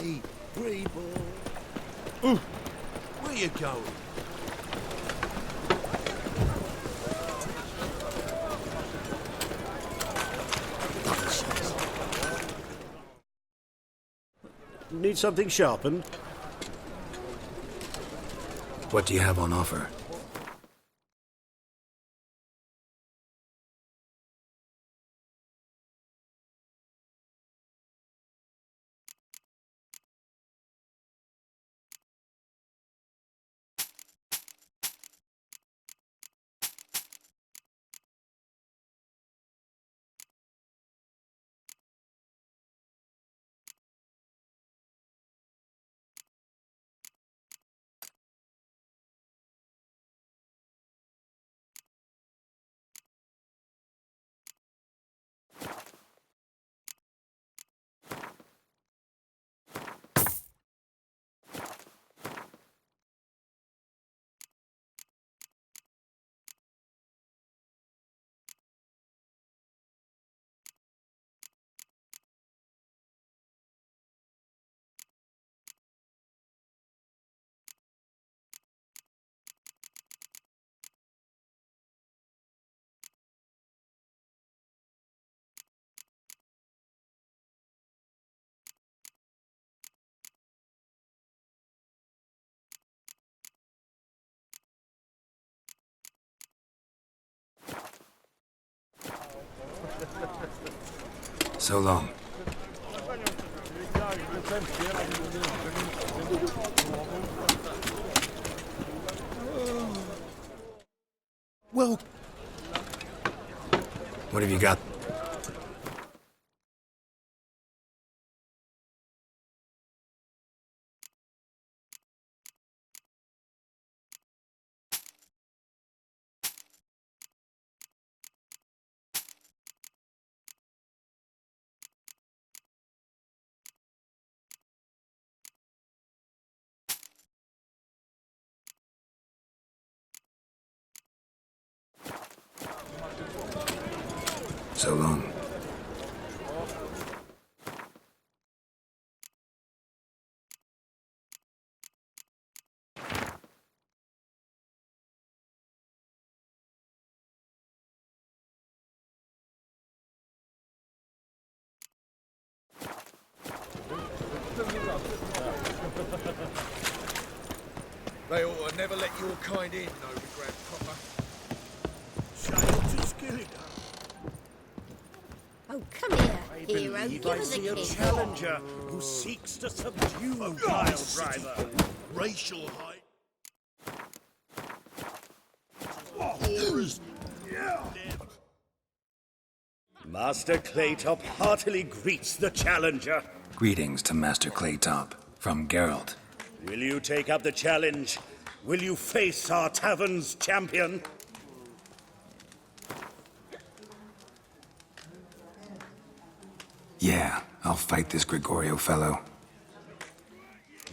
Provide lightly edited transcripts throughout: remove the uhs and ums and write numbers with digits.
Hey, free ball. Where you going? Need something sharpened? What do you have on offer? So long. Well, What have you got? So long. they ought to never let your kind in, Noble Grand Copper. Shame to Skilligan. Oh, come here, hero. Believe Give I us a see a kiss. challenger who seeks to subdue a pile driver. Racial height. Master Claytop heartily greets the challenger. Greetings to Master Claytop from Geralt. Will you take up the challenge? Will you face our tavern's champion? Yeah, I'll fight this Gregorio fellow.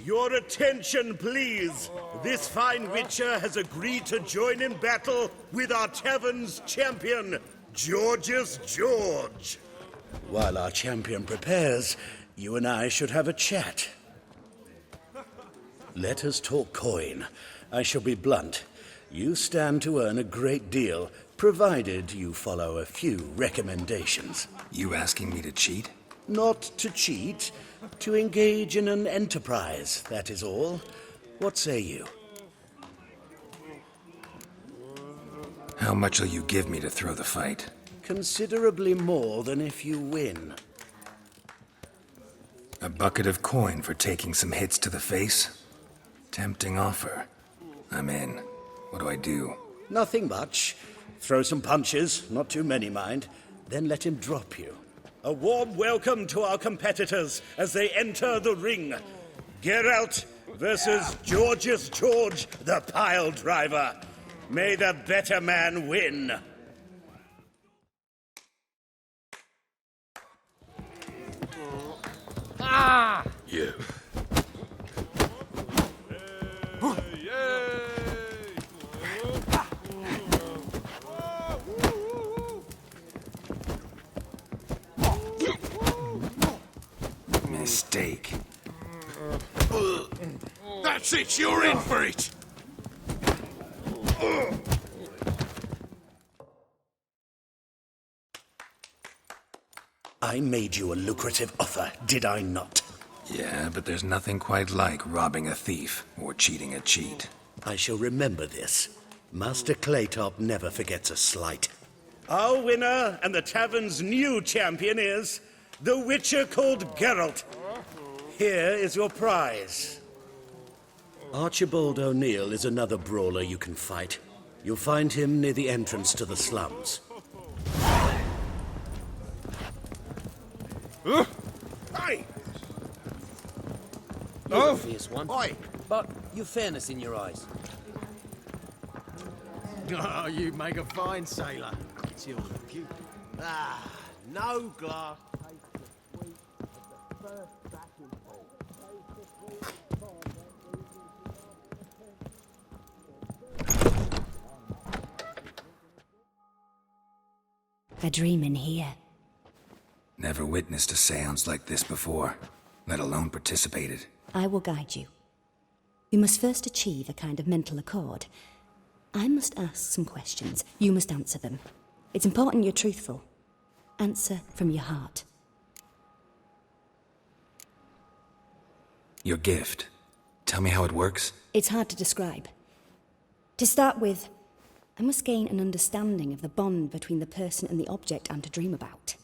Your attention, please. This fine witcher has agreed to join in battle with our tavern's champion, George's George. While our champion prepares, you and I should have a chat. Let us talk coin. I shall be blunt. You stand to earn a great deal, provided you follow a few recommendations. You asking me to cheat? Not to cheat, to engage in an enterprise, that is all. What say you? How much will you give me to throw the fight? Considerably more than if you win. A bucket of coin for taking some hits to the face? Tempting offer. I'm in. What do I do? Nothing much. Throw some punches, not too many, mind, then let him drop you. A warm welcome to our competitors as they enter the ring. Geralt versus George's George, the pile driver. May the better man win. You. Mistake. That's it, you're in for it! I made you a lucrative offer, did I not? Yeah, but there's nothing quite like robbing a thief or cheating a cheat. I shall remember this. Master Claytop never forgets a slight. Our winner and the tavern's new champion is the Witcher called Geralt. Here is your prize. Archibald O'Neill is another brawler you can fight. You'll find him near the entrance to the slums. Hey! You're a fierce one, Oi! but you've fairness in your eyes. Oh, you make a fine sailor. It's your cute. Ah, no glass. A dream in here. Never witnessed a seance like this before, let alone participated. I will guide you. We must first achieve a kind of mental accord. I must ask some questions. You must answer them. It's important you're truthful. Answer from your heart. Your gift. Tell me how it works. It's hard to describe. To start with, I must gain an understanding of the bond between the person and the object I'm to dream about.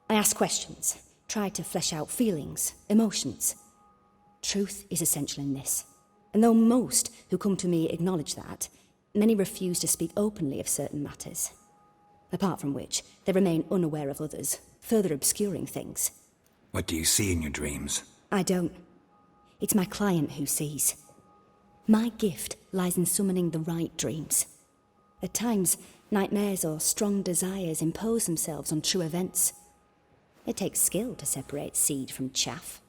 I ask questions, try to flesh out feelings, emotions. Truth is essential in this. And though most who come to me acknowledge that, many refuse to speak openly of certain matters. Apart from which, they remain unaware of others, further obscuring things. What do you see in your dreams? I don't. It's my client who sees. My gift lies in summoning the right dreams. At times, nightmares or strong desires impose themselves on true events. It takes skill to separate seed from chaff.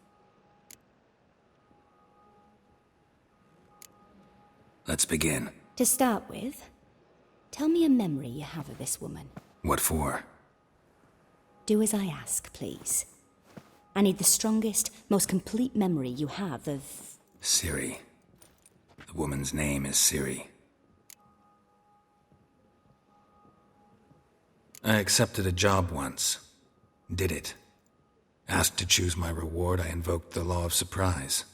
Let's begin. To start with, tell me a memory you have of this woman. What for? Do as I ask, please. I need the strongest, most complete memory you have of... Ciri. The woman's name is Ciri. I accepted a job once. Did it. Asked to choose my reward, I invoked the law of surprise.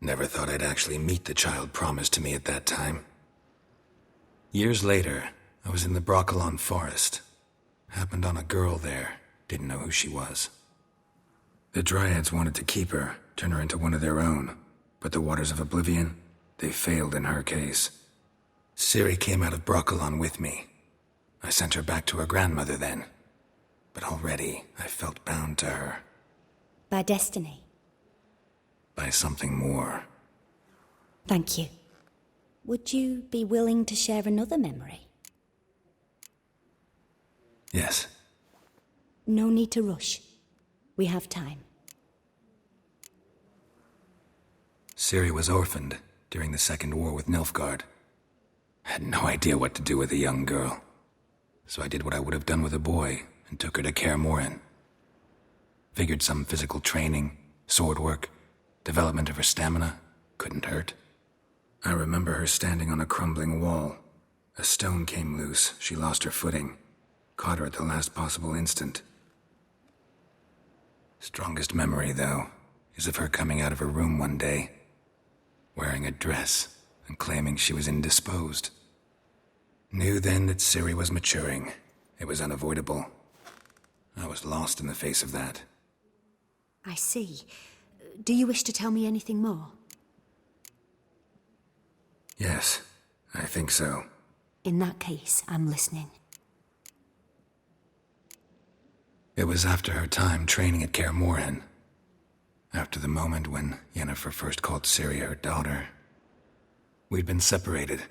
Never thought I'd actually meet the child promised to me at that time. Years later, I was in the Broccolon forest. Happened on a girl there. Didn't know who she was. The Dryads wanted to keep her, turn her into one of their own. But the Waters of Oblivion, they failed in her case. Ciri came out of Broccolon with me. I sent her back to her grandmother then. But already, I felt bound to her. By destiny. By something more. Thank you. Would you be willing to share another memory? Yes. No need to rush. We have time. Ciri was orphaned during the Second War with Nilfgaard. I had no idea what to do with a young girl. So I did what I would have done with a boy and took her to Kaer Morhen. Figured some physical training, sword work, development of her stamina couldn't hurt. I remember her standing on a crumbling wall. A stone came loose, she lost her footing. Caught her at the last possible instant. Strongest memory, though, is of her coming out of her room one day, wearing a dress and claiming she was indisposed. Knew then that Ciri was maturing. It was unavoidable. I was lost in the face of that. I see. Do you wish to tell me anything more? Yes, I think so. In that case, I'm listening. It was after her time training at Kaer Morhen. After the moment when Yennefer first called Ciri her daughter. We'd been separated.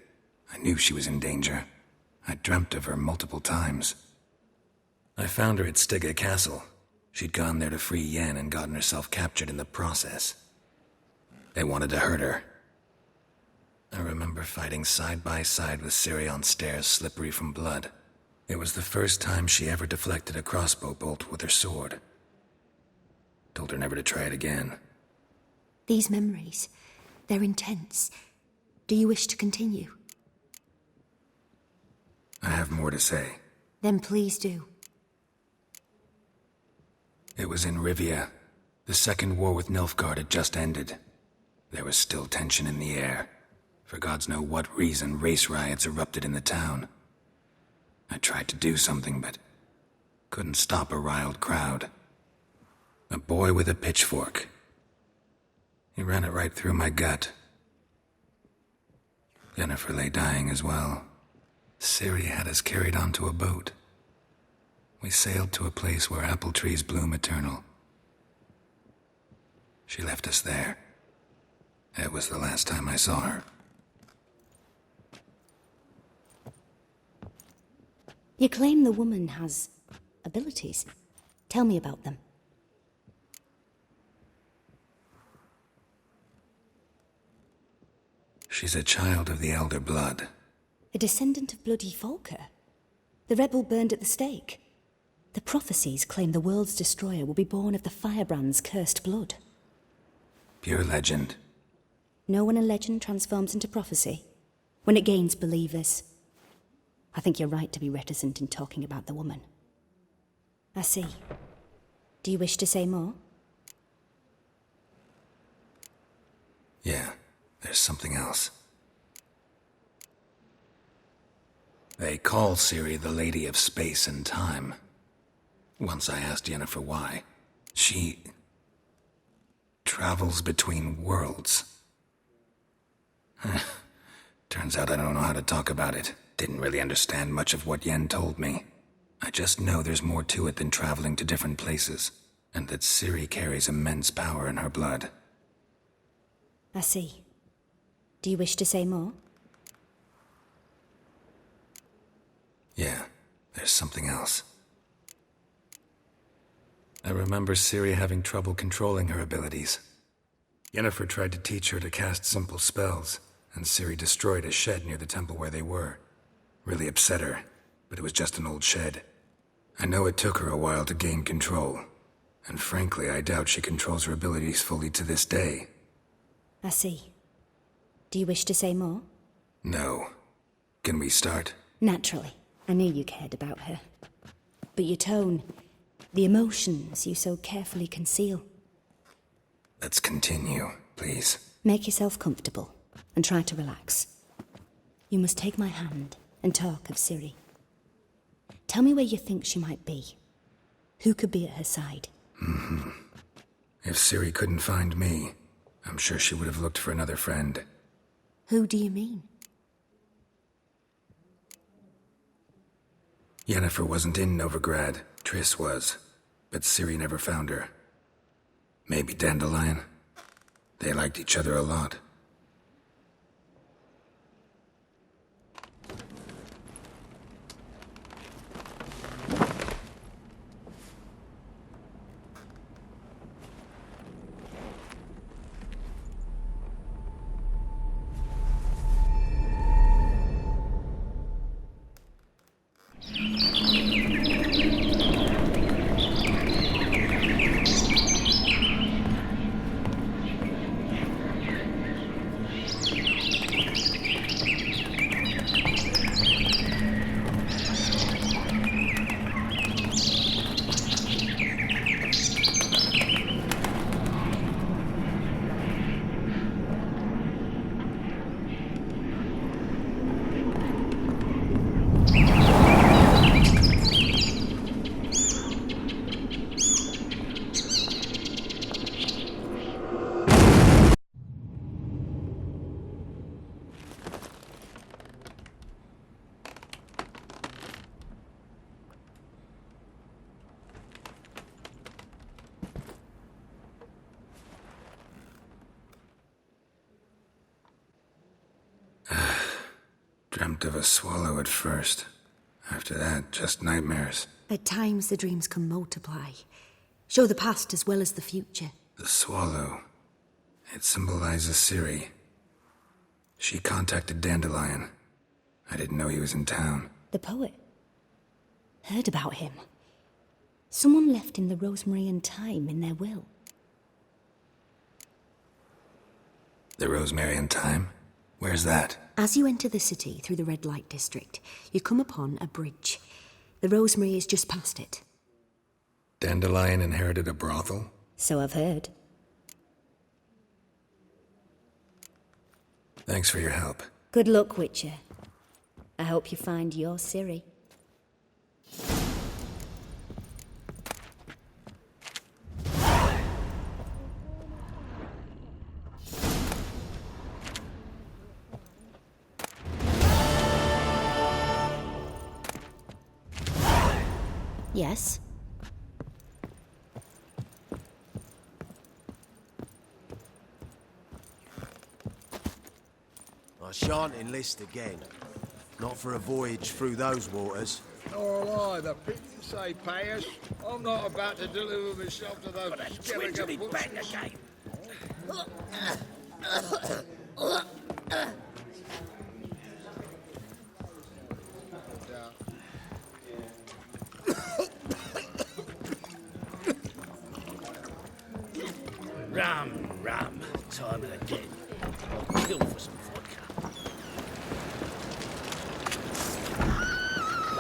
I knew she was in danger. I dreamt of her multiple times. I found her at Stygga Castle. She'd gone there to free Yen and gotten herself captured in the process. They wanted to hurt her. I remember fighting side by side with Ciri on stairs slippery from blood. It was the first time she ever deflected a crossbow bolt with her sword. Told her never to try it again. These memories, they're intense. Do you wish to continue? I have more to say. Then please do. It was in Rivia. The second war with Nilfgaard had just ended. There was still tension in the air. For gods know what reason, race riots erupted in the town. I tried to do something, but couldn't stop a riled crowd. A boy with a pitchfork. He ran it right through my gut. Yennefer lay dying as well. Ciri had us carried onto a boat. We sailed to a place where apple trees bloom eternal. She left us there. It was the last time I saw her. You claim the woman has abilities. Tell me about them. She's a child of the Elder Blood. A descendant of bloody Volker. The rebel burned at the stake. The prophecies claim the world's destroyer will be born of the firebrand's cursed blood. Pure legend. Know when a legend transforms into prophecy? When it gains believers. I think you're right to be reticent in talking about the woman. I see. Do you wish to say more? Yeah, there's something else. They call Ciri the Lady of Space and Time. Once I asked Yennefer why. She travels between worlds. Turns out I don't know how to talk about it. Didn't really understand much of what Yen told me. I just know there's more to it than traveling to different places, and that Ciri carries immense power in her blood. I see. Do you wish to say more? Yeah, there's something else. I remember Ciri having trouble controlling her abilities. Yennefer tried to teach her to cast simple spells, and Ciri destroyed a shed near the temple where they were. Really upset her, but it was just an old shed. I know it took her a while to gain control, and frankly, I doubt she controls her abilities fully to this day. I see. Do you wish to say more? No. Can we start? Naturally. I knew you cared about her. But your tone, the emotions you so carefully conceal. Let's continue, please. Make yourself comfortable, and try to relax. You must take my hand and talk of Ciri. Tell me where you think she might be. Who could be at her side? If Ciri couldn't find me, I'm sure she would have looked for another friend. Who do you mean? Yennefer wasn't in Novigrad. Triss was. But Ciri never found her. Maybe Dandelion? They liked each other a lot. Dreamt of a swallow at first. After that, just nightmares. At times the dreams can multiply. Show the past as well as the future. The swallow. It symbolizes Ciri. She contacted Dandelion. I didn't know he was in town. The poet. Heard about him. Someone left him the Rosemary and thyme in their will. The Rosemary and Thyme? Where's that? As you enter the city through the red light district, you come upon a bridge. The Rosemary is just past it. Dandelion inherited a brothel? So I've heard. Thanks for your help. Good luck, Witcher. I hope you find your Ciri. Yes? I shan't enlist again. Not for a voyage through those waters. Nor I. The pits say pay us. I'm not about to deliver myself to those skeleton butchers. Ram, time and again. Kill for some vodka.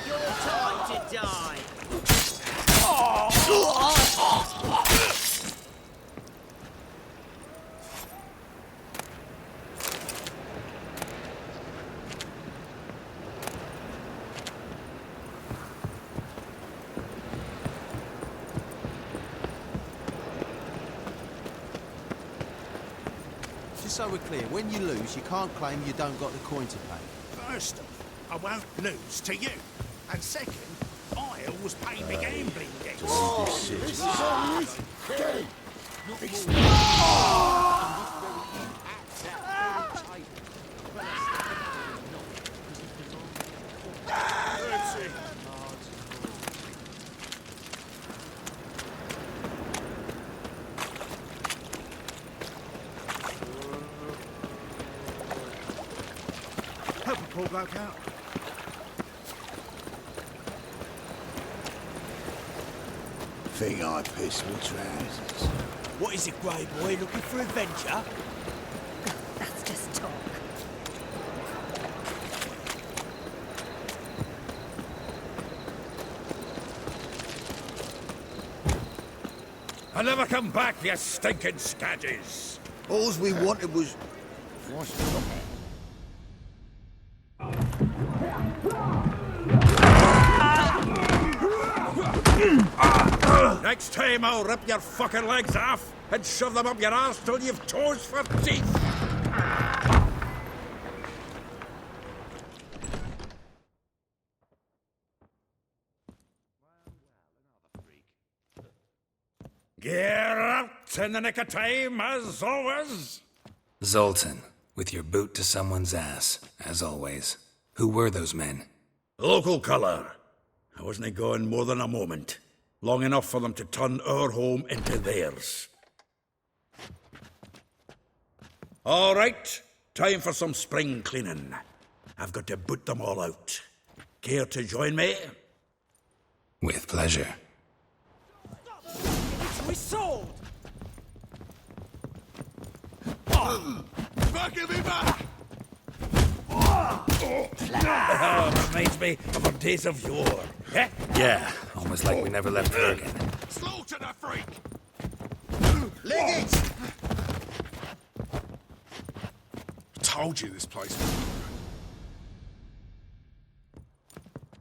Your time to die! Just so we're clear, when you lose, you can't claim you don't got the coin to pay. First off, I won't lose to you. And second, I always pay me gambling debts. Help a poor bloke out. Think I pissed my trousers. What is it, Grey Boy? Looking for adventure? That's just talk. I never come back, you stinking scadges. All we wanted was... Next time I'll rip your fucking legs off and shove them up your arse till you've toes for teeth. Geralt in the nick of time, as always. Zoltan, with your boot to someone's ass, as always. Who were those men? Local colour. I wasn't gone more than a moment. Long enough for them to turn our home into theirs. All right, time for some spring cleaning. I've got to boot them all out. Care to join me? With pleasure. It's my sword! Fucking me back! Oh, reminds me of our days of yore. Eh? Yeah, almost like we never left Bergen. Slaughter the freak! Leg it! Told you this place.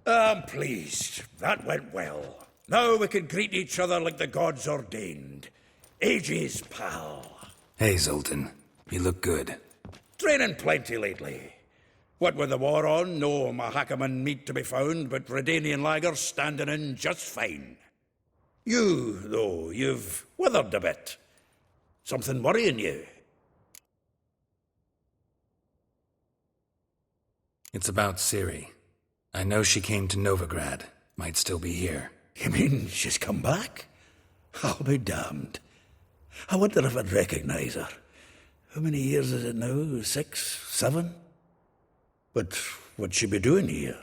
I'm pleased. That went well. Now we can greet each other like the gods ordained. Ages, pal. Hey, Zoltan. You look good. Training plenty lately. What with the war on, no Mahakaman meat to be found, but Redanian lagers standing in just fine. You, though, you've withered a bit. Something worrying you? It's about Ciri. I know she came to Novigrad. Might still be here. You mean she's come back? I'll be damned. I wonder if I'd recognize her. How many years is it now? 6, 7? But what'd she be doing here?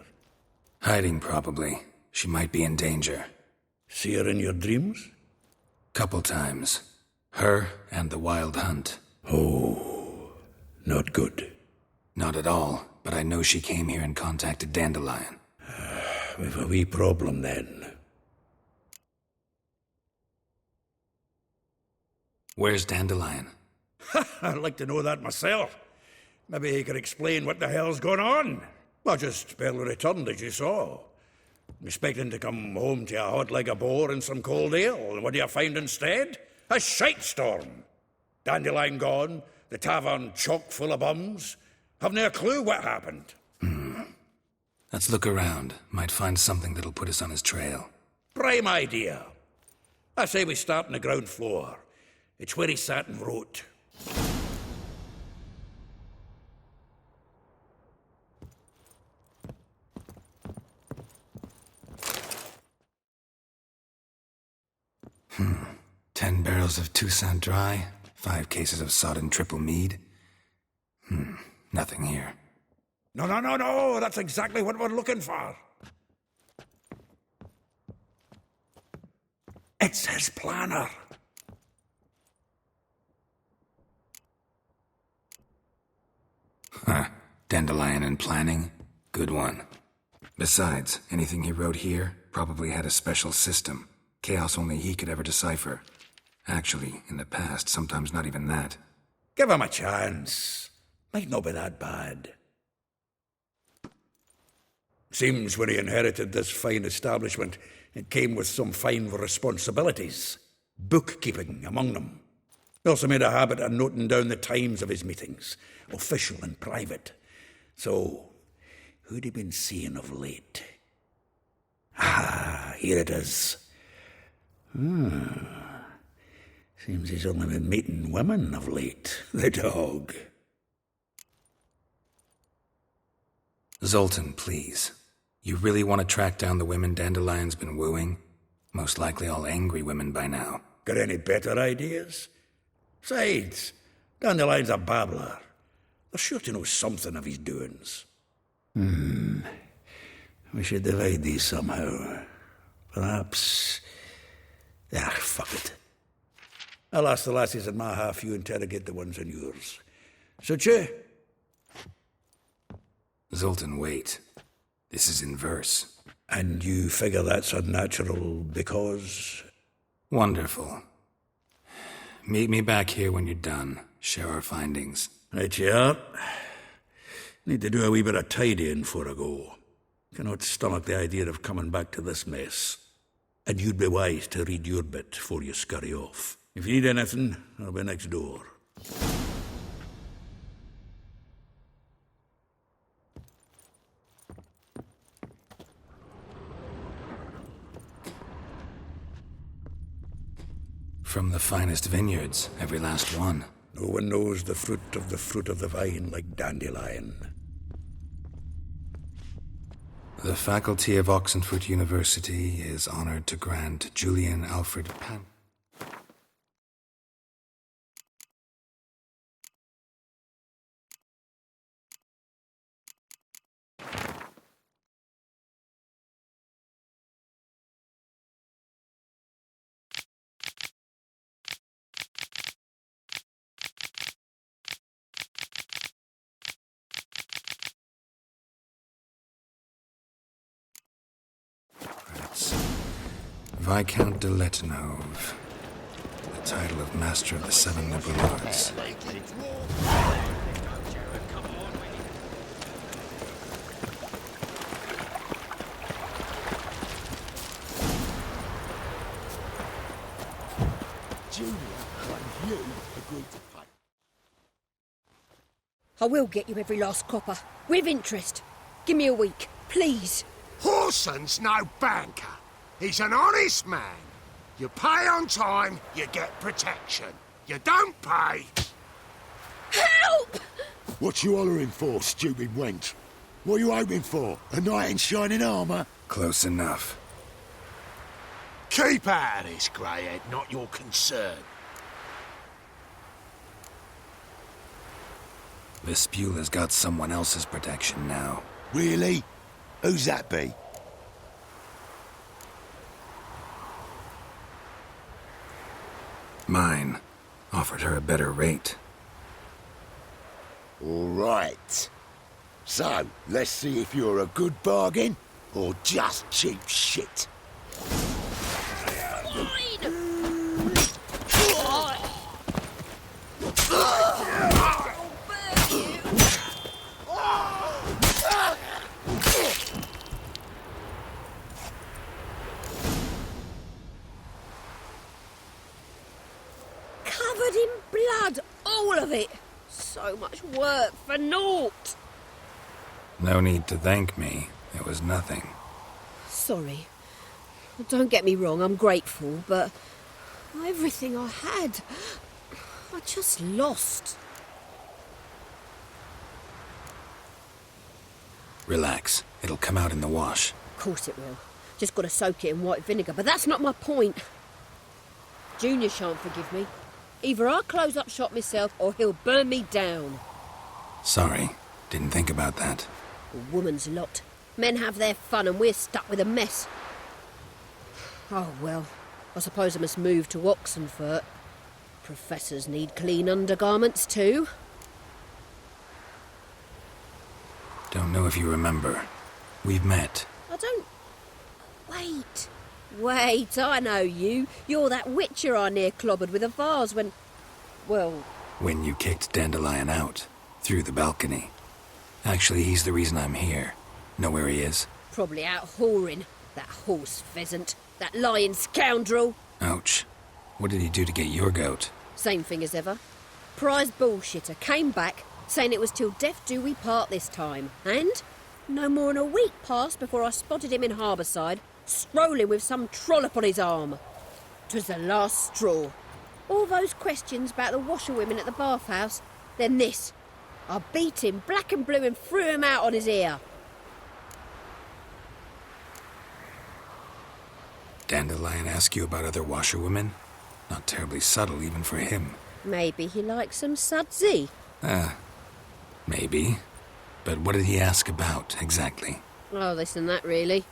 Hiding, probably. She might be in danger. See her in your dreams? Couple times. Her and the Wild Hunt. Oh, Not good. Not at all, but I know she came here and contacted Dandelion. We've a wee problem then. Where's Dandelion? I'd like to know that myself. Maybe he could explain what the hell's going on. Well, just barely returned, as you saw. Expecting to come home to a hot leg of boar and some cold ale, and what do you find instead? A shitestorm. Dandelion gone, the tavern chock full of bums. Haven't a clue what happened. Let's look around. Might find something that'll put us on his trail. Prime idea. I say we start on the ground floor. It's where he sat and wrote. Hmm. 10 barrels of Toussaint Dry, 5 cases of sodden triple mead. Nothing here. No, that's exactly what we're looking for. It's his planner. Huh. Dandelion and planning? Good one. Besides, anything he wrote here probably had a special system. Chaos only he could ever decipher. Actually, in the past, sometimes not even that. Give him a chance. Might not be that bad. Seems when he inherited this fine establishment, it came with some fine responsibilities. Bookkeeping among them. He also made a habit of noting down the times of his meetings, official and private. So, who'd he been seeing of late? Ah, here it is. Seems he's only been meeting women of late, the dog. Zoltan, please. You really want to track down the women Dandelion's been wooing? Most likely all angry women by now. Got any better ideas? Besides, Dandelion's a babbler. They're sure to know something of his doings. We should divide these somehow. Perhaps... fuck it. I'll ask the lassies in my half, you interrogate the ones in yours. Suit you? Zoltan, wait. This is in verse. And you figure that's unnatural because... Wonderful. Meet me back here when you're done. Share our findings. Right you are. Need to do a wee bit of tidying before I go. Cannot stomach the idea of coming back to this mess. And you'd be wise to read your bit before you scurry off. If you need anything, I'll be next door. From the finest vineyards, every last one. No one knows the fruit of the vine like Dandelion. The faculty of Oxenfurt University is honored to grant Julian Alfred Pan... Viscount de Letenhove, the title of Master of the Seven Liberal Arts. I will get you every last copper, with interest. Give me a week, please. Horson's no banker. He's an honest man. You pay on time, you get protection. You don't pay... Help! What you hollering for, stupid wench? What you hoping for? A knight in shining armour? Close enough. Keep out of this, greyhead, not your concern. Vespula's got someone else's protection now. Really? Who's that be? Mine. Offered her a better rate. All right. So, let's see if you're a good bargain or just cheap shit. Covered in blood, all of it. So much work for naught. No need to thank me. It was nothing. Sorry. Don't get me wrong, I'm grateful, but everything I had, I just lost. Relax. It'll come out in the wash. Of course it will. Just got to soak it in white vinegar, but that's not my point. Junior shan't forgive me. Either I'll close up shop myself or he'll burn me down. Sorry. Didn't think about that. A woman's lot. Men have their fun and we're stuck with a mess. Oh, well, I suppose I must move to Oxenfurt. Professors need clean undergarments too. Don't know if you remember. We've met. I don't... Wait, I know you. You're that witcher I near clobbered with a vase when... Well... When you kicked Dandelion out. Through the balcony. Actually, he's the reason I'm here. Know where he is? Probably out whoring. That horse pheasant. That lying scoundrel. Ouch. What did he do to get your goat? Same thing as ever. Prize bullshitter came back, saying it was till death do we part this time. And no more than a week passed before I spotted him in Harbourside, strolling with some trollop on his arm. 'Twas the last straw. All those questions about the washerwomen at the bathhouse, then this. I beat him black and blue and threw him out on his ear. Dandelion ask you about other washerwomen? Not terribly subtle even for him. Maybe he likes some sudsy. Maybe. But what did he ask about, exactly? Oh, this and that, really.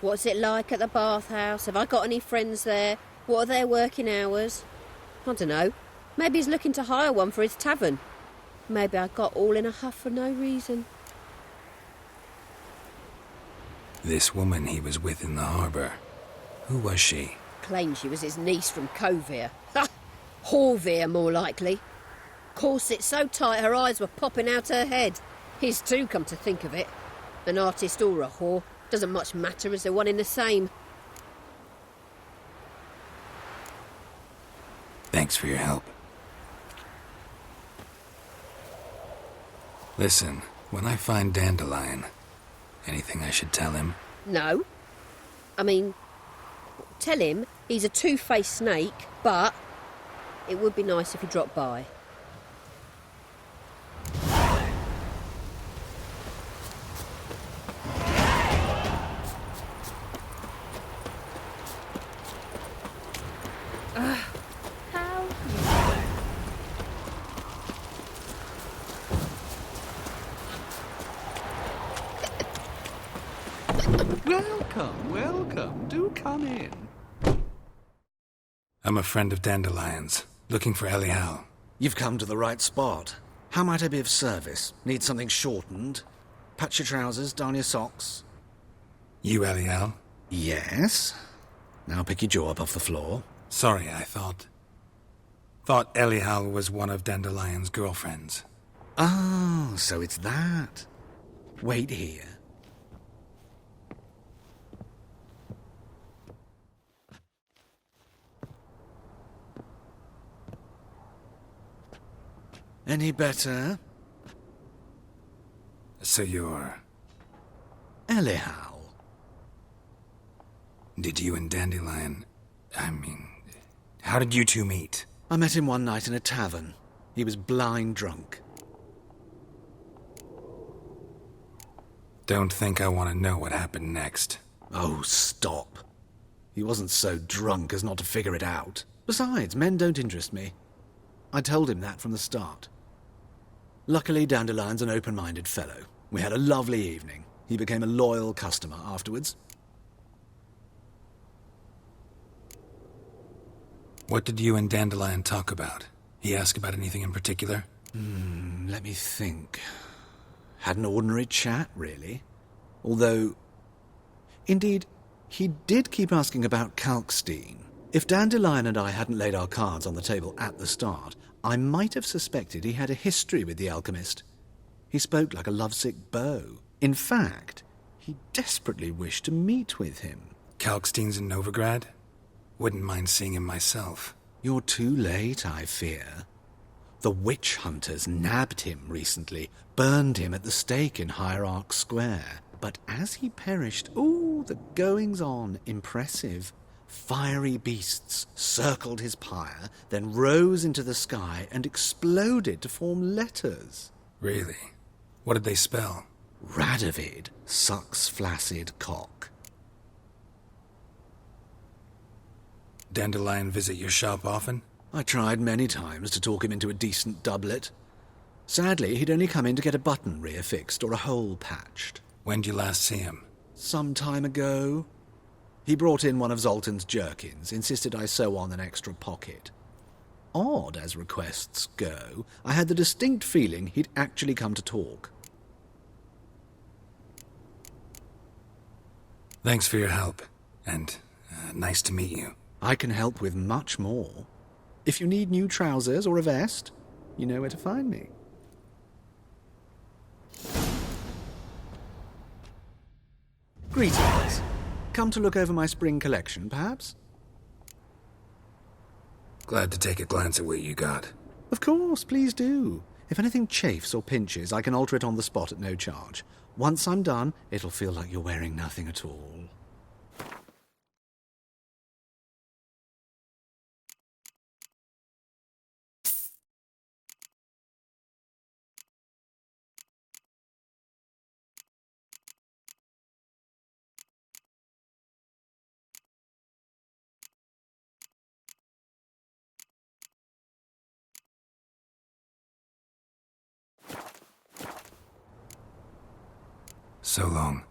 What's it like at the bathhouse? Have I got any friends there? What are their working hours? I don't know. Maybe he's looking to hire one for his tavern. Maybe I got all in a huff for no reason. This woman he was with in the harbour. Who was she? Claimed she was his niece from Kovir. Ha! Horvir, more likely. Corset so tight her eyes were popping out her head. His too, come to think of it. An artist or a whore. Doesn't much matter as they're one in the same. Thanks for your help. Listen, when I find Dandelion, anything I should tell him? No. I mean, tell him he's a two-faced snake, but it would be nice if he dropped by. Welcome. Do come in. I'm a friend of Dandelion's, looking for Elial. You've come to the right spot. How might I be of service? Need something shortened? Patch your trousers, darn your socks? You Elial? Yes. Now pick your jaw up off the floor. Sorry, I thought Elial was one of Dandelion's girlfriends. Oh, so it's that. Wait here. Any better? So you're... Elial. Did you and Dandelion... how did you two meet? I met him one night in a tavern. He was blind drunk. Don't think I want to know what happened next. Oh, stop. He wasn't so drunk as not to figure it out. Besides, men don't interest me. I told him that from the start. Luckily, Dandelion's an open-minded fellow. We had a lovely evening. He became a loyal customer afterwards. What did you and Dandelion talk about? He asked about anything in particular? Let me think. Had an ordinary chat, really. Although, indeed, he did keep asking about Kalkstein. If Dandelion and I hadn't laid our cards on the table at the start, I might have suspected he had a history with the alchemist. He spoke like a lovesick beau. In fact, he desperately wished to meet with him. Kalkstein's in Novigrad? Wouldn't mind seeing him myself. You're too late, I fear. The witch hunters nabbed him recently, burned him at the stake in Hierarch Square. But as he perished, the goings-on, impressive. Fiery beasts circled his pyre, then rose into the sky and exploded to form letters. Really? What did they spell? Radovid sucks flaccid cock. Dandelion visit your shop often? I tried many times to talk him into a decent doublet. Sadly, he'd only come in to get a button reaffixed or a hole patched. When'd you last see him? Some time ago. He brought in one of Zoltan's jerkins, insisted I sew on an extra pocket. Odd as requests go, I had the distinct feeling he'd actually come to talk. Thanks for your help, and nice to meet you. I can help with much more. If you need new trousers or a vest, you know where to find me. Greetings. Come to look over my spring collection, perhaps? Glad to take a glance at what you got. Of course, please do. If anything chafes or pinches, I can alter it on the spot at no charge. Once I'm done, it'll feel like you're wearing nothing at all. So long.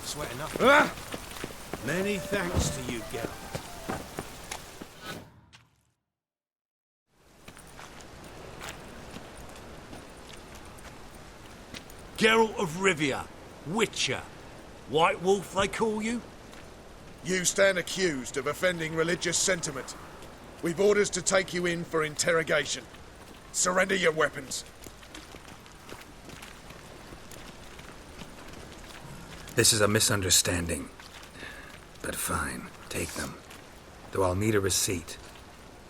Sweating up. Many thanks to you, Geralt. Geralt of Rivia, Witcher. White Wolf, they call you? You stand accused of offending religious sentiment. We've orders to take you in for interrogation. Surrender your weapons. This is a misunderstanding. But fine, take them. Though I'll need a receipt.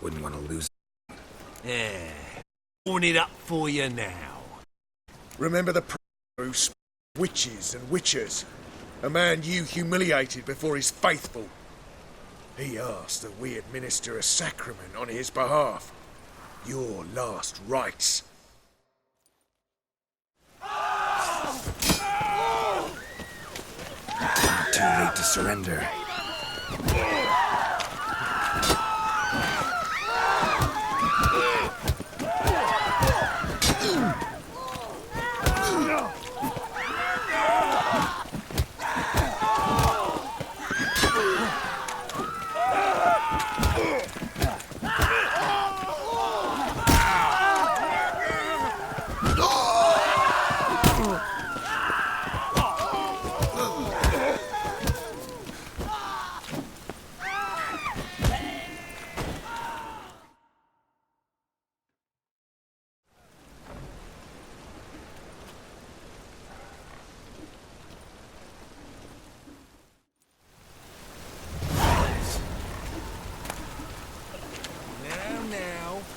Wouldn't want to lose it. Yeah. Pulling it up for you now. Remember the Bruce, witches and witchers. A man you humiliated before his faithful. He asked that we administer a sacrament on his behalf. Your last rites. Too late to surrender.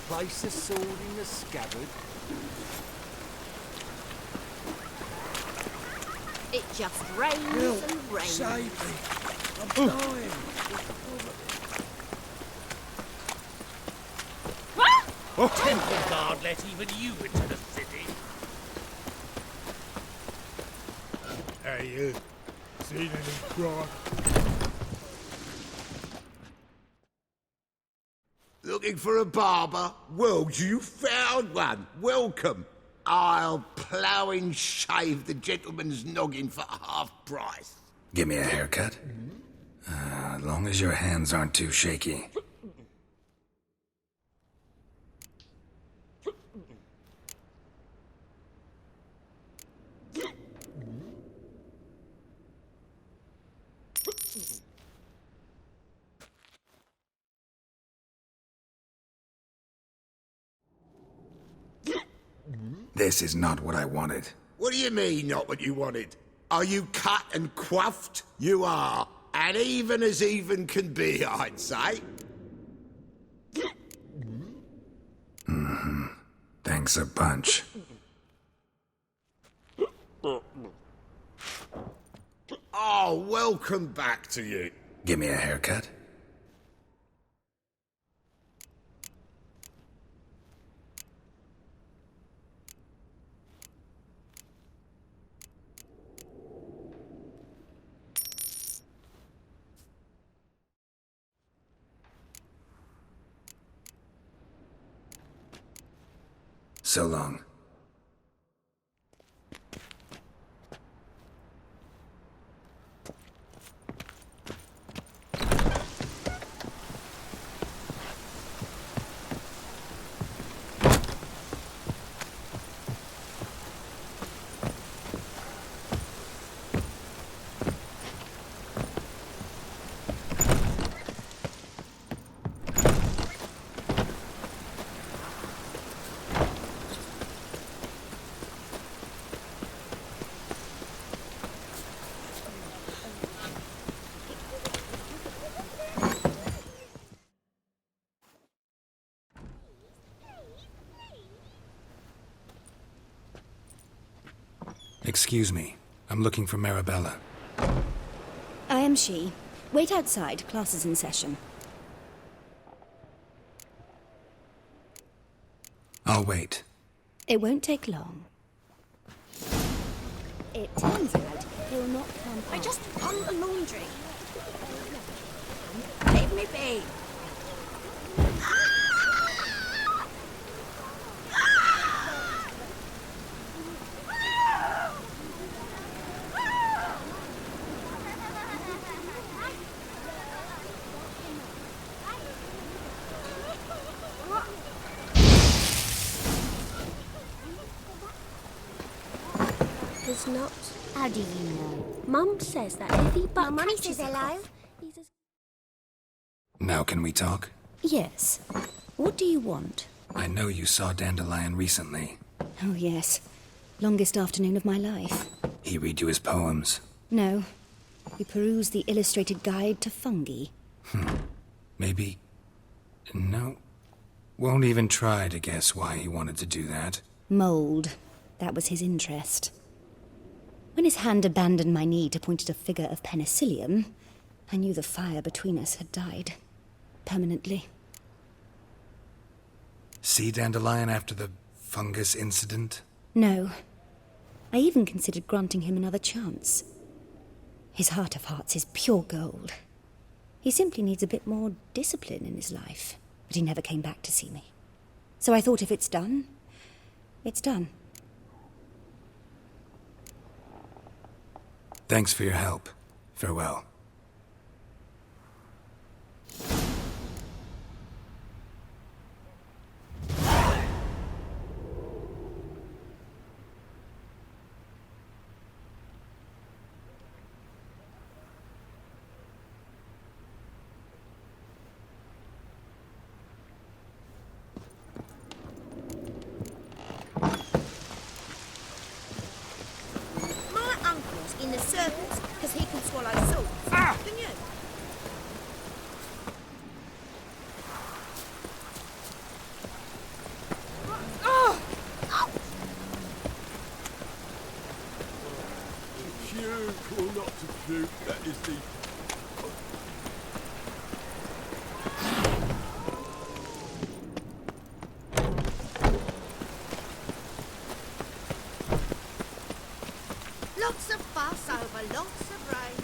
Place the sword in the scabbard. It just rains and rains. Save me. I'm dying. Temple Guard let even you into the city. Hey, seen any crime? Looking for a barber? Well, you found one. Welcome. I'll plough and shave the gentleman's noggin for half price. Give me a haircut? As long as your hands aren't too shaky. This is not what I wanted. What do you mean, not what you wanted? Are you cut and coiffed? You are. And even as even can be, I'd say. Thanks a bunch. Oh, welcome back to you. Give me a haircut? So long. Excuse me. I'm looking for Marabella. I am she. Wait outside. Class is in session. I'll wait. It won't take long. It turns out he'll not come. I just hung the laundry. Leave me be. It's not. How do you know? Mum says that if he but Mummy catches says a hello. cough, he's as... Now can we talk? Yes. What do you want? I know you saw Dandelion recently. Oh, yes. Longest afternoon of my life. He read you his poems. No. We perused the illustrated guide to fungi. Maybe... No. Won't even try to guess why he wanted to do that. Mold. That was his interest. When his hand abandoned my knee to point at a figure of penicillium, I knew the fire between us had died. Permanently. See Dandelion after the fungus incident? No. I even considered granting him another chance. His heart of hearts is pure gold. He simply needs a bit more discipline in his life. But he never came back to see me. So I thought if it's done, it's done. Thanks for your help. Farewell. My uncle's in the circus because he can swallow swords. Can you? Shoot or not to shoot, that is the... Lots of fuss over lots of rain.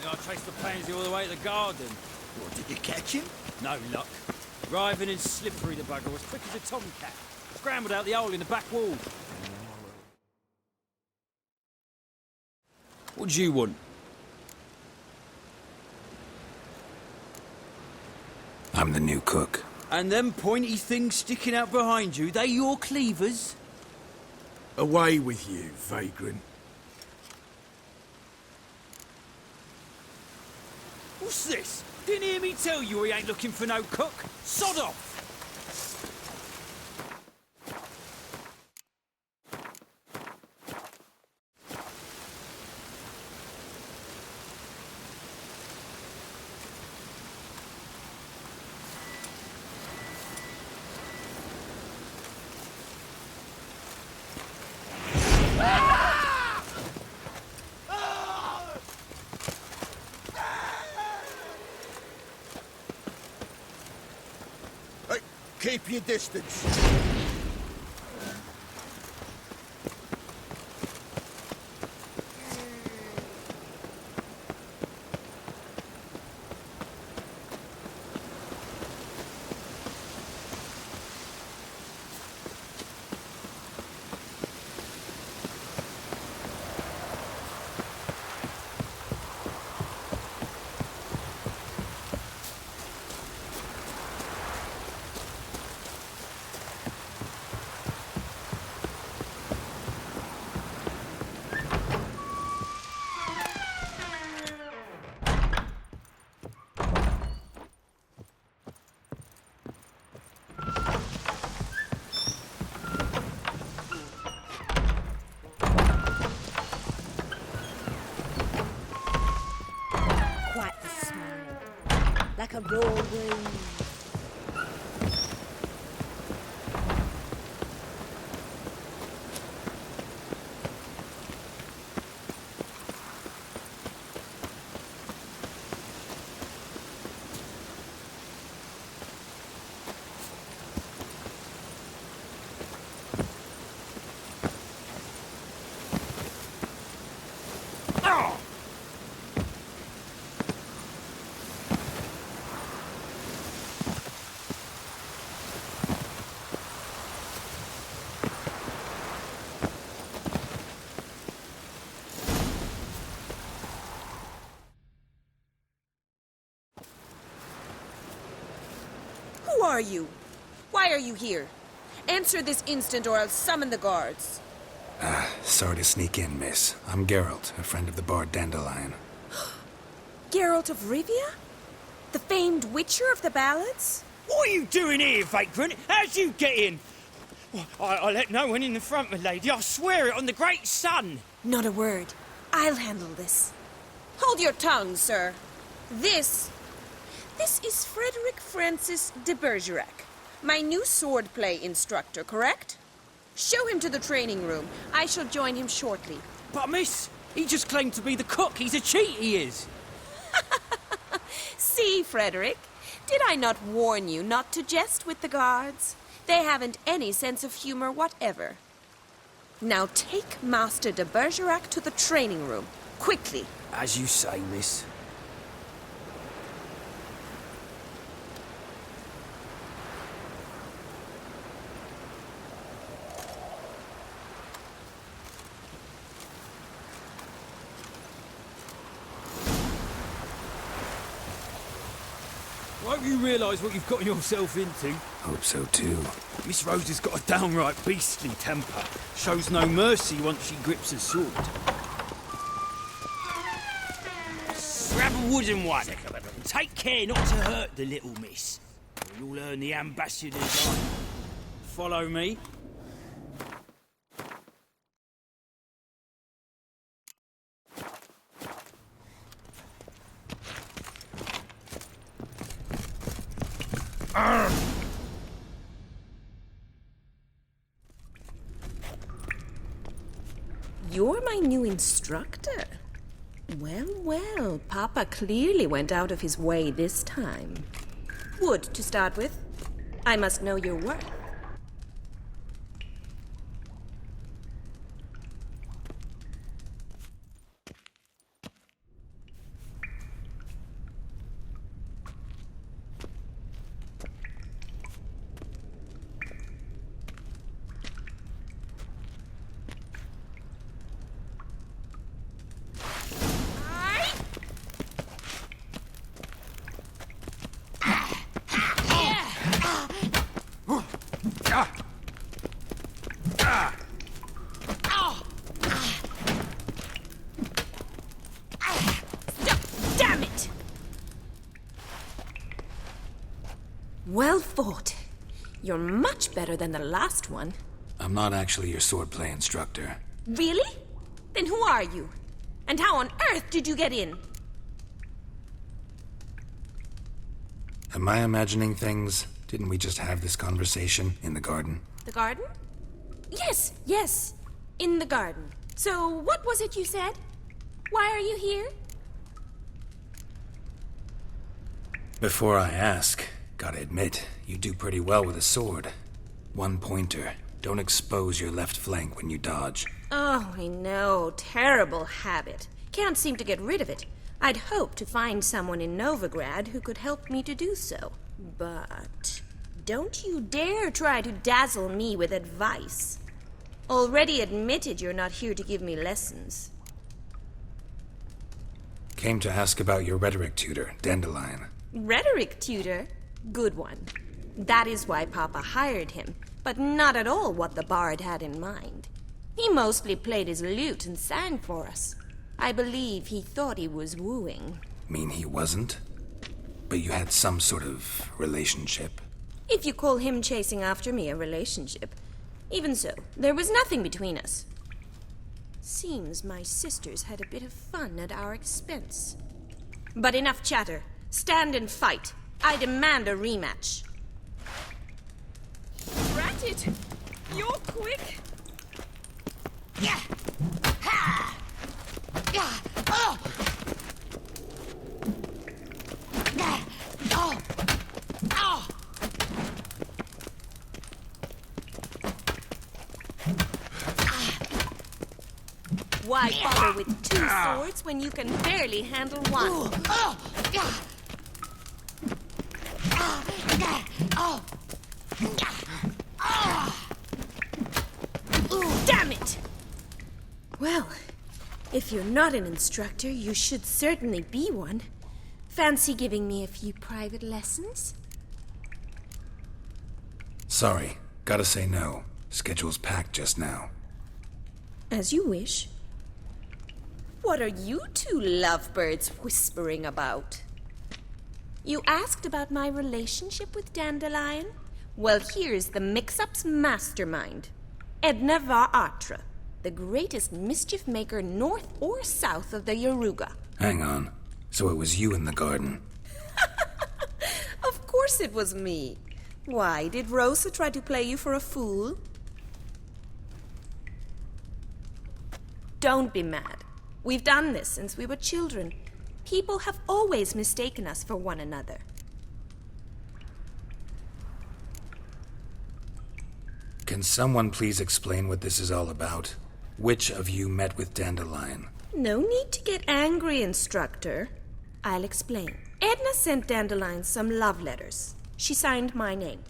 I traced the pansy all the way to the garden. What, did you catch him? No luck. Writhing and slippery, the bugger was quick as a tomcat. Scrambled out the hole in the back wall. What do you want? I'm the new cook. And them pointy things sticking out behind you, they your cleavers? Away with you, vagrant. What's this? Didn't hear me tell you he ain't looking for no cook? Sod off! Hey, keep your distance. Quite the smile. Like a raw wound. Who are you? Why are you here? Answer this instant or I'll summon the guards. Sorry to sneak in, miss. I'm Geralt, a friend of the bard Dandelion. Geralt of Rivia? The famed witcher of the ballads? What are you doing here, vagrant? How'd you get in? Well, I let no one in the front, my lady. I swear it on the great sun. Not a word. I'll handle this. Hold your tongue, sir. This is Frederick Francis de Bergerac, my new swordplay instructor, correct? Show him to the training room. I shall join him shortly. But, miss, he just claimed to be the cook. He's a cheat, he is. See, Frederick, did I not warn you not to jest with the guards? They haven't any sense of humor whatever. Now take Master de Bergerac to the training room, quickly. As you say, miss. I hope you realise what you've gotten yourself into. Hope so too. Miss Rose has got a downright beastly temper. Shows no mercy once she grips a sword. Grab a wooden one. And take care not to hurt the little miss, or you'll earn the ambassador's eye. Follow me. My new instructor? Well, well, Papa clearly went out of his way this time. Wood, to start with. I must know your worth. Damn it! Well fought. You're much better than the last one. I'm not actually your swordplay instructor. Really? Then who are you? And how on earth did you get in? Am I imagining things? Didn't we just have this conversation in the garden? The garden? Yes, yes. In the garden. So, what was it you said? Why are you here? Before I ask, gotta admit, you do pretty well with a sword. One pointer. Don't expose your left flank when you dodge. Oh, I know. Terrible habit. Can't seem to get rid of it. I'd hoped to find someone in Novigrad who could help me to do so. But don't you dare try to dazzle me with advice. Already admitted you're not here to give me lessons. Came to ask about your rhetoric tutor, Dandelion. Rhetoric tutor? Good one. That is why Papa hired him, but not at all what the bard had in mind. He mostly played his lute and sang for us. I believe he thought he was wooing. Mean he wasn't? But you had some sort of relationship? If you call him chasing after me a relationship. Even so, there was nothing between us. Seems my sisters had a bit of fun at our expense. But enough chatter. Stand and fight. I demand a rematch. Rat it! You're quick! Yeah! Ha! Yeah! Oh! Yeah! Oh! Oh! Why bother with two swords when you can barely handle one? Oh! Yeah! Oh! Damn it! Well, if you're not an instructor, you should certainly be one. Fancy giving me a few private lessons? Sorry, gotta say no. Schedule's packed just now. As you wish. What are you two lovebirds whispering about? You asked about my relationship with Dandelion? Well, here's the mix-up's mastermind. Edna var Atra, the greatest mischief maker north or south of the Yaruga. Hang on. So it was you in the garden? Of course it was me. Why, did Rosa try to play you for a fool? Don't be mad. We've done this since we were children. People have always mistaken us for one another. Can someone please explain what this is all about? Which of you met with Dandelion? No need to get angry, instructor. I'll explain. Edna sent Dandelion some love letters. She signed my name.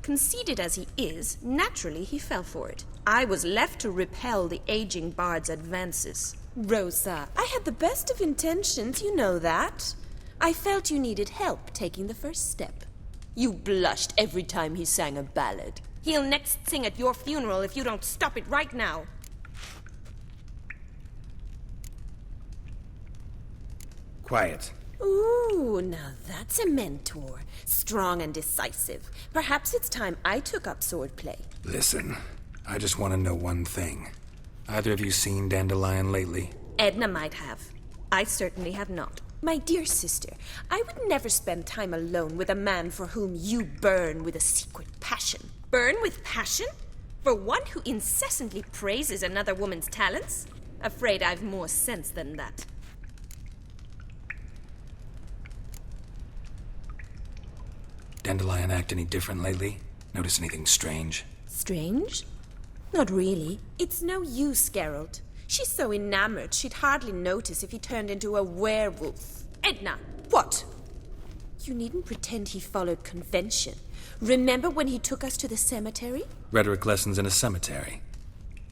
Conceited as he is, naturally he fell for it. I was left to repel the aging bard's advances. Rosa, I had the best of intentions, you know that. I felt you needed help taking the first step. You blushed every time he sang a ballad. He'll next sing at your funeral if you don't stop it right now. Quiet. Ooh, now that's a mentor. Strong and decisive. Perhaps it's time I took up swordplay. Listen, I just want to know one thing. Either of you seen Dandelion lately? Edna might have. I certainly have not. My dear sister, I would never spend time alone with a man for whom you burn with a secret passion. Burn with passion? For one who incessantly praises another woman's talents? Afraid I've more sense than that. Dandelion act any different lately? Notice anything strange? Strange? Not really. It's no use, Geralt. She's so enamored she'd hardly notice if he turned into a werewolf. Edna, what? You needn't pretend he followed convention. Remember when he took us to the cemetery? Rhetoric lessons in a cemetery.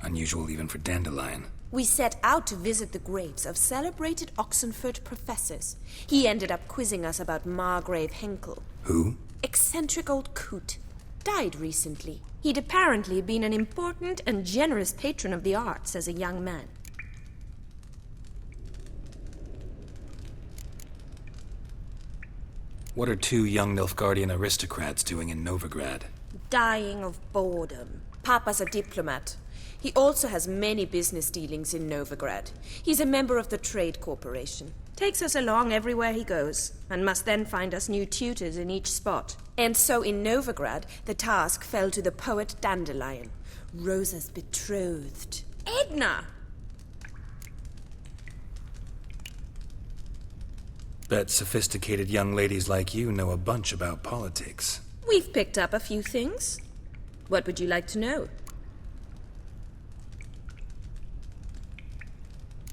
Unusual even for Dandelion. We set out to visit the graves of celebrated Oxenford professors. He ended up quizzing us about Margrave Henkel. Who? Eccentric old coot. Died recently. He'd apparently been an important and generous patron of the arts as a young man. What are two young Nilfgaardian aristocrats doing in Novigrad? Dying of boredom. Papa's a diplomat. He also has many business dealings in Novigrad. He's a member of the Trade Corporation. Takes us along everywhere he goes, and must then find us new tutors in each spot. And so in Novigrad, the task fell to the poet Dandelion, Rosa's betrothed. Edna! Bet sophisticated young ladies like you know a bunch about politics. We've picked up a few things. What would you like to know?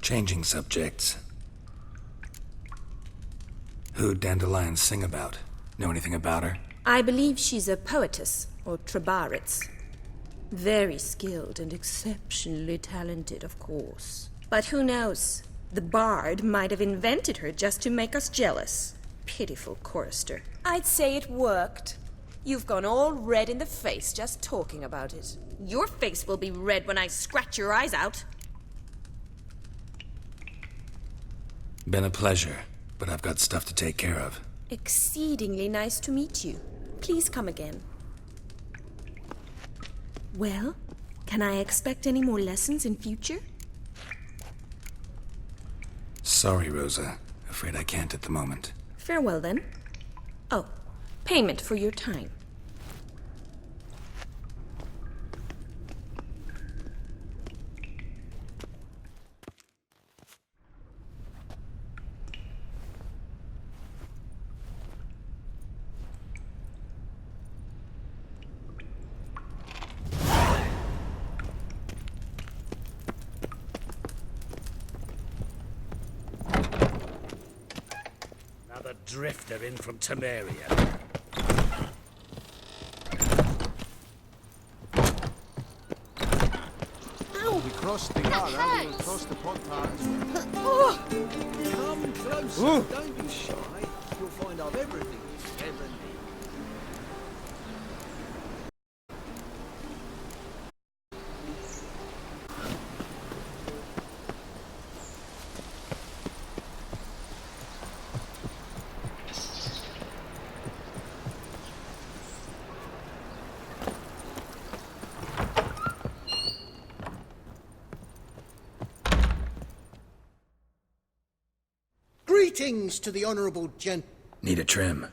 Changing subjects. Who'd Dandelion sing about? Know anything about her? I believe she's a poetess, or trabaritz. Very skilled and exceptionally talented, of course. But who knows? The bard might have invented her just to make us jealous. Pitiful chorister. I'd say it worked. You've gone all red in the face just talking about it. Your face will be red when I scratch your eyes out. Been a pleasure, but I've got stuff to take care of. Exceedingly nice to meet you. Please come again. Well, can I expect any more lessons in future? Sorry, Rosa. Afraid I can't at the moment. Farewell, then. Oh, payment for your time. Another drifter in from Temeria. We crossed the Yara, we'll cross the potholes. Come closer, don't be shy. You'll find I've everything you ever need. Greetings to the honourable gent. Need a trim.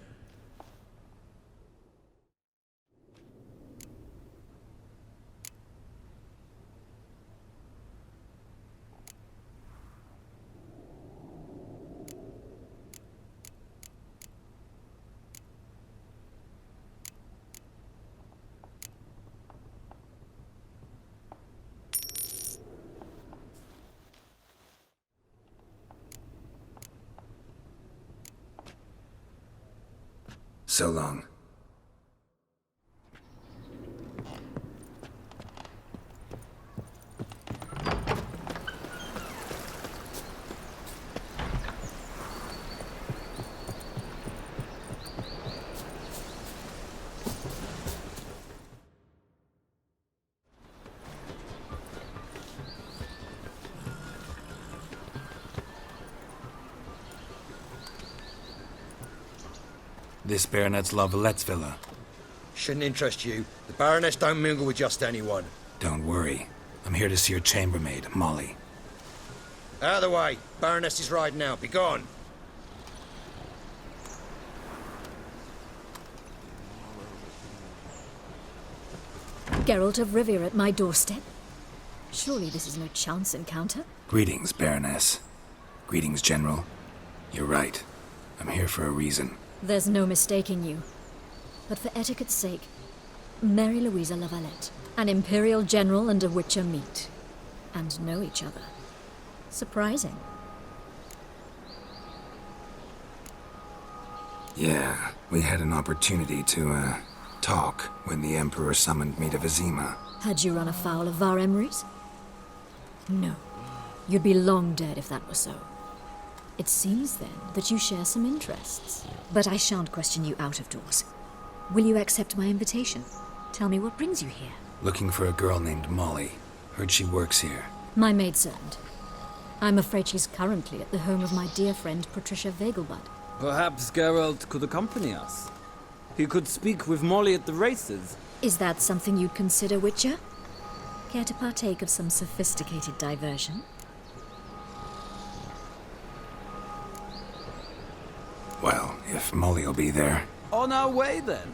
So long. This Baronet's La Vallette's villa. Shouldn't interest you. The Baroness don't mingle with just anyone. Don't worry. I'm here to see your chambermaid, Molly. Out of the way. Baroness is riding out. Be gone. Geralt of Rivia at my doorstep? Surely this is no chance encounter? Greetings, Baroness. Greetings, General. You're right. I'm here for a reason. There's no mistaking you. But for etiquette's sake, Mary Louisa Lavalette, an Imperial General and a Witcher meet. And know each other. Surprising. Yeah, we had an opportunity to, talk when the Emperor summoned me to Vizima. Had you run afoul of Var Emrys? No. You'd be long dead if that were so. It seems, then, that you share some interests. But I shan't question you out of doors. Will you accept my invitation? Tell me what brings you here. Looking for a girl named Molly. Heard she works here. My maidservant. I'm afraid she's currently at the home of my dear friend Patricia Vegelbud. Perhaps Geralt could accompany us. He could speak with Molly at the races. Is that something you'd consider, Witcher? Care to partake of some sophisticated diversion? Well, if Molly'll be there. On our way, then.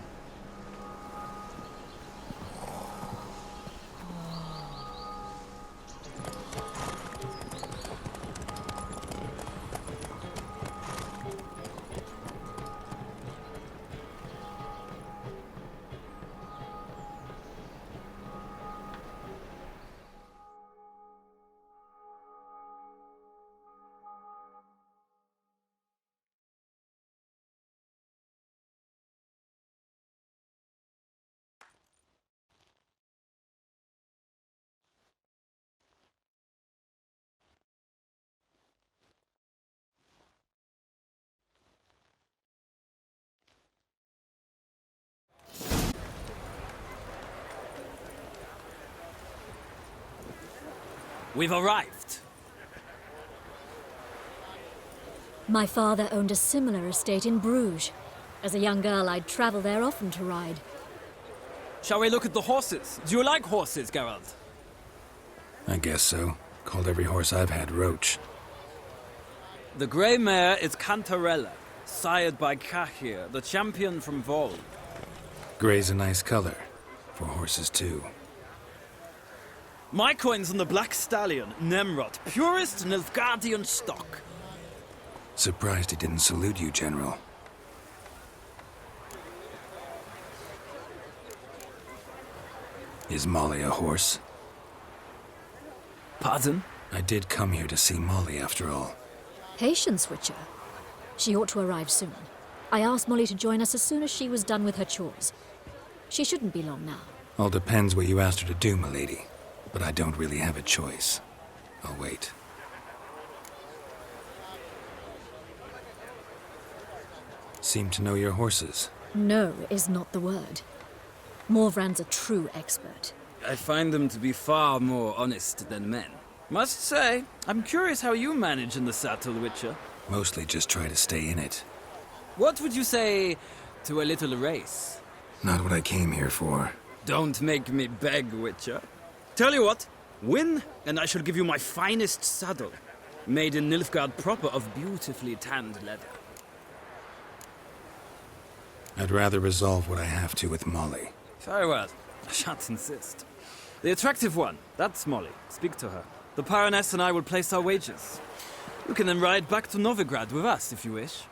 We've arrived. My father owned a similar estate in Bruges. As a young girl, I'd travel there often to ride. Shall we look at the horses? Do you like horses, Geralt? I guess so. Called every horse I've had Roach. The grey mare is Cantarella, sired by Cahir, the champion from Vol. Grey's a nice color. For horses, too. My coin's on the Black Stallion, Nemrod, purest Nilfgaardian stock. Surprised he didn't salute you, General. Is Molly a horse? Pardon? I did come here to see Molly, after all. Patience, Witcher. She ought to arrive soon. I asked Molly to join us as soon as she was done with her chores. She shouldn't be long now. All depends what you asked her to do, milady. But I don't really have a choice. I'll wait. Seem to know your horses. No is not the word. Morvran's a true expert. I find them to be far more honest than men. Must say, I'm curious how you manage in the saddle, Witcher. Mostly just try to stay in it. What would you say to a little race? Not what I came here for. Don't make me beg, Witcher. Tell you what, win, and I shall give you my finest saddle. Made in Nilfgaard proper of beautifully tanned leather. I'd rather resolve what I have to with Molly. Very well. I shan't insist. The attractive one, that's Molly. Speak to her. The Baroness and I will place our wagers. You can then ride back to Novigrad with us, if you wish.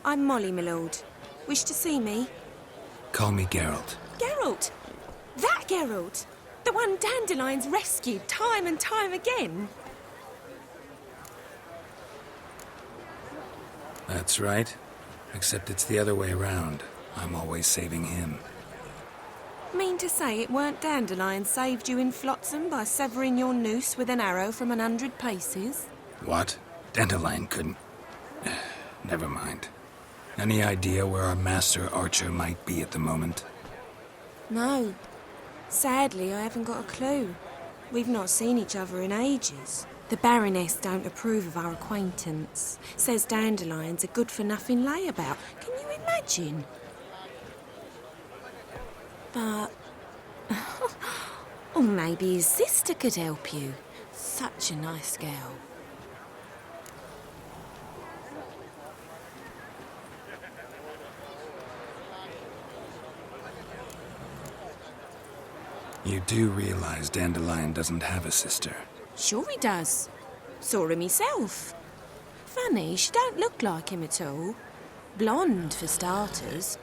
I'm Molly, my lord. Wish to see me? Call me Geralt. Geralt! That Geralt! The one Dandelion's rescued time and time again. That's right. Except it's the other way around. I'm always saving him. Mean to say it weren't Dandelion saved you in Flotsam by severing your noose with an arrow from 100 paces? What? Dandelion couldn't... Never mind. Any idea where our master archer might be at the moment? No. Sadly, I haven't got a clue. We've not seen each other in ages. The Baroness don't approve of our acquaintance. Says Dandelion's a good-for-nothing layabout. Can you imagine? But... or maybe his sister could help you. Such a nice girl. You do realize Dandelion doesn't have a sister. Sure he does. Saw him himself. Funny, she don't look like him at all. Blonde, for starters.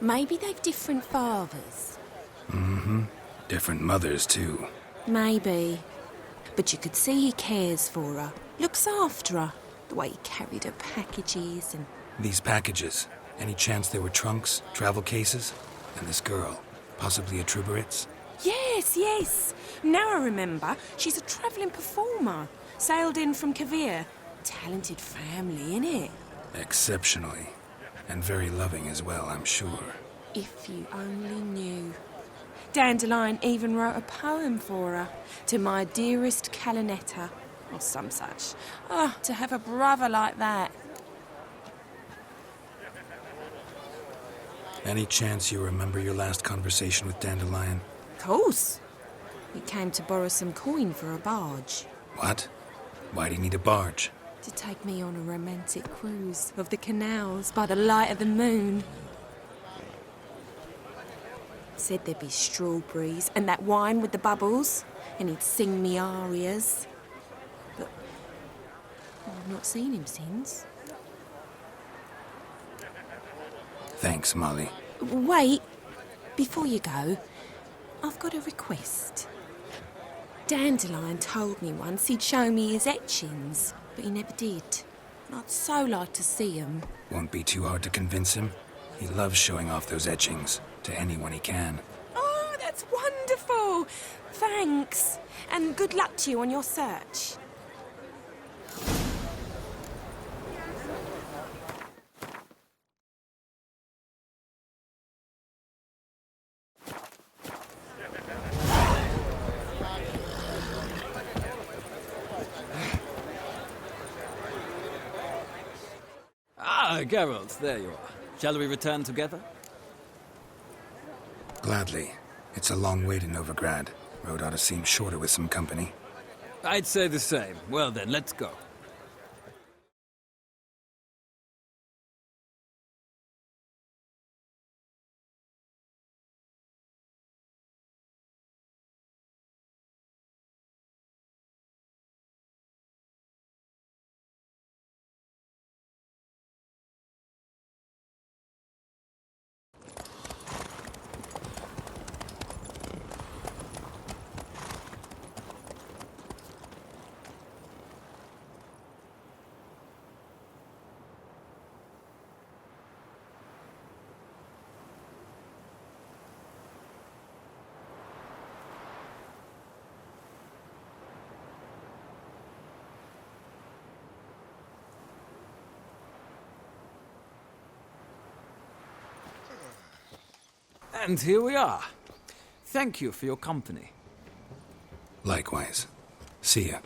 Maybe they've different fathers. Mm-hmm. Different mothers, too. Maybe. But you could see he cares for her. Looks after her. The way he carried her packages and... These packages, any chance they were trunks, travel cases? And this girl, possibly a Truberitz? Yes, yes. Now I remember. She's a travelling performer. Sailed in from Kavir. Talented family, innit? Exceptionally. And very loving as well, I'm sure. If you only knew. Dandelion even wrote a poem for her. To my dearest Calinetta. Or some such. Oh, to have a brother like that. Any chance you remember your last conversation with Dandelion? Of course. He came to borrow some coin for a barge. What? Why do you need a barge? To take me on a romantic cruise of the canals by the light of the moon. Said there'd be strawberries and that wine with the bubbles, and he'd sing me arias. But I've not seen him since. Thanks, Molly. Wait, before you go, I've got a request. Dandelion told me once he'd show me his etchings, but he never did. I'd so like to see them. Won't be too hard to convince him. He loves showing off those etchings to anyone he can. Oh, that's wonderful! Thanks, and good luck to you on your search. Ah, Geralt, there you are. Shall we return together? Gladly. It's a long way to Novigrad. Road ought to seem shorter with some company. I'd say the same. Well then, let's go. And here we are. Thank you for your company. Likewise. See ya.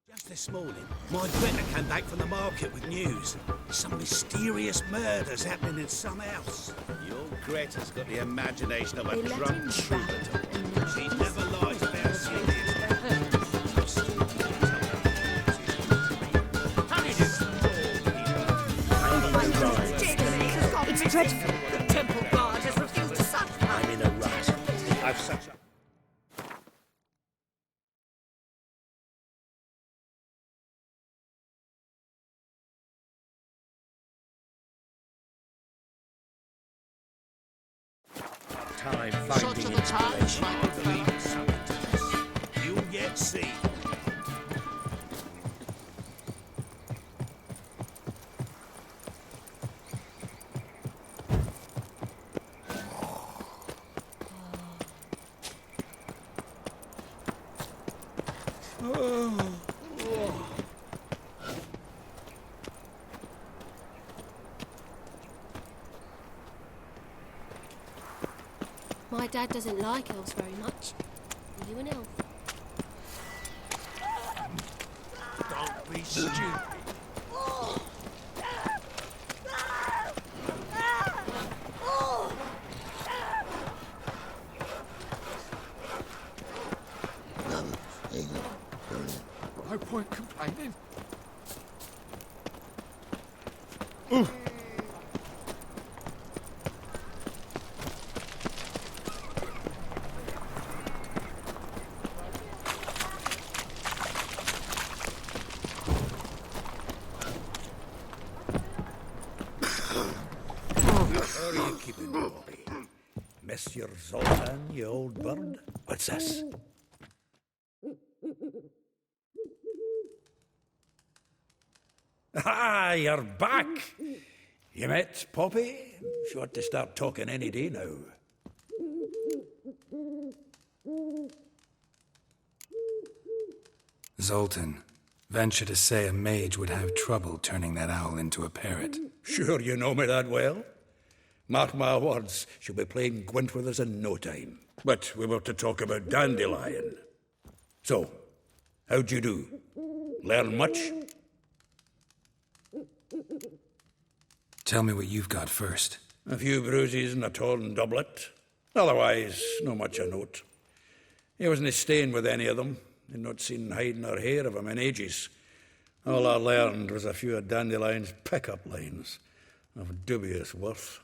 Just this morning, my better came back from the market with news. Some mysterious murders happening in some house. Your Greta's got the imagination of a They let drunk him troubadour. She never lies about serious. It's dreadful. The temple guard has refused to suck. I'm in a rut. I've such a... Time finding inspiration. You'll yet see. My dad doesn't like elves very much. Are you an elf? Don't be stupid. No point complaining. Monsieur Zoltan, you old bird. What's this? Ah, you're back. You met Poppy? She ought to start talking any day now. Zoltan, venture to say a mage would have trouble turning that owl into a parrot. Sure you know me that well. Mark my words, she'll be playing Gwent with us in no time. But we were to talk about Dandelion. So, how'd you do? Learn much? Tell me what you've got first. A few bruises and a torn doublet. Otherwise, no much a note. He wasn't staying with any of them. He'd not seen hide nor hair of him in ages. All I learned was a few of Dandelion's pick-up lines of dubious worth.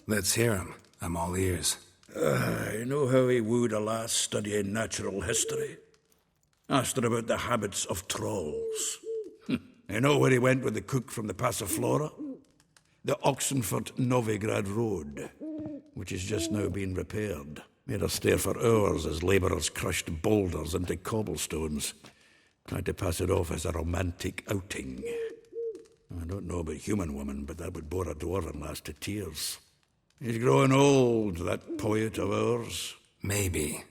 Let's hear him. I'm all ears. You know how he wooed a lass studying natural history? Asked her about the habits of trolls. You know where he went with the cook from the Passiflora? The Oxenfurt-Novigrad Road, which is just now being repaired. Made her stare for hours as labourers crushed boulders into cobblestones. Tried to pass it off as a romantic outing. I don't know about human women, but that would bore a dwarven lass to tears. He's growing old, that poet of ours. Maybe.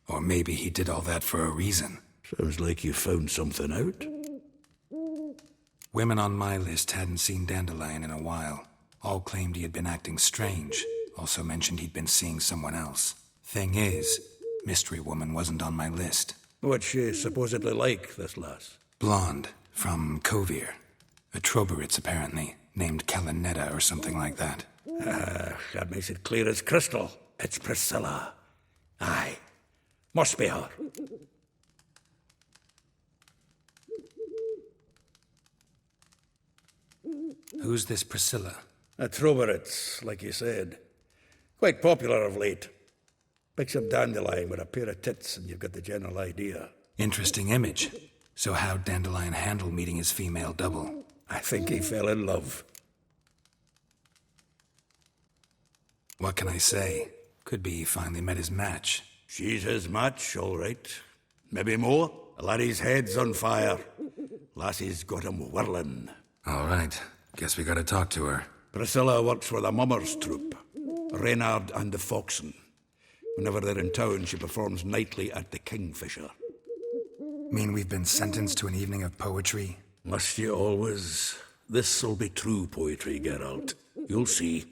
Or maybe he did all that for a reason. Sounds like you found something out. Women on my list hadn't seen Dandelion in a while. All claimed he had been acting strange. Also mentioned he'd been seeing someone else. Thing is, Mystery Woman wasn't on my list. What's she supposedly like, this lass? Blonde, from Kovir. A Troberitz, apparently, named Kellanetta or something like that. That makes it clear as crystal. It's Priscilla. Aye. Must be her. Who's this Priscilla? A Troberitz, like you said. Quite popular of late. Picture Dandelion with a pair of tits and you've got the general idea. Interesting image. So how'd Dandelion handle meeting his female double? I think he fell in love. What can I say? Could be he finally met his match. She's his match, all right. Maybe more. The laddie's head's on fire. Lassie's got him whirling. All right. Guess we gotta talk to her. Priscilla works for the Mummers troupe. Reynard and the Foxen. Whenever they're in town, she performs nightly at the Kingfisher. Mean we've been sentenced to an evening of poetry? Must you always? This'll be true poetry, Geralt. You'll see.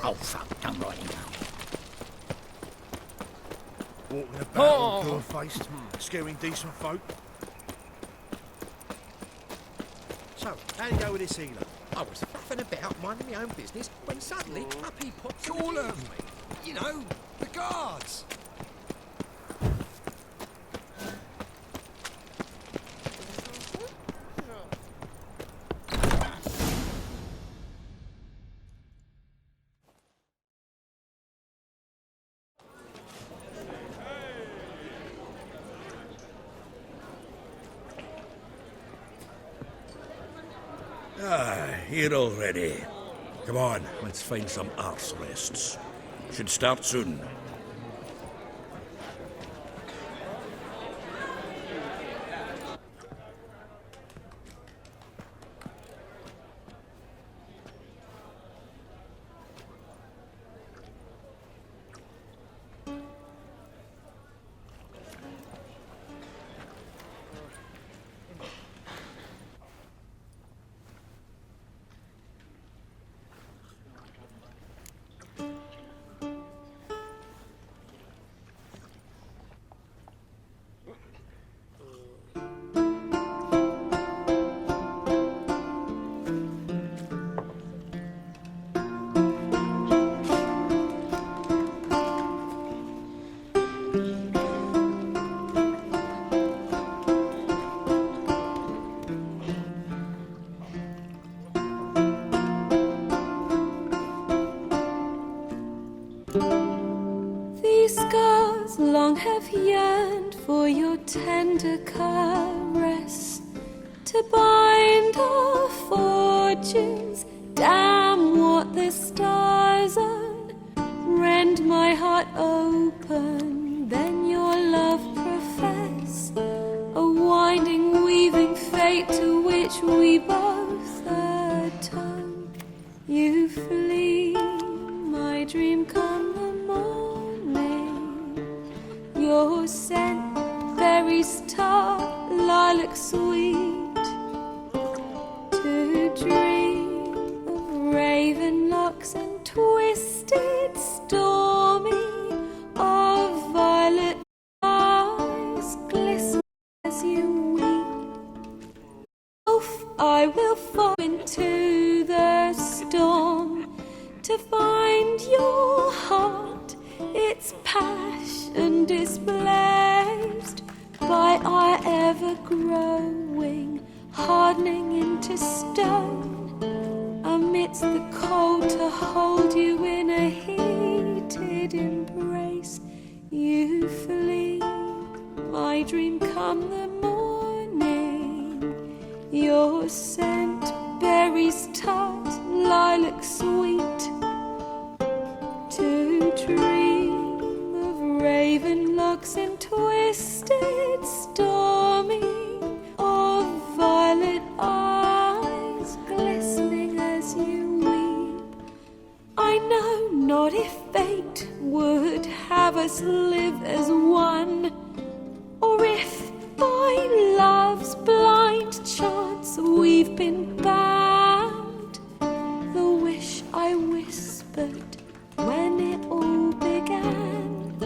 Oh, fuck, I'm writing now. Walking about poor-faced, scaring decent folk. So, how'd you go with this healer? I was faffing about, minding my own business, when suddenly Puppy popped... All of me. You know, the guards. Here already. Come on, let's find some arse rests. Should start soon. scars long have yearned for your tender caress, to bind our fortunes. Damn what the stars own. Rend my heart open, then your love profess, a winding, weaving fate to which we both atone. You flee, my dream come the morning. Your scent, berries tart, lilac sweet, to dream of raven locks and twisted, stormy, of violet eyes glisten as you weep. Off I will fall into the storm to find your heart, its passion displaced by our ever-growing, hardening into stone. Amidst the cold to hold you in a heated embrace, you flee, my dream come the morning. Your scent, berries tart, lilac sweet, to dream of raven locks and twisted, stormy, of violet eyes glistening as you weep. I know not if fate would have us live as one, or if by love's blind chance we've been bound. The wish I whispered when it all began,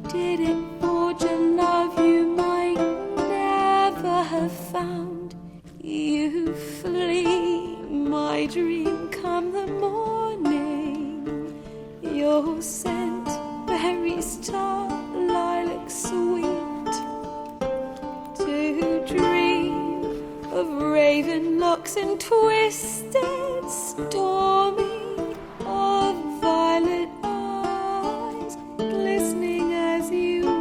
did it forge a love you might never have found? You flee, my dream come the morning. Your scent, berries tart, lilac sweet, to dream of raven locks and twisted, stormy, of violet eyes glistening as you weep.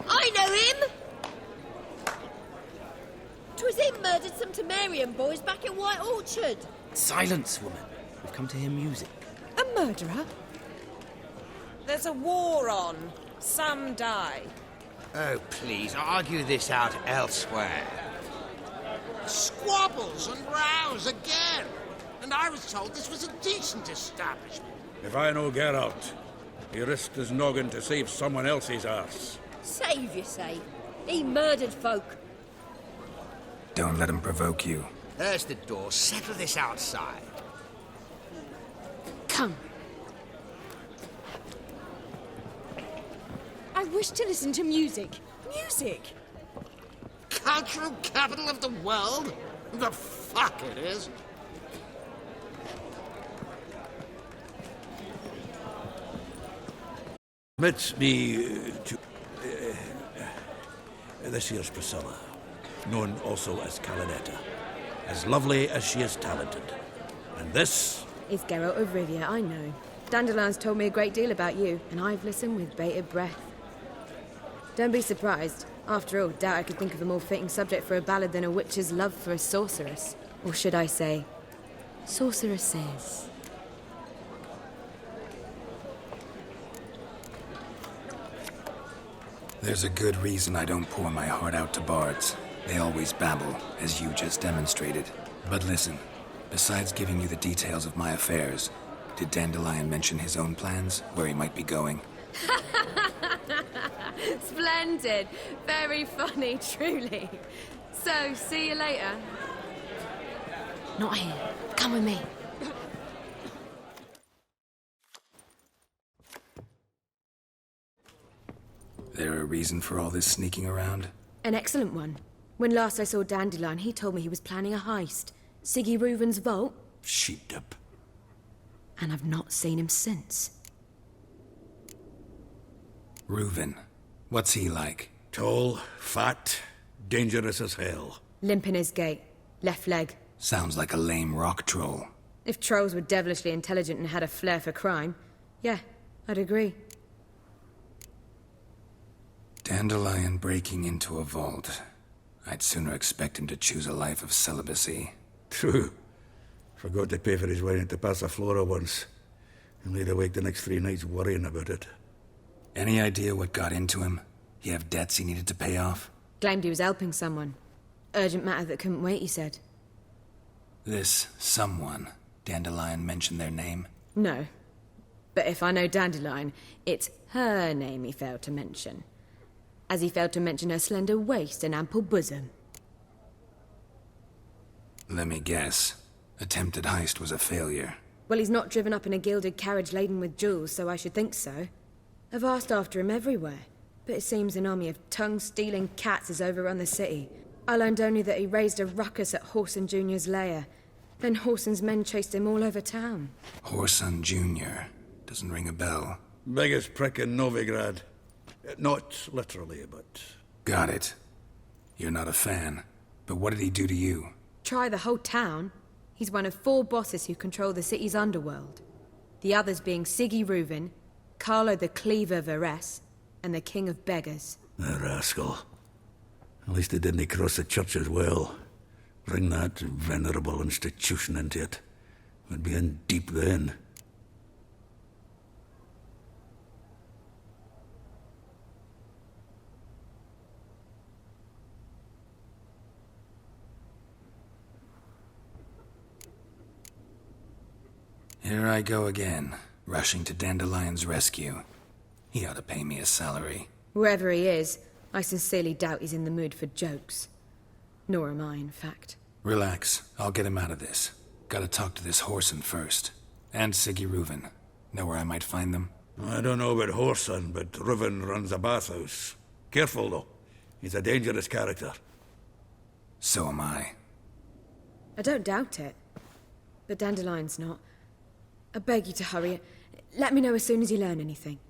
I know him! 'Twas him murdered some Temerian boys back in White Orchard. Silence, woman. We've come to hear music. A murderer? There's a war on. Some die. Oh, please, argue this out elsewhere. Squabbles and rows again. And I was told this was a decent establishment. If I know Geralt, he risked his noggin to save someone else's arse. Save, you say? He murdered folk. Don't let him provoke you. There's the door. Settle this outside. Come. I wish to listen to music. Music! Cultural capital of the world? The fuck it is. Permits me to... this here's Priscilla, known also as Calinetta. As lovely as she is talented. And this... It's Geralt of Rivia, I know. Dandelion's told me a great deal about you, and I've listened with bated breath. Don't be surprised. After all, doubt I could think of a more fitting subject for a ballad than a witch's love for a sorceress. Or should I say, sorceresses. There's a good reason I don't pour my heart out to bards. They always babble, as you just demonstrated. But listen, besides giving you the details of my affairs, did Dandelion mention his own plans, where he might be going? Splendid. Very funny, truly. So, see you later. Not here. Come with me. There a reason for all this sneaking around? An excellent one. When last I saw Dandelion, he told me he was planning a heist. Siggy Reuven's vault. Sheep-dip. And I've not seen him since. Reuven. What's he like? Tall, fat, dangerous as hell. Limp in his gait. Left leg. Sounds like a lame rock troll. If trolls were devilishly intelligent and had a flair for crime, yeah, I'd agree. Dandelion breaking into a vault. I'd sooner expect him to choose a life of celibacy. True. Forgot to pay for his way into Passaflora once. And laid awake the next 3 nights worrying about it. Any idea what got into him? He have debts he needed to pay off? Claimed he was helping someone. Urgent matter that couldn't wait, he said. This someone, Dandelion mentioned their name? No. But if I know Dandelion, it's her name he failed to mention. As he failed to mention her slender waist and ample bosom. Let me guess. Attempted heist was a failure. Well, he's not driven up in a gilded carriage laden with jewels, so I should think so. I've asked after him everywhere, but it seems an army of tongue-stealing cats has overrun the city. I learned only that he raised a ruckus at Whoreson Jr.'s lair. Then Whoreson's men chased him all over town. Whoreson Jr. Doesn't ring a bell. Biggest prick in Novigrad. Not literally, but... Got it. You're not a fan. But what did he do to you? Try the whole town. He's one of 4 bosses who control the city's underworld. The others being Siggy Reuven, Carlo the Cleaver Varese, and the King of Beggars. The rascal. At least he didn't cross the church as well. Bring that venerable institution into it. We'd be in deep then. Here I go again, rushing to Dandelion's rescue. He ought to pay me a salary. Wherever he is, I sincerely doubt he's in the mood for jokes. Nor am I, in fact. Relax. I'll get him out of this. Gotta talk to this Whoreson first. And Siggy Reuven. Know where I might find them? I don't know about Whoreson, but Reuven runs a bathhouse. Careful, though. He's a dangerous character. So am I. I don't doubt it. But Dandelion's not. I beg you to hurry. Let me know as soon as you learn anything.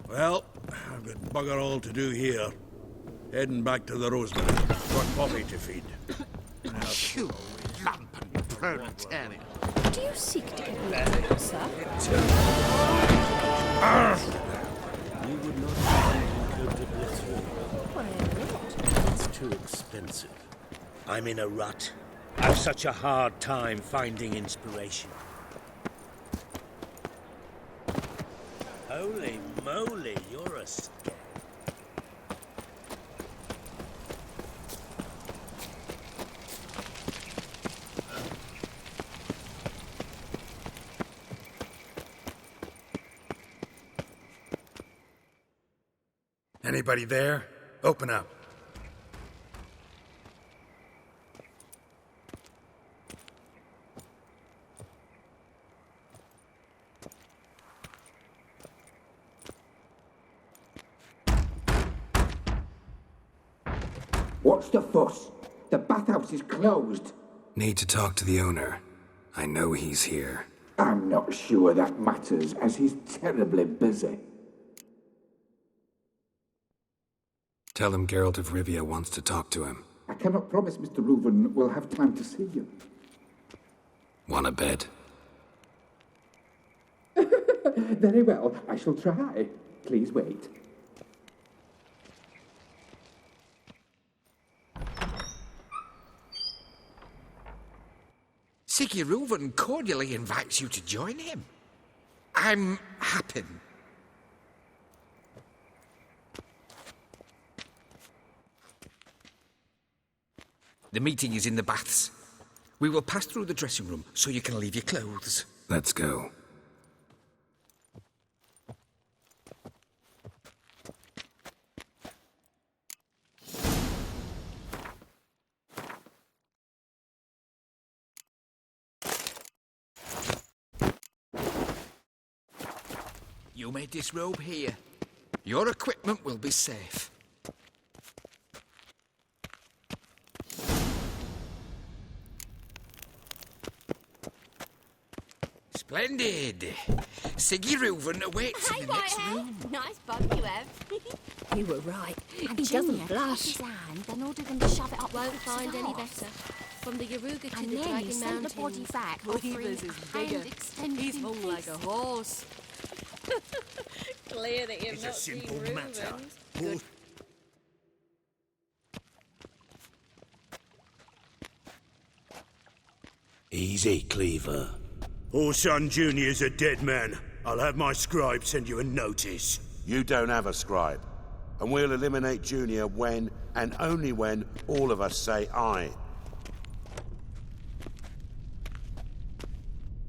Well, I've got bugger all to do here. Heading back to the Rosemary. Got Poppy to feed. You lump and proletariat. Do you seek to get me, sir? You would not find Cote de Blessure. Why not? It's too expensive. I'm in a rut. I've such a hard time finding inspiration. Holy moly, you're a scare. Anybody there? Open up. What's the fuss? The bathhouse is closed. Need to talk to the owner. I know he's here. I'm not sure that matters, as he's terribly busy. Tell him Geralt of Rivia wants to talk to him. I cannot promise Mr. Reuven will have time to see you. Want a bed? Very well, I shall try. Please wait. Siggy Reuven cordially invites you to join him. I'm happy. The meeting is in the baths. We will pass through the dressing room so you can leave your clothes. Let's go. You may disrobe here. Your equipment will be safe. Splendid! Siggy Reuven awaits in the next room. Nice bum you have. You were right. And He doesn't Junior blush. his hand, then ordered them to shove it up. Won't find any better. From the Yaruga to And the then Dragon he sent Mountains. the body back, offering Weaver's is a bigger. hand extended He's in hung like a peace. horse. Clear that you've It's not a seen simple matter. Reubens. Good. Easy, Cleaver. Orson Jr.'s a dead man. I'll have my scribe send you a notice. You don't have a scribe. And we'll eliminate Junior when, and only when, all of us say aye.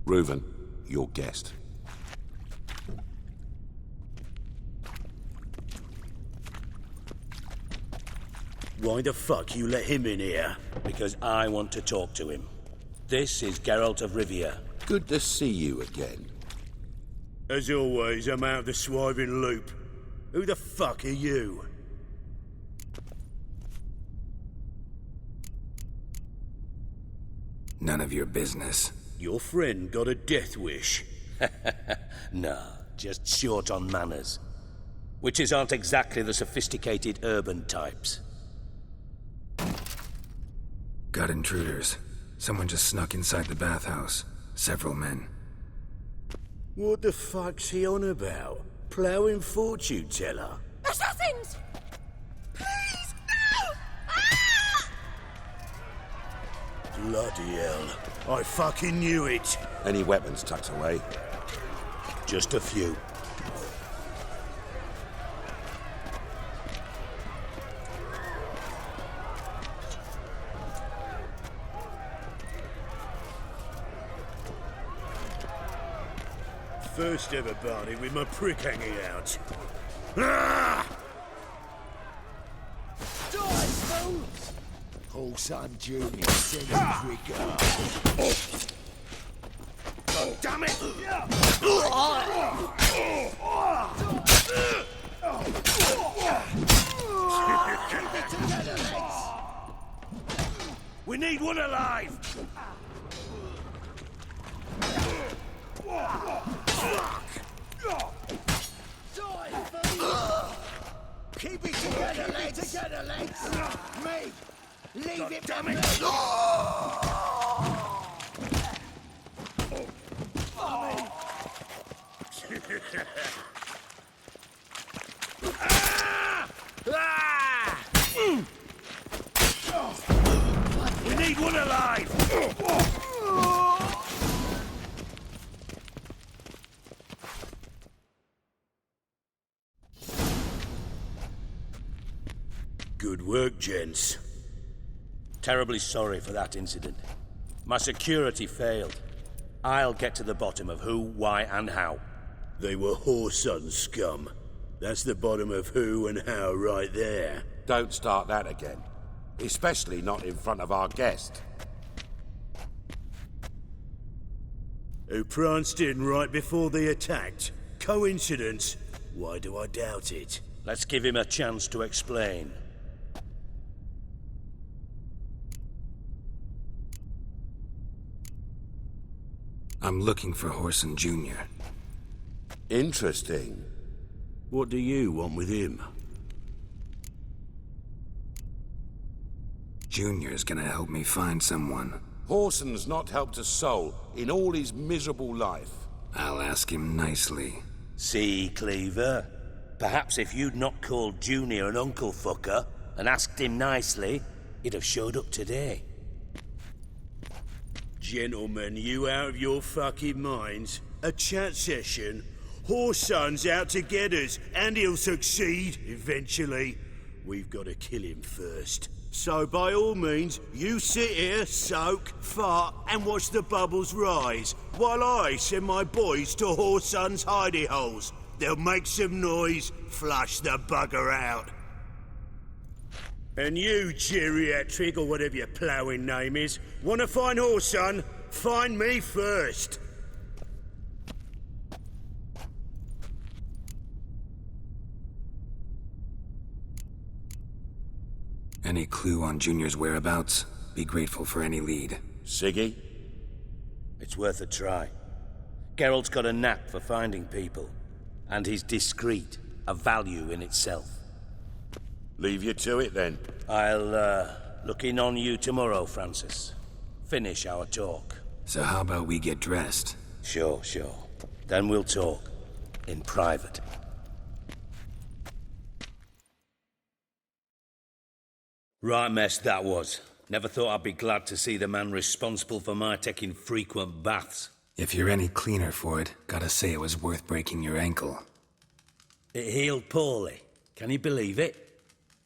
Reuven, your guest. Why the fuck you let him in here? Because I want to talk to him. This is Geralt of Rivia. Good to see you again. As always, I'm out of the swiving loop. Who the fuck are you? None of your business. Your friend got a death wish. Nah, just short on manners. Witches aren't exactly the sophisticated urban types. Got intruders. Someone just snuck inside the bathhouse. Several men. What the fuck's he on about? Ploughing fortune teller? Assassins! Please, no! Bloody hell. I fucking knew it. Any weapons tucked away? Just a few. First ever party with my prick hanging out. Ah! Die, fools! Orson Jr. sends his regards. God damn it! We need one alive! Keep it together, lads! Together, lads! Me! Leave God it damn for it. me! We need one alive! Good work, gents. Terribly sorry for that incident. My security failed. I'll get to the bottom of who, why, and how. They were Whoreson scum. That's the bottom of who and how right there. Don't start that again. Especially not in front of our guest. Who pranced in right before they attacked. Coincidence? Why do I doubt it? Let's give him a chance to explain. I'm looking for Whoreson Jr. Interesting. What do you want with him? Junior's gonna help me find someone. Whoreson's not helped a soul in all his miserable life. I'll ask him nicely. See, Cleaver? Perhaps if you'd not called Junior an uncle fucker and asked him nicely, he'd have showed up today. Gentlemen, you out of your fucking minds? A chat session? Whoreson's out to get us, and he'll succeed, eventually. We've got to kill him first. So by all means, you sit here, soak, fart, and watch the bubbles rise, while I send my boys to Whoreson's hidey holes. They'll make some noise, flush the bugger out. And you, geriatric, or whatever your ploughing name is, want to find Whoreson? Find me first. Any clue on Junior's whereabouts? Be grateful for any lead. Siggy? It's worth a try. Geralt's got a knack for finding people, and he's discreet, a value in itself. Leave you to it, then. I'll, look in on you tomorrow, Francis. Finish our talk. So how about we get dressed? Sure. Then we'll talk. In private. Right mess that was. Never thought I'd be glad to see the man responsible for my taking frequent baths. If you're any cleaner for it, gotta say it was worth breaking your ankle. It healed poorly. Can you believe it?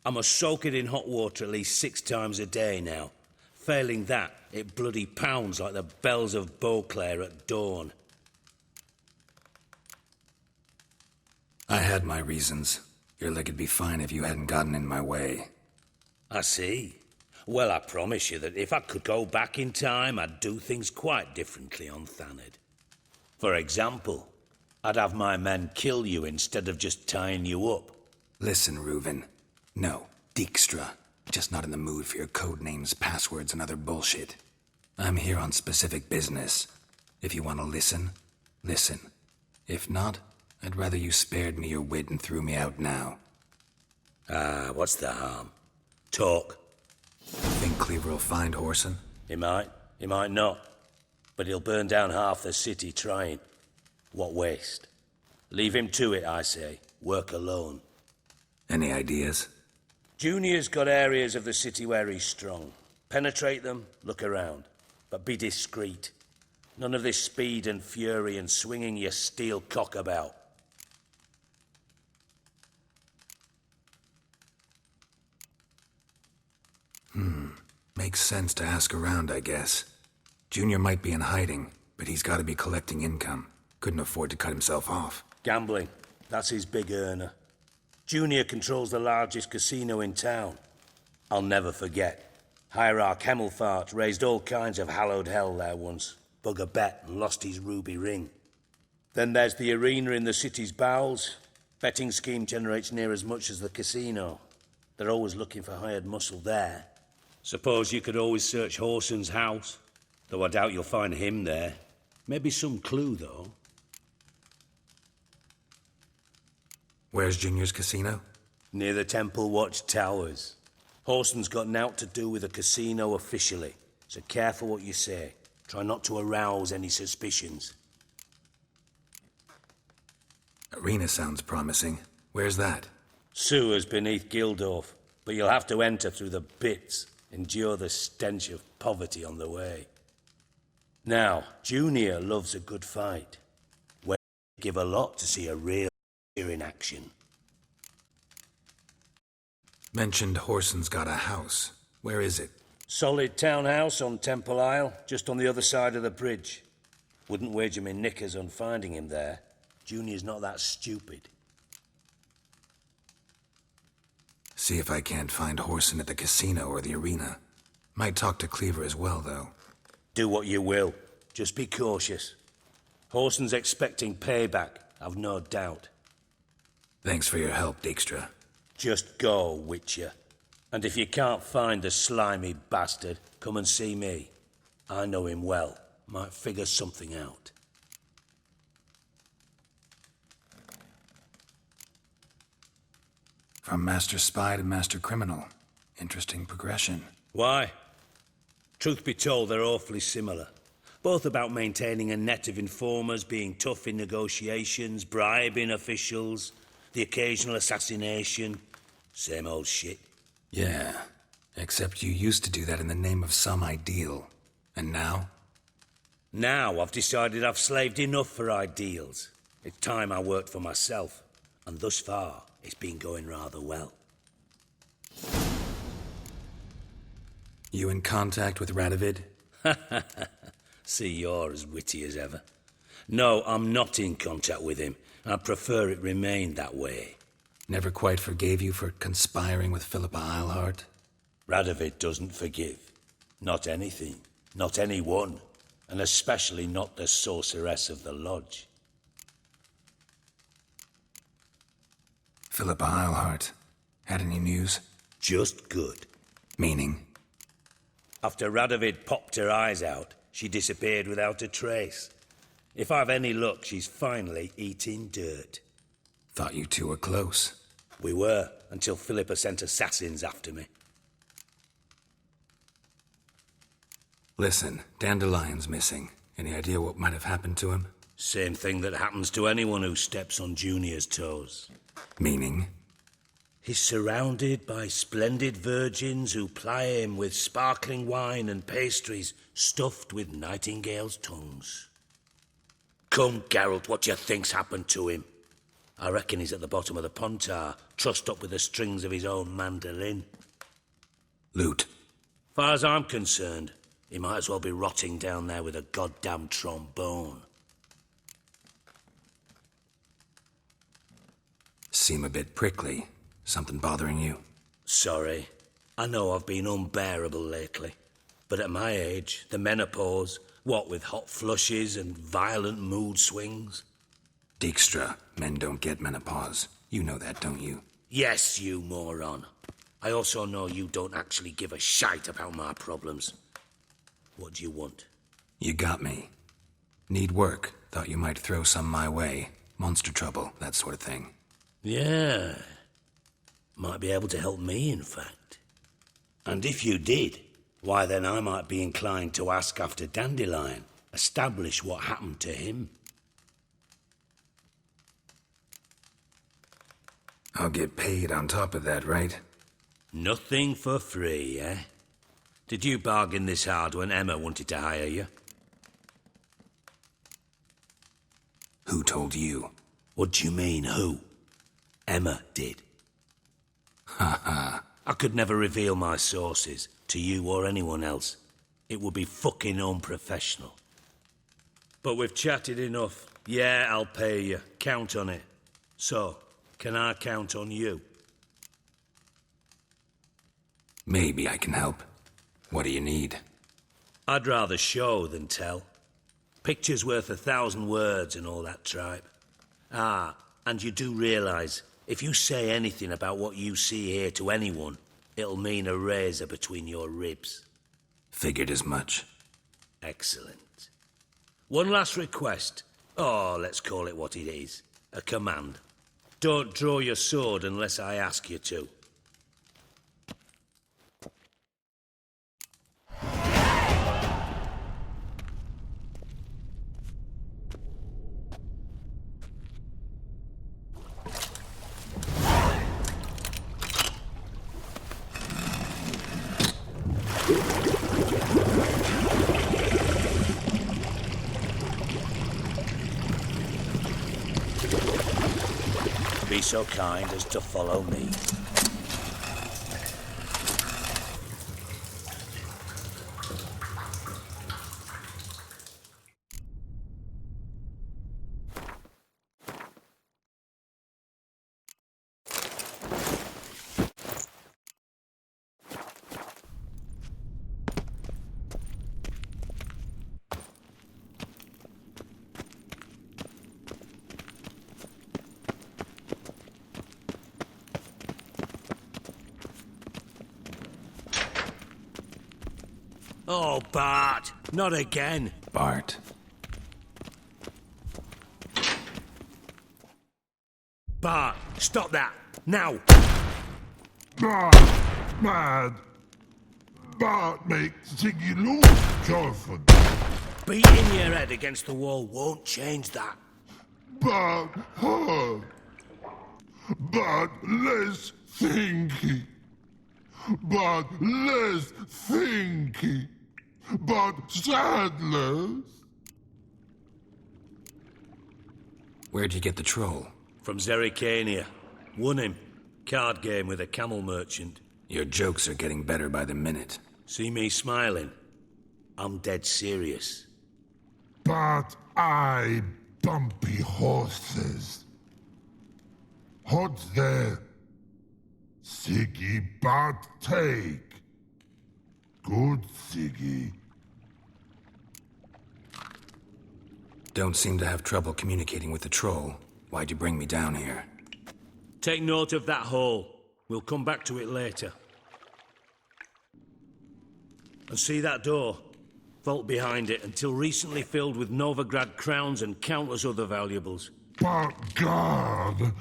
I must soak it in hot water at least 6 times a day now. Failing that, it bloody pounds like the bells of Beauclair at dawn. I had my reasons. Your leg'd be fine if you hadn't gotten in my way. I see. Well, I promise you that if I could go back in time, I'd do things quite differently on Thanedd. For example, I'd have my men kill you instead of just tying you up. Listen, Reuven. No, Dijkstra. Just not in the mood for your code names, passwords, and other bullshit. I'm here on specific business. If you want to listen, listen. If not, I'd rather you spared me your wit and threw me out now. What's the harm? Talk. Think Cleaver will find Whoreson? He might not. But he'll burn down half the city trying. What waste? Leave him to it, I say. Work alone. Any ideas? Junior's got areas of the city where he's strong. Penetrate them, look around. But be discreet. None of this speed and fury and swinging your steel cock about. Makes sense to ask around, I guess. Junior might be in hiding, but he's got to be collecting income. Couldn't afford to cut himself off. Gambling. That's his big earner. Junior controls the largest casino in town. I'll never forget. Hierarch Hemmelfart raised all kinds of hallowed hell there once. Bug a bet and lost his ruby ring. Then there's the arena in the city's bowels. Betting scheme generates near as much as the casino. They're always looking for hired muscle there. Suppose you could always search Whoreson's house. Though I doubt you'll find him there. Maybe some clue, though. Where's Junior's casino? Near the Temple Watch Towers. Whoreson's got naught to do with the casino officially, so careful what you say. Try not to arouse any suspicions. Arena sounds promising. Where's that? Sewers beneath Gildorf, but you'll have to enter through the bits, endure the stench of poverty on the way. Now, Junior loves a good fight. We'd give a lot to see a real in action. Mentioned Whoreson's got a house. Where is it? Solid townhouse on Temple Isle, just on the other side of the bridge. Wouldn't wager me knickers on finding him there. Junior's not that stupid. See if I can't find Whoreson at the casino or the arena. Might talk to Cleaver as well, though. Do what you will. Just be cautious. Whoreson's expecting payback, I've no doubt. Thanks for your help, Dijkstra. Just go, Witcher. And if you can't find the slimy bastard, come and see me. I know him well. Might figure something out. From Master Spy to Master Criminal. Interesting progression. Why? Truth be told, they're awfully similar. Both about maintaining a net of informers, being tough in negotiations, bribing officials, the occasional assassination. Same old shit. Yeah, except you used to do that in the name of some ideal. And now? Now I've decided I've slaved enough for ideals. It's time I worked for myself. And thus far, it's been going rather well. You in contact with Radovid? See, you're as witty as ever. No, I'm not in contact with him. I prefer it remained that way. Never quite forgave you for conspiring with Philippa Eilhart? Radovid doesn't forgive. Not anything. Not anyone. And especially not the sorceress of the Lodge. Philippa Eilhart. Had any news? Just good. Meaning? After Radovid popped her eyes out, she disappeared without a trace. If I've any luck, she's finally eating dirt. Thought you two were close. We were, until Philippa sent assassins after me. Listen, Dandelion's missing. Any idea what might have happened to him? Same thing that happens to anyone who steps on Junior's toes. Meaning? He's surrounded by splendid virgins who ply him with sparkling wine and pastries stuffed with nightingales' tongues. Come, Geralt, what do you think's happened to him? I reckon he's at the bottom of the Pontar, trussed up with the strings of his own mandolin. Loot. Far as I'm concerned, he might as well be rotting down there with a goddamn trombone. Seem a bit prickly. Something bothering you? Sorry. I know I've been unbearable lately. But at my age, the menopause, what with hot flushes and violent mood swings? Dijkstra, men don't get menopause. You know that, don't you? Yes, you moron. I also know you don't actually give a shite about my problems. What do you want? You got me. Need work. Thought you might throw some my way. Monster trouble, that sort of thing. Yeah. Might be able to help me, in fact. And if you did, why then I might be inclined to ask after Dandelion, establish what happened to him. I'll get paid on top of that, right? Nothing for free, eh? Did you bargain this hard when Emma wanted to hire you? Who told you? What do you mean, who? Emma did. Ha ha. I could never reveal my sources to you or anyone else. It would be fucking unprofessional. But we've chatted enough. Yeah, I'll pay you. Count on it. So, can I count on you? Maybe I can help. What do you need? I'd rather show than tell. Picture's worth 1,000 words and all that tripe. Ah, and you do realise, if you say anything about what you see here to anyone, it'll mean a razor between your ribs. Figured as much. Excellent. One last request. Oh, let's call it what it is. A command. Don't draw your sword unless I ask you to. Be so kind as to follow me. Oh, Bart! Not again! Bart. Bart, stop that! Now! Bart, mad. Bart make Ziggy lose joyful. Beating your head against the wall won't change that. Bart hard. Bart less thinky. Bart less thinky. Bart sadless. Where'd you get the troll? From Zerrikania. Won him. Card game with a camel merchant. Your jokes are getting better by the minute. See me smiling? I'm dead serious. But I bumpy horses. Hot there. Siggy Bart take. Good Siggy. Don't seem to have trouble communicating with the troll. Why'd you bring me down here? Take note of that hole. We'll come back to it later. And see that door? Vault behind it, until recently filled with Novigrad crowns and countless other valuables. But God,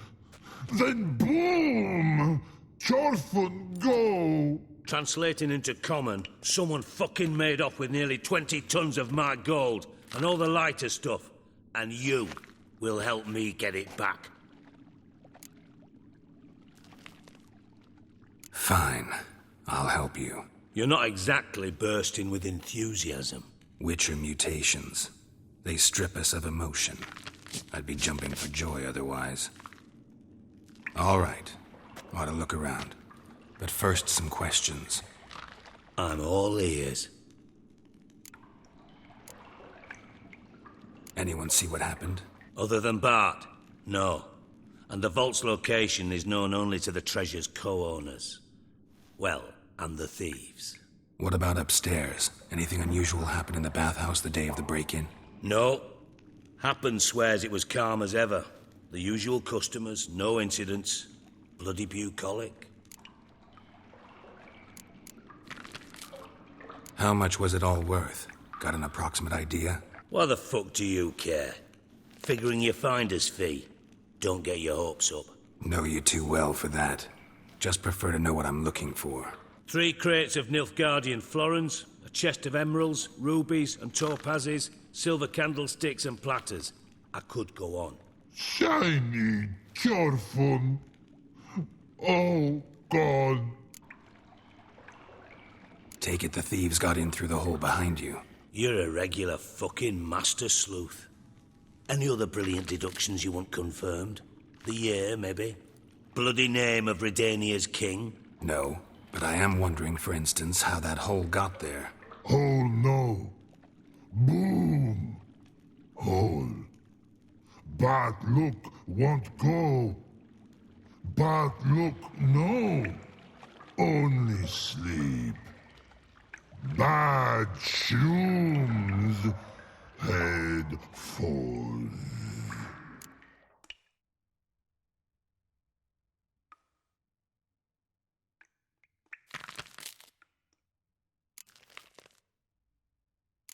then boom! Chorfun go! Translating into common, someone fucking made off with nearly 20 tons of my gold, and all the lighter stuff. And you will help me get it back. Fine. I'll help you. You're not exactly bursting with enthusiasm. Witcher mutations. They strip us of emotion. I'd be jumping for joy otherwise. All right. Ought to look around. But first, some questions. I'm all ears. Anyone see what happened? Other than Bart? No. And the vault's location is known only to the treasure's co-owners. Well, and the thieves. What about upstairs? Anything unusual happen in the bathhouse the day of the break-in? No. Happen swears it was calm as ever. The usual customers, no incidents. Bloody bucolic. How much was it all worth? Got an approximate idea? Why the fuck do you care? Figuring your finder's fee. Don't get your hopes up. Know you too well for that. Just prefer to know what I'm looking for. 3 crates of Nilfgaardian florins, a chest of emeralds, rubies and topazes, silver candlesticks and platters. I could go on. Shiny Chorfun. Oh, God. Take it the thieves got in through the hole behind you. You're a regular fucking master sleuth. Any other brilliant deductions you want confirmed? The year, maybe? Bloody name of Redania's king? No, but I am wondering, for instance, how that hole got there. Hole no. Boom. Hole. But look, won't go. But look, no. Only sleep. Bad shrooms. Head falls.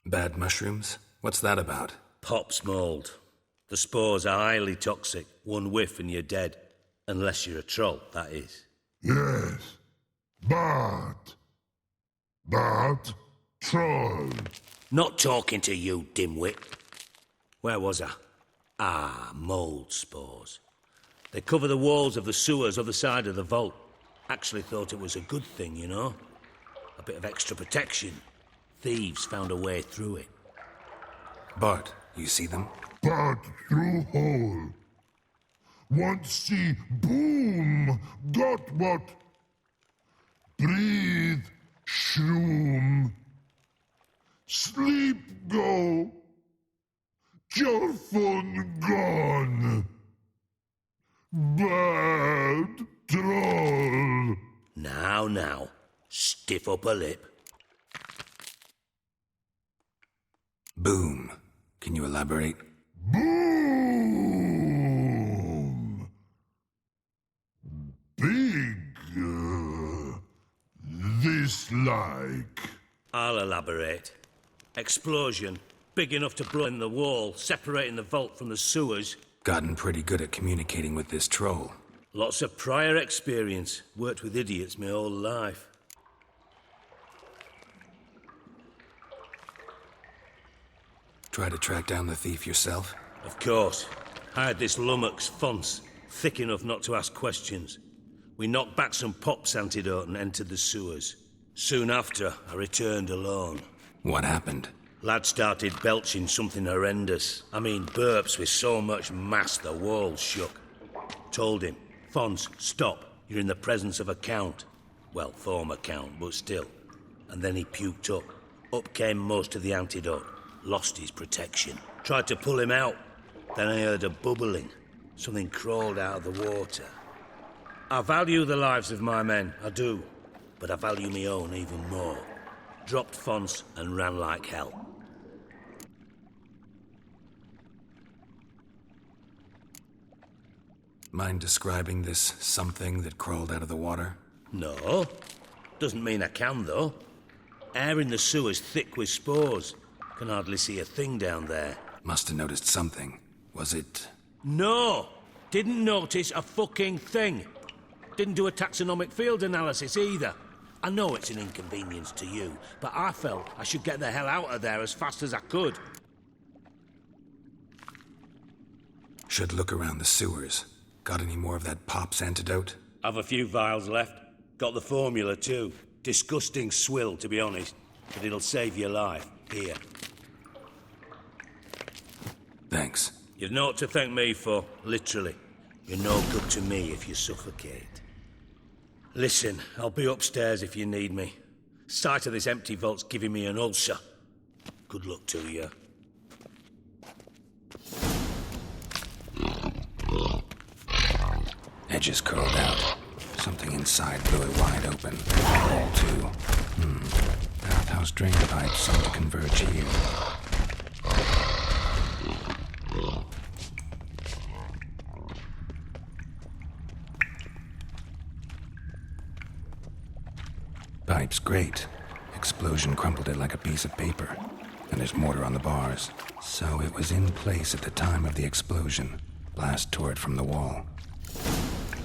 Bad mushrooms? What's that about? Pop's mold. The spores are highly toxic. One whiff and you're dead. Unless you're a troll, that is. Yes. But troll. Not talking to you, dimwit. Where was I? Ah, mold spores. They cover the walls of the sewers other side of the vault. Actually thought it was a good thing, you know? A bit of extra protection. Thieves found a way through it. Bart, you see them? But through hole. Want see boom. Got what? Breathe. Shroom. Sleep go. Chorfun gone. Bad troll. Now. Stiff upper lip. Boom. Can you elaborate? Boom. Big. This like. I'll elaborate. Explosion. Big enough to blow in the wall, separating the vault from the sewers. Gotten pretty good at communicating with this troll. Lots of prior experience. Worked with idiots my whole life. Try to track down the thief yourself? Of course. Hired this lummox, Fons, thick enough not to ask questions. We knocked back some Pop's antidote and entered the sewers. Soon after, I returned alone. What happened? Lad started belching something horrendous. I mean, burps with so much mass the walls shook. Told him, Fons, stop. You're in the presence of a count. Well, former count, but still. And then he puked up. Up came most of the antidote. Lost his protection. Tried to pull him out. Then I heard a bubbling. Something crawled out of the water. I value the lives of my men, I do. But I value my own even more. Dropped Fons and ran like hell. Mind describing this something that crawled out of the water? No. Doesn't mean I can, though. Air in the sewer's thick with spores. Can hardly see a thing down there. Must have noticed something. Was it... No! Didn't notice a fucking thing. Didn't do a taxonomic field analysis either. I know it's an inconvenience to you, but I felt I should get the hell out of there as fast as I could. Should look around the sewers. Got any more of that Pop's antidote? I've a few vials left. Got the formula too. Disgusting swill, to be honest. But it'll save your life. Here. Thanks. You've naught to thank me for, literally. You're no good to me if you suffocate. Listen, I'll be upstairs if you need me. Sight of this empty vault's giving me an ulcer. Good luck to you. Edges curled out. Something inside blew it wide open. Hole, too. Bathhouse drain pipes seem to converge here. Pipe's great. Explosion crumpled it like a piece of paper. And there's mortar on the bars. So it was in place at the time of the explosion. Blast tore it from the wall.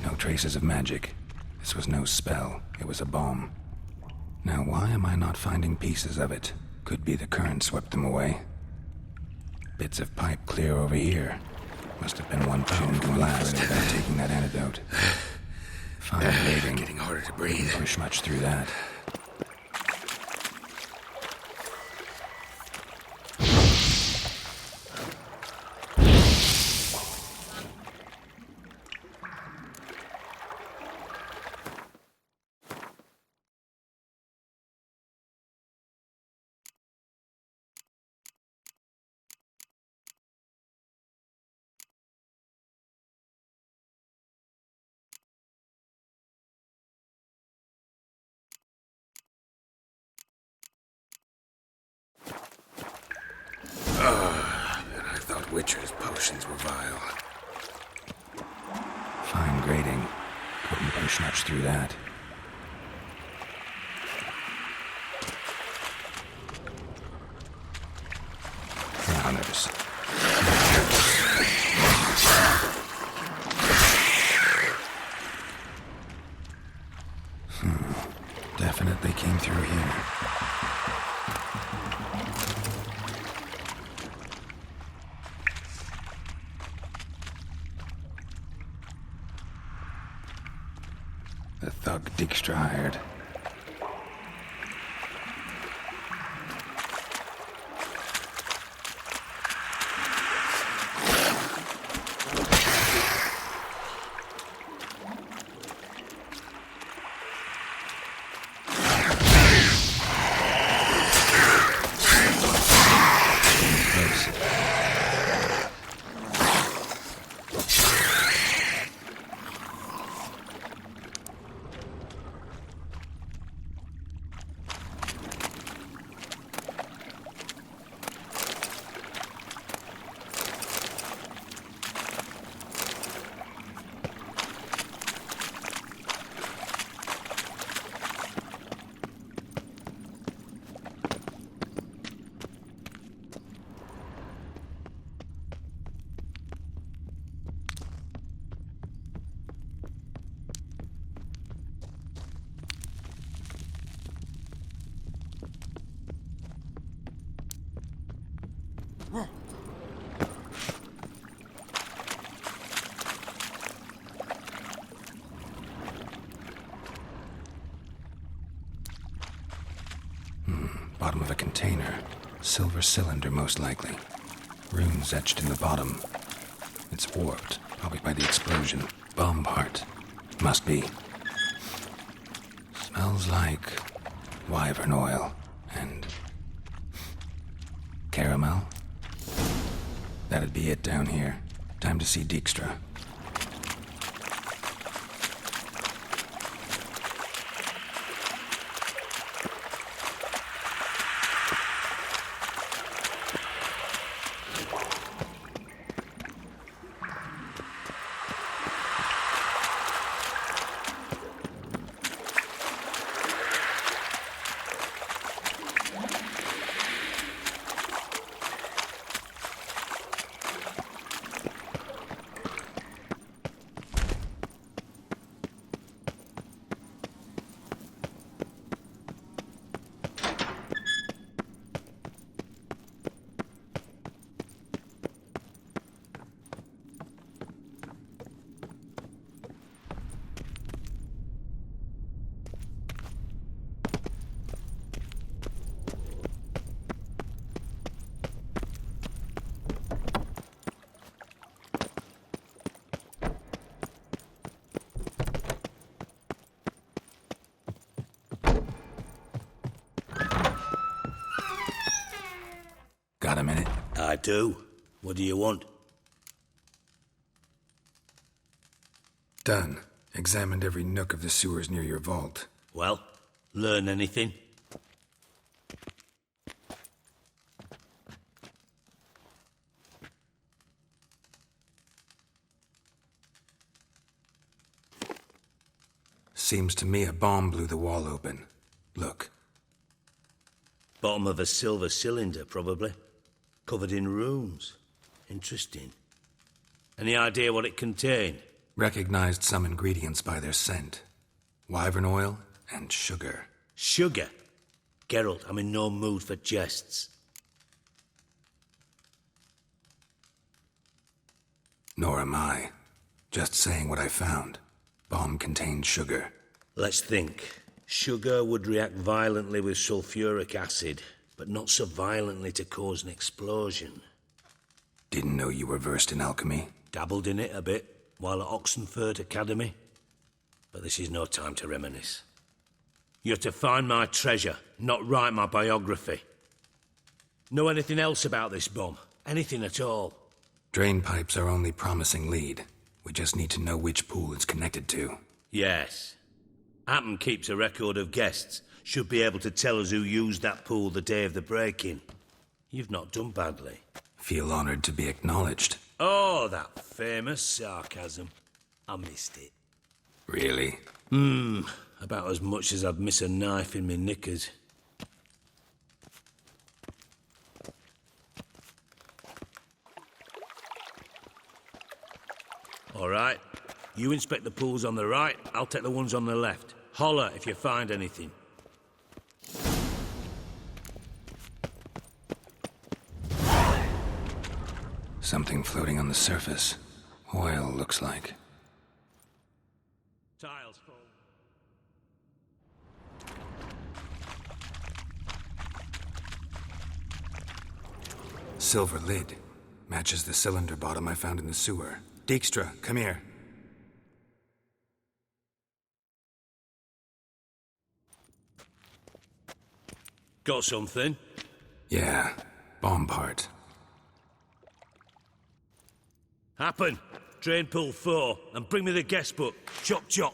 No traces of magic. This was no spell. It was a bomb. Now why am I not finding pieces of it? Could be the current swept them away. Bits of pipe clear over here. Must have been one tuned blast without taking that antidote. Fine rating. Getting harder to breathe. Push much through that. And I thought Witcher's potions were vile. Fine grading. Couldn't push much through that. Drowners. Definitely came through here. The thug Dijkstra hired. Bottom of a container. Silver cylinder, most likely. Runes etched in the bottom. It's warped, probably by the explosion. Bomb part. Must be. Smells like wyvern oil and caramel. That'd be it down here. Time to see Dijkstra. do. What do you want? Done. Examined every nook of the sewers near your vault. Well, learn anything? Seems to me a bomb blew the wall open. Look. Bottom of a silver cylinder, probably. Covered in runes. Interesting. Any idea what it contained? Recognized some ingredients by their scent. Wyvern oil and sugar. Sugar? Geralt, I'm in no mood for jests. Nor am I. Just saying what I found. Bomb contained sugar. Let's think. Sugar would react violently with sulfuric acid, but not so violently to cause an explosion. Didn't know you were versed in alchemy. Dabbled in it a bit while at Oxenford Academy. But this is no time to reminisce. You're to find my treasure, not write my biography. Know anything else about this bomb? Anything at all? Drain pipes are only promising lead. We just need to know which pool it's connected to. Yes. Appen keeps a record of guests. Should be able to tell us who used that pool the day of the break-in. You've not done badly. Feel honored to be acknowledged. Oh, that famous sarcasm. I missed it. Really? About as much as I'd miss a knife in me knickers. All right. You inspect the pools on the right, I'll take the ones on the left. Holler if you find anything. Something floating on the surface. Oil, looks like. Tiles. Silver lid. Matches the cylinder bottom I found in the sewer. Dijkstra, come here. Got something? Yeah, bomb part. Happen. Drain pool 4, and bring me the guest book. Chop chop.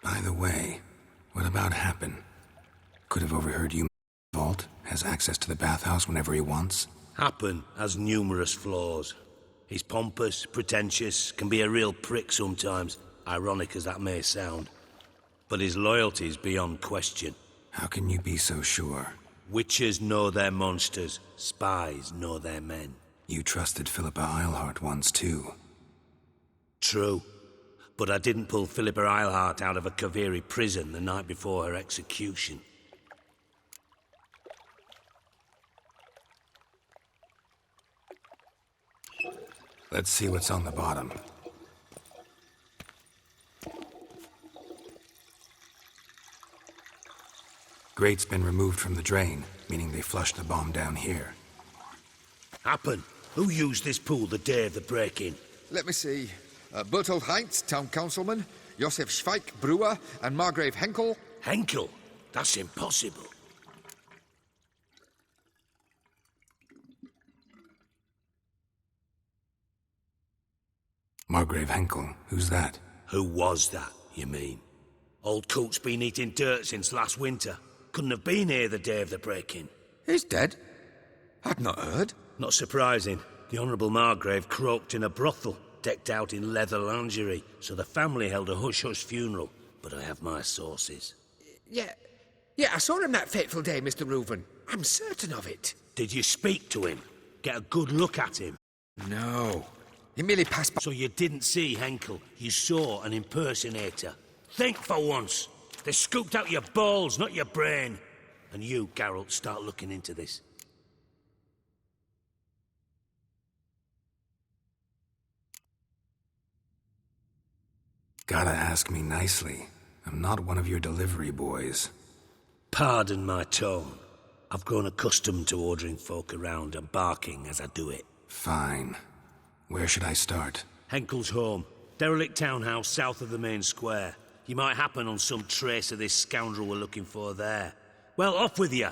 By the way, what about Happen? Could have overheard you. Vault has access to the bathhouse whenever he wants. Happen has numerous flaws. He's pompous, pretentious, can be a real prick sometimes, ironic as that may sound. But his loyalty's beyond question. How can you be so sure? Witches know their monsters, spies know their men. You trusted Philippa Eilhart once too. True. But I didn't pull Philippa Eilhart out of a Kaviri prison the night before her execution. Let's see what's on the bottom. Grate's been removed from the drain, meaning they flushed the bomb down here. Happen. Who used this pool the day of the break-in? Let me see. Bertold Heinz, town councilman, Josef Schweik, brewer, and Margrave Henkel. Henkel? That's impossible. Margrave Henkel, who's that? Who was that, you mean? Old Coot's been eating dirt since last winter. Couldn't have been here the day of the break-in. He's dead? I'd not heard. Not surprising. The Honourable Margrave croaked in a brothel, decked out in leather lingerie, so the family held a hush-hush funeral. But I have my sources. Yeah, I saw him that fateful day, Mr. Reuven. I'm certain of it. Did you speak to him? Get a good look at him? No. He merely passed by. So you didn't see Henkel. You saw an impersonator. Think for once. They scooped out your balls, not your brain. And you, Geralt, start looking into this. Gotta ask me nicely. I'm not one of your delivery boys. Pardon my tone. I've grown accustomed to ordering folk around and barking as I do it. Fine. Where should I start? Henkel's home. Derelict townhouse south of the main square. You might happen on some trace of this scoundrel we're looking for there. Well, off with you.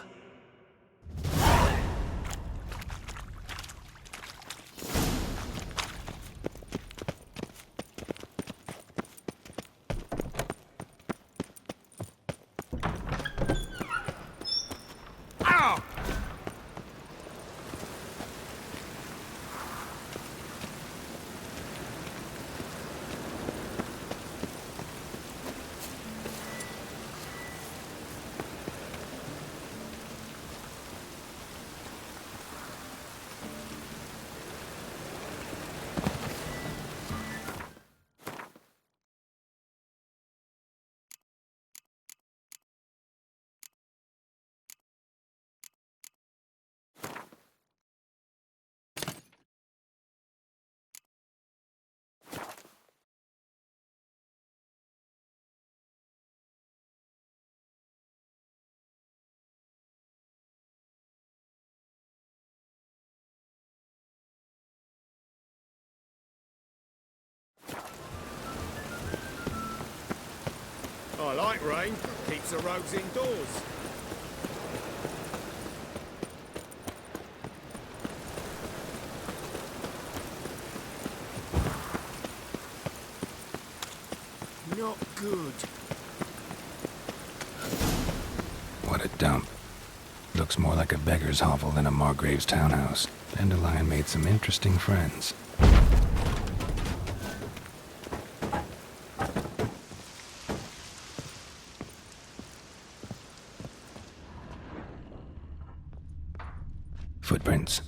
I like rain. Keeps the rogues indoors. Not good. What a dump. Looks more like a beggar's hovel than a Margrave's townhouse. Dandelion made some interesting friends. Footprints.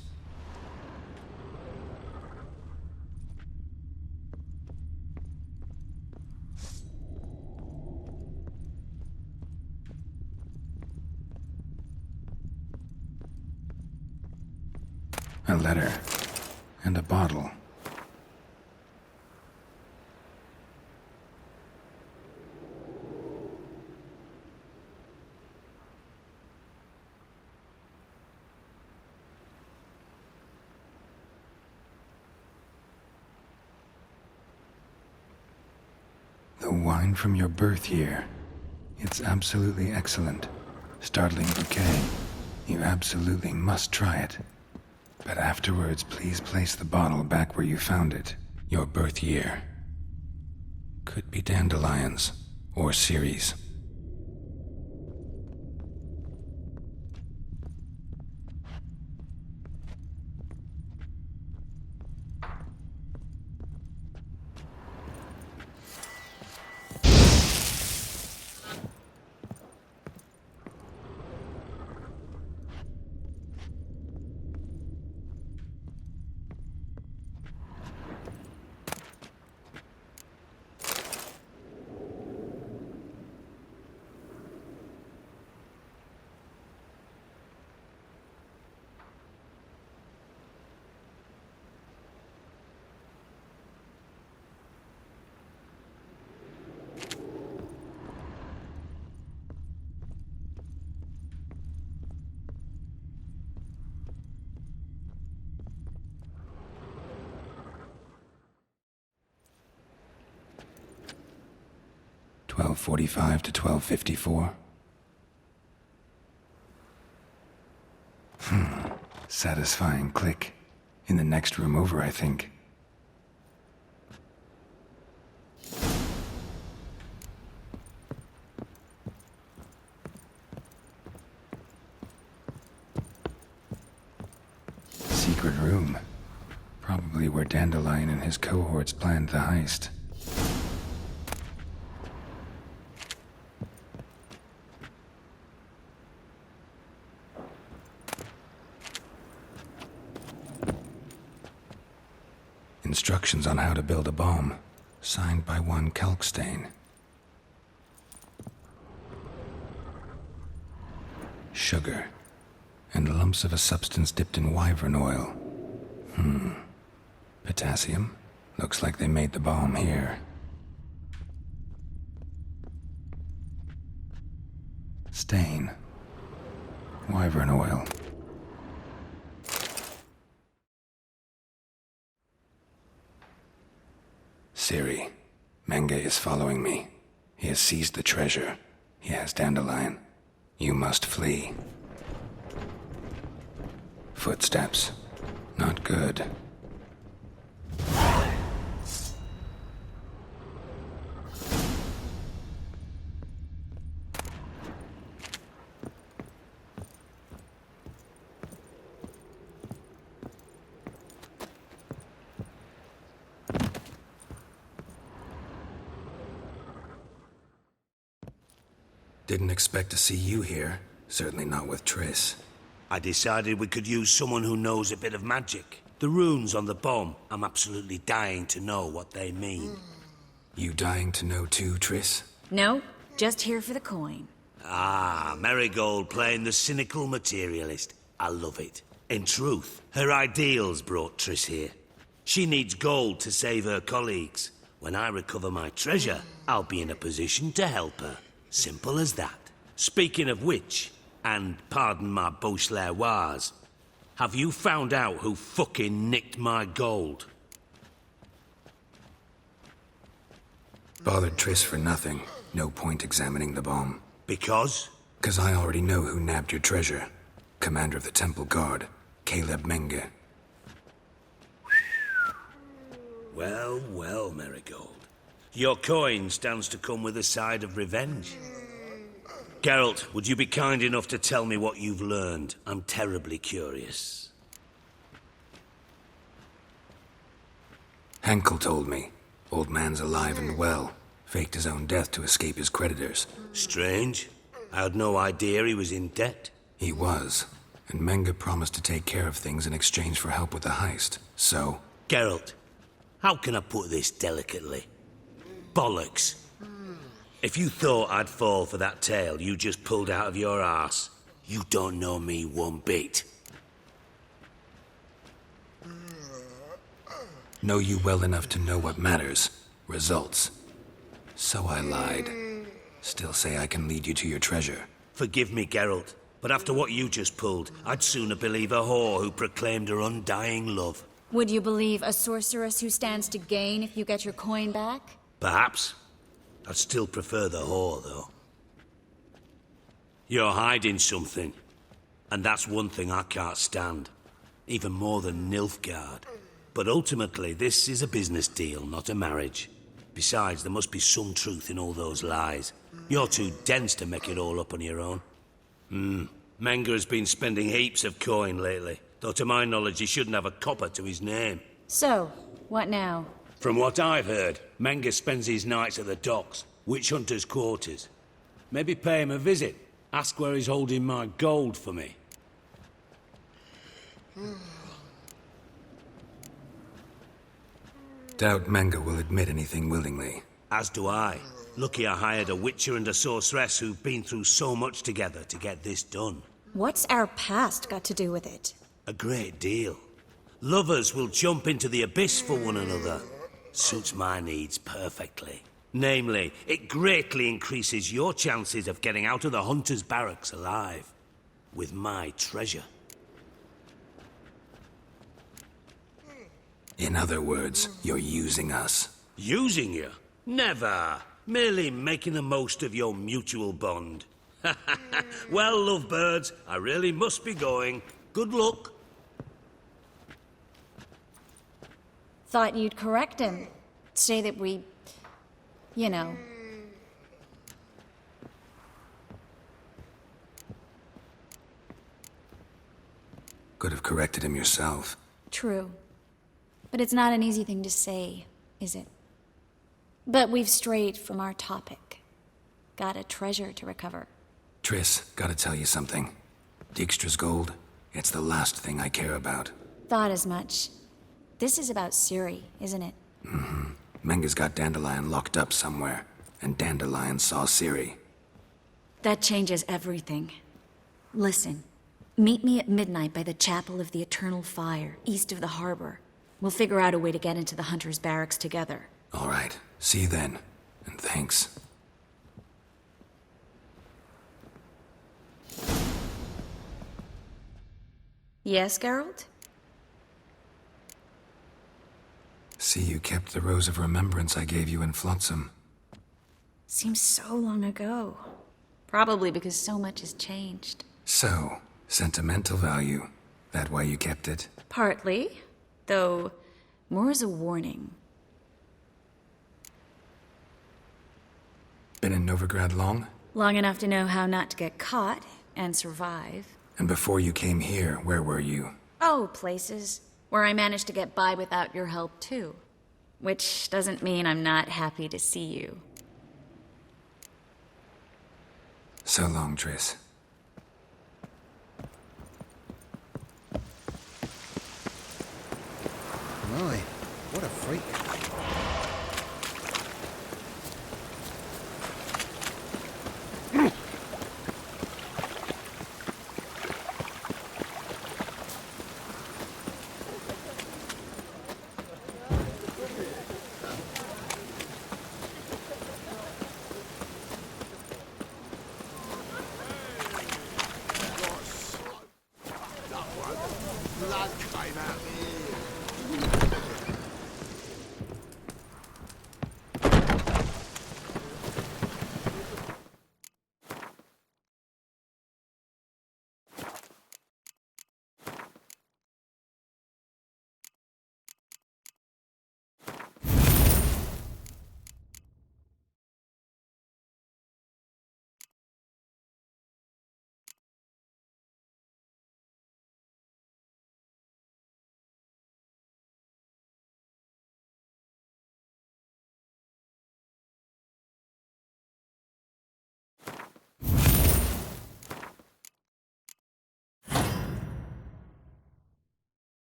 A letter. And a bottle. The wine from your birth year. It's absolutely excellent. Startling bouquet. You absolutely must try it. But afterwards, please place the bottle back where you found it. Your birth year. Could be dandelions or Ceres. .45 to 12:54. Satisfying click. In the next room over, I think. Secret room. Probably where Dandelion and his cohorts planned the heist. Instructions on how to build a bomb, signed by one Kalkstein. Sugar, and lumps of a substance dipped in wyvern oil. Potassium? Looks like they made the bomb here. Stain. Wyvern oil. Ciri, Menge is following me. He has seized the treasure. He has Dandelion. You must flee. Footsteps. Not good. Didn't expect to see you here. Certainly not with Triss. I decided we could use someone who knows a bit of magic. The runes on the bomb, I'm absolutely dying to know what they mean. You dying to know too, Triss? No, just here for the coin. Ah, Marigold playing the cynical materialist. I love it. In truth, her ideals brought Triss here. She needs gold to save her colleagues. When I recover my treasure, I'll be in a position to help her. Simple as that. Speaking of which, and pardon my Beauclervois, have you found out who fucking nicked my gold? Bothered Triss for nothing. No point examining the bomb. Because? 'Cause I already know who nabbed your treasure. Commander of the Temple Guard, Caleb Menge. Well, well, Marigold. Your coin stands to come with a side of revenge. Geralt, would you be kind enough to tell me what you've learned? I'm terribly curious. Henkel told me. Old man's alive and well. Faked his own death to escape his creditors. Strange. I had no idea he was in debt. He was. And Menge promised to take care of things in exchange for help with the heist. So... Geralt, how can I put this delicately? Bollocks. If you thought I'd fall for that tale you just pulled out of your arse, you don't know me one bit. Know you well enough to know what matters. Results. So I lied. Still say I can lead you to your treasure. Forgive me, Geralt, but after what you just pulled, I'd sooner believe a whore who proclaimed her undying love. Would you believe a sorceress who stands to gain if you get your coin back? Perhaps. I'd still prefer the whore, though. You're hiding something. And that's one thing I can't stand. Even more than Nilfgaard. But ultimately, this is a business deal, not a marriage. Besides, there must be some truth in all those lies. You're too dense to make it all up on your own. Menge has been spending heaps of coin lately. Though to my knowledge, he shouldn't have a copper to his name. So, what now? From what I've heard, Menge spends his nights at the docks, witch hunters' quarters. Maybe pay him a visit. Ask where he's holding my gold for me. Doubt Menge will admit anything willingly. As do I. Lucky I hired a witcher and a sorceress who've been through so much together to get this done. What's our past got to do with it? A great deal. Lovers will jump into the abyss for one another. Suits my needs perfectly. Namely, it greatly increases your chances of getting out of the hunter's barracks alive. With my treasure. In other words, you're using us. Using you? Never. Merely making the most of your mutual bond. Well, lovebirds, I really must be going. Good luck. Thought you'd correct him. Say that we... you know... Could have corrected him yourself. True. But it's not an easy thing to say, is it? But we've strayed from our topic. Got a treasure to recover. Triss, gotta tell you something. Dijkstra's gold, it's the last thing I care about. Thought as much. This is about Ciri, isn't it? Menge's got Dandelion locked up somewhere, and Dandelion saw Ciri. That changes everything. Listen, meet me at midnight by the Chapel of the Eternal Fire, east of the harbor. We'll figure out a way to get into the Hunter's barracks together. All right, see you then, and thanks. Yes, Geralt? See you kept the Rose of Remembrance I gave you in Flotsam. Seems so long ago. Probably because so much has changed. So, sentimental value. That why you kept it? Partly, though more as a warning. Been in Novigrad long? Long enough to know how not to get caught and survive. And before you came here, where were you? Oh, places where I managed to get by without your help, too. Which doesn't mean I'm not happy to see you. So long, Triss. My, what a freak. Blood came out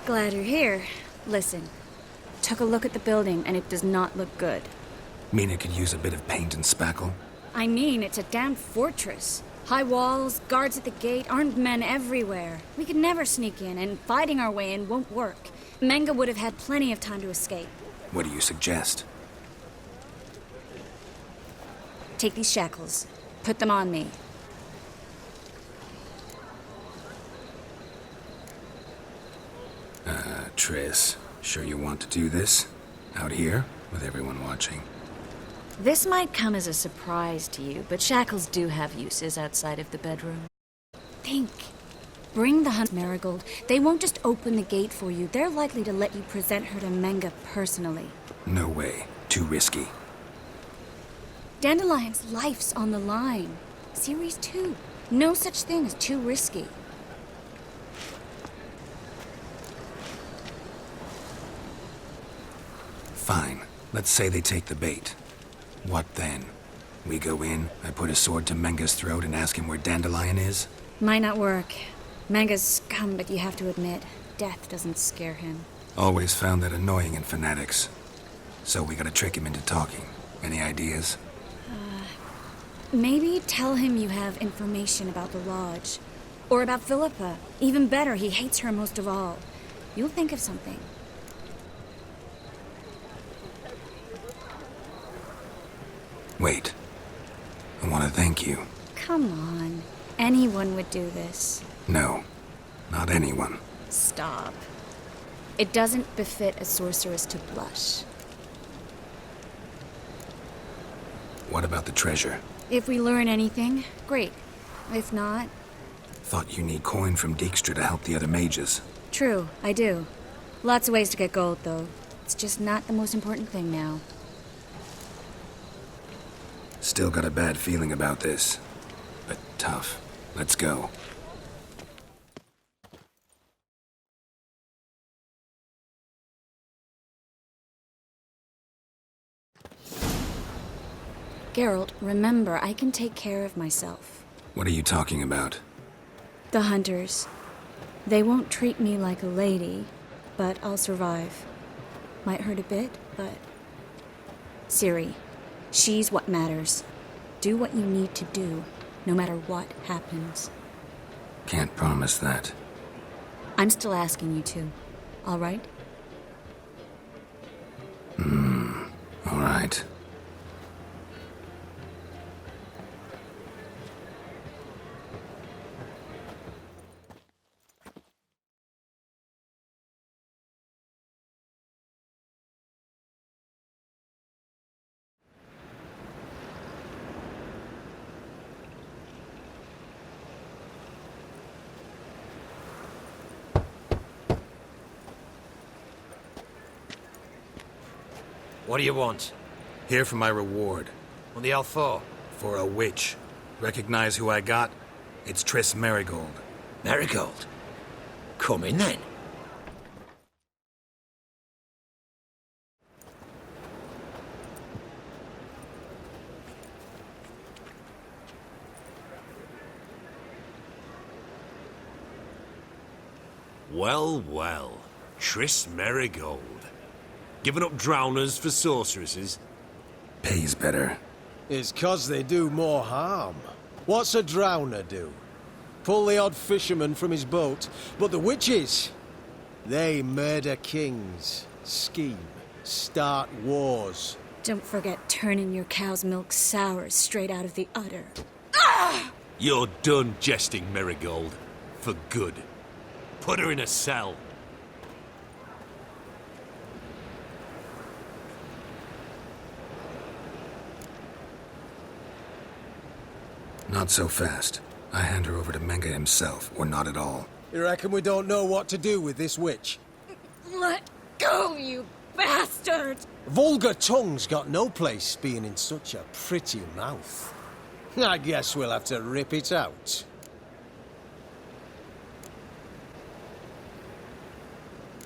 Glad you're here. Listen, took a look at the building and it does not look good. Mean it could use a bit of paint and spackle? I mean, it's a damn fortress. High walls, guards at the gate, armed men everywhere. We could never sneak in, and fighting our way in won't work. Menge would have had plenty of time to escape. What do you suggest? Take these shackles. Put them on me. Triss, sure you want to do this? Out here, with everyone watching? This might come as a surprise to you, but shackles do have uses outside of the bedroom. Think. Bring the hunt Marigold. They won't just open the gate for you. They're likely to let you present her to Menge personally. No way. Too risky. Dandelion's life's on the line. Series 2. No such thing as too risky. Fine. Let's say they take the bait. What then? We go in, I put a sword to Menge's throat and ask him where Dandelion is? Might not work. Menge's scum, but you have to admit, death doesn't scare him. Always found that annoying in fanatics. So we gotta trick him into talking. Any ideas? Maybe tell him you have information about the Lodge. Or about Philippa. Even better, he hates her most of all. You'll think of something. Wait. I want to thank you. Come on. Anyone would do this. No. Not anyone. Stop. It doesn't befit a sorceress to blush. What about the treasure? If we learn anything, great. If not... Thought you need coin from Dijkstra to help the other mages. True, I do. Lots of ways to get gold, though. It's just not the most important thing now. Still got a bad feeling about this. But tough. Let's go. Geralt, remember, I can take care of myself. What are you talking about? The hunters. They won't treat me like a lady, but I'll survive. Might hurt a bit, but... Ciri, she's what matters. Do what you need to do, no matter what happens. Can't promise that. I'm still asking you to, all right? All right. What do you want? Here for my reward. On the L4? For a witch. Recognize who I got? It's Triss Merigold. Merigold? Come in then. Well, well. Triss Merigold. Giving up drowners for sorceresses? Pays better. It's 'cause they do more harm. What's a drowner do? Pull the odd fisherman from his boat. But the witches, they murder kings, scheme, start wars. Don't forget turning your cow's milk sour straight out of the udder. You're done jesting, Merigold. For good. Put her in a cell. Not so fast. I hand her over to Menge himself, or not at all. You reckon we don't know what to do with this witch? Let go, you bastard! Vulgar tongue's got no place being in such a pretty mouth. I guess we'll have to rip it out.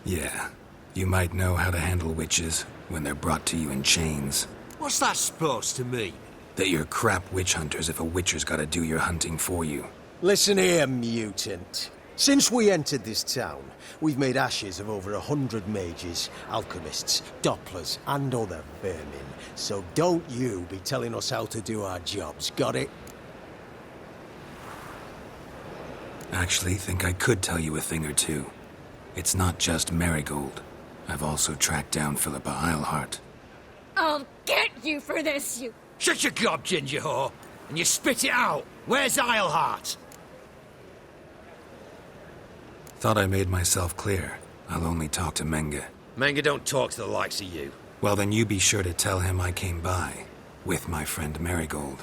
Yeah. You might know how to handle witches when they're brought to you in chains. What's that supposed to mean? That you're crap witch hunters if a witcher's gotta do your hunting for you. Listen here, mutant. Since we entered this town, we've made ashes of over 100 mages, alchemists, dopplers, and other vermin. So don't you be telling us how to do our jobs, got it? Actually, think I could tell you a thing or two. It's not just Merigold. I've also tracked down Philippa Eilhart. I'll get you for this, you... Shut your gob, ginger whore, and you spit it out. Where's Eilhart? Thought I made myself clear. I'll only talk to Menge. Menge don't talk to the likes of you. Well, then you be sure to tell him I came by. With my friend Merigold.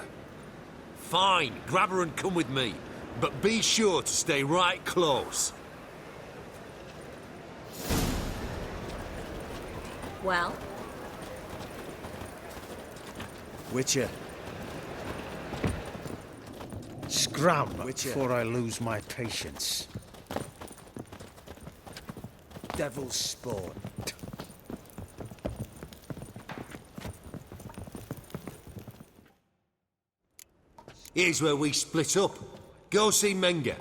Fine, grab her and come with me. But be sure to stay right close. Well? Witcher. Scram before I lose my patience. Devil's spawn. Here's where we split up. Go see Menge.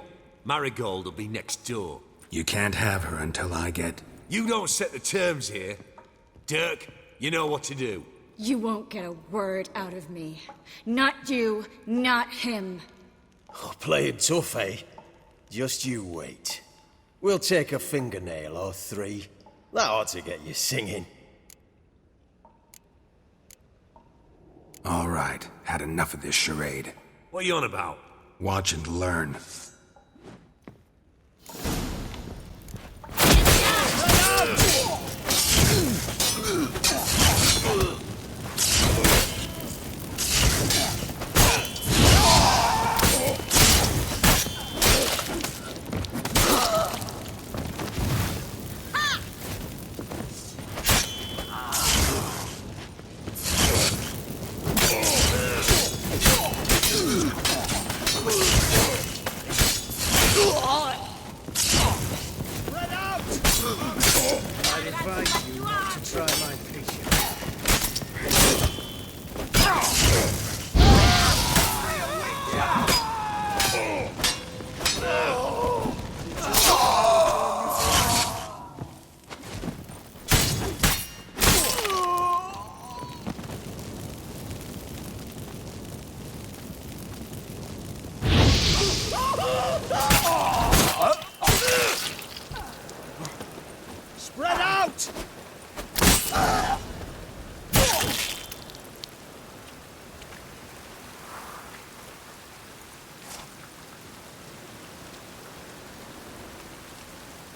Marigold will be next door. You can't have her until I get... You don't set the terms here. Dirk, you know what to do. You won't get a word out of me. Not you, not him. Oh, playing tough, eh? Just you wait. We'll take a fingernail or three. That ought to get you singing. All right, had enough of this charade. What are you on about? Watch and learn. Spread out!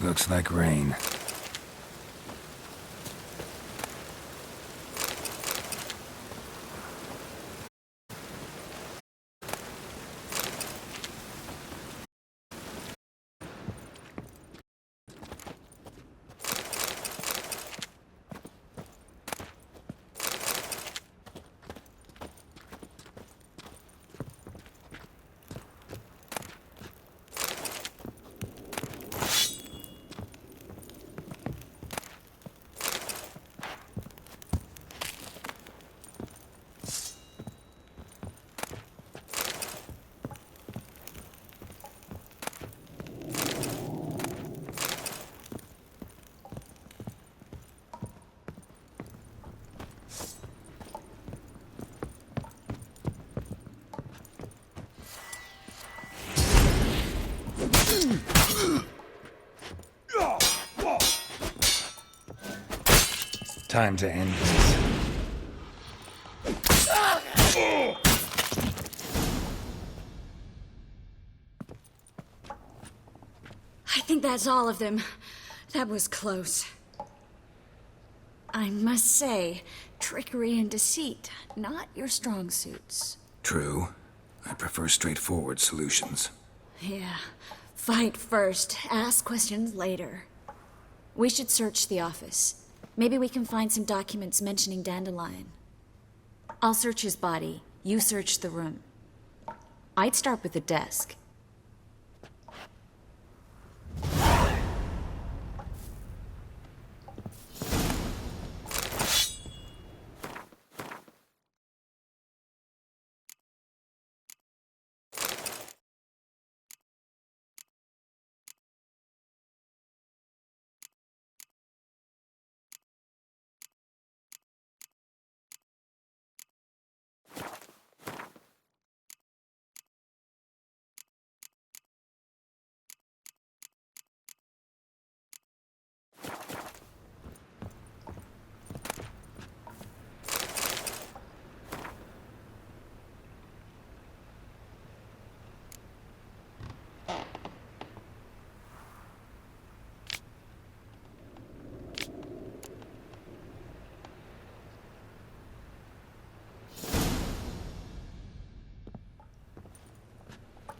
Looks like rain. Time to end this. I think that's all of them. That was close. I must say, trickery and deceit, not your strong suits. True. I prefer straightforward solutions. Yeah. Fight first, ask questions later. We should search the office. Maybe we can find some documents mentioning Dandelion. I'll search his body. You search the room. I'd start with the desk.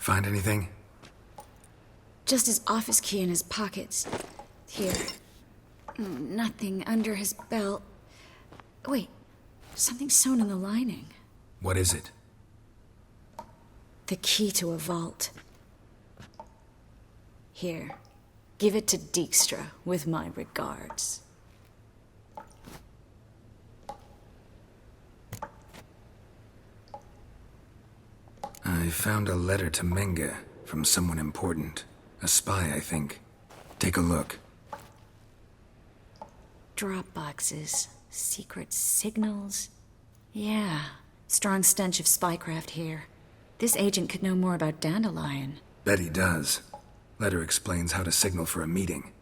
Find anything? Just his office key in his pockets. Here. Nothing under his belt. Wait, something sewn in the lining. What is it? The key to a vault. Here. Give it to Dijkstra with my regards. I found a letter to Menge from someone important. A spy, I think. Take a look. Drop boxes, secret signals. Yeah, strong stench of spycraft here. This agent could know more about Dandelion. Bet he does. Letter explains how to signal for a meeting.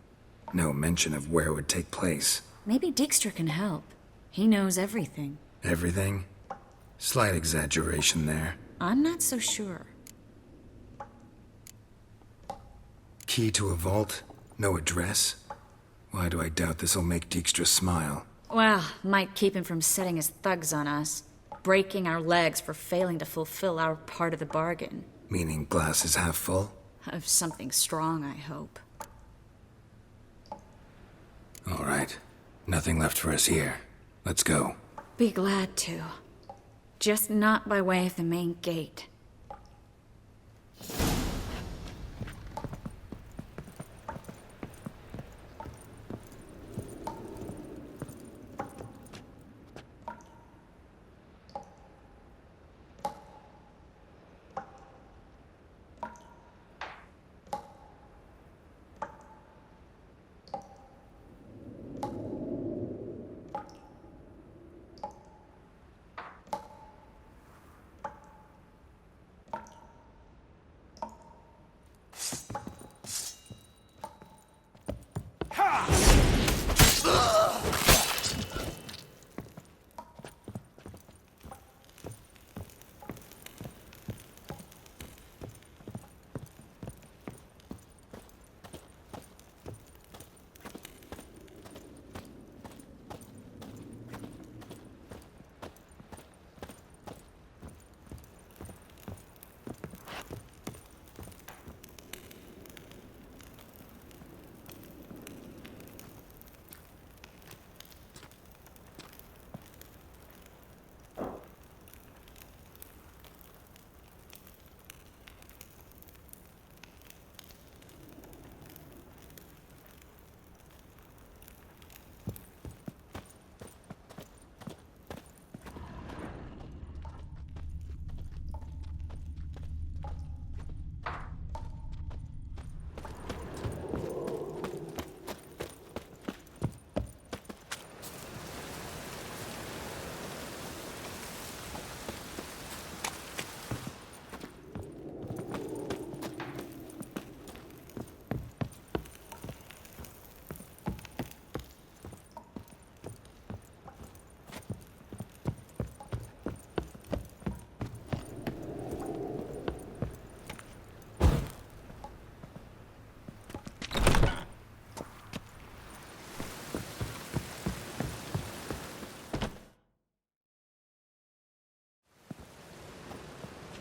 No mention of where it would take place. Maybe Dijkstra can help. He knows everything. Everything? Slight exaggeration there. I'm not so sure. Key to a vault? No address? Why do I doubt this'll make Dijkstra smile? Well, might keep him from setting his thugs on us. Breaking our legs for failing to fulfill our part of the bargain. Meaning glass is half full? Of something strong, I hope. All right. Nothing left for us here. Let's go. Be glad to. Just not by way of the main gate.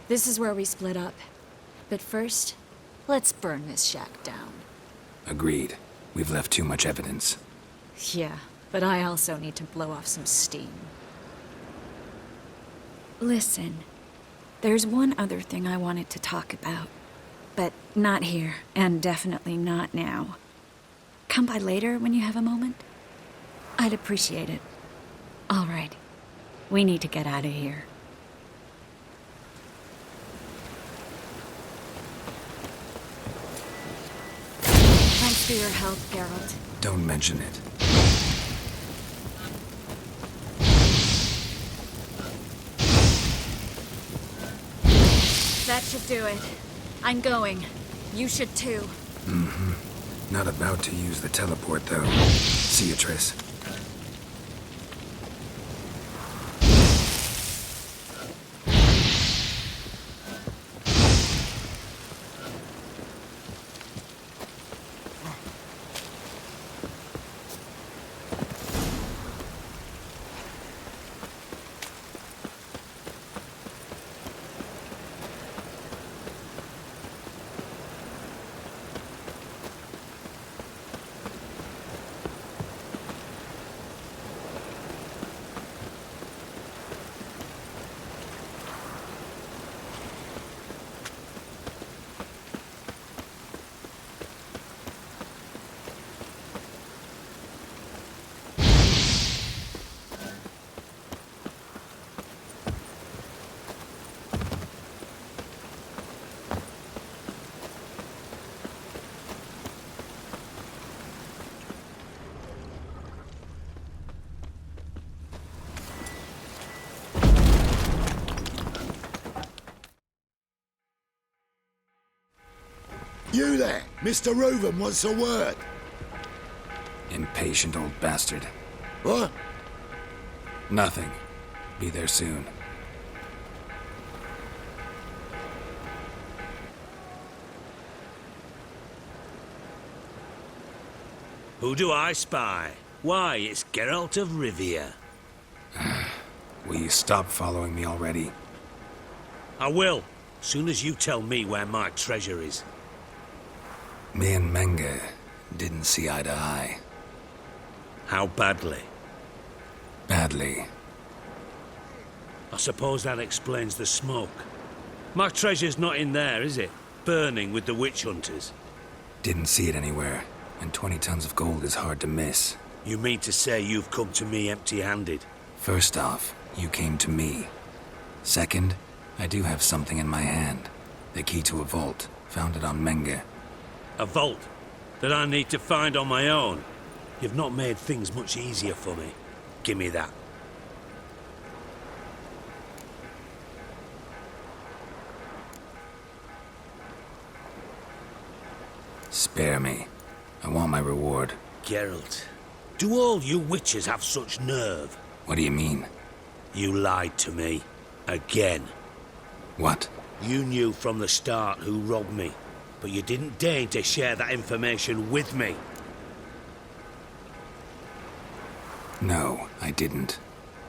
This is where we split up. But first, let's burn this shack down. Agreed. We've left too much evidence. Yeah, but I also need to blow off some steam. Listen, there's one other thing I wanted to talk about. But not here, and definitely not now. Come by later when you have a moment? I'd appreciate it. All right. We need to get out of here. Thanks for your help, Geralt. Don't mention it. That should do it. I'm going. You should too. Mm-hmm. Not about to use the teleport, though. See you, Triss. You there! Mr. Reuven wants a word. Impatient old bastard. What? Nothing. Be there soon. Who do I spy? Why, it's Geralt of Rivia. Will you stop following me already? I will, soon as you tell me where my treasure is. Me and Menge didn't see eye to eye. How badly? Badly. I suppose that explains the smoke. My treasure's not in there, is it? Burning with the witch hunters. Didn't see it anywhere, and 20 tons of gold is hard to miss. You mean to say you've come to me empty-handed? First off, you came to me. Second, I do have something in my hand. The key to a vault, found it on Menge. A vault that I need to find on my own. You've not made things much easier for me. Give me that. Spare me. I want my reward. Geralt, do all you witches have such nerve? What do you mean? You lied to me. Again. What? You knew from the start who robbed me, but you didn't deign to share that information with me. No, I didn't.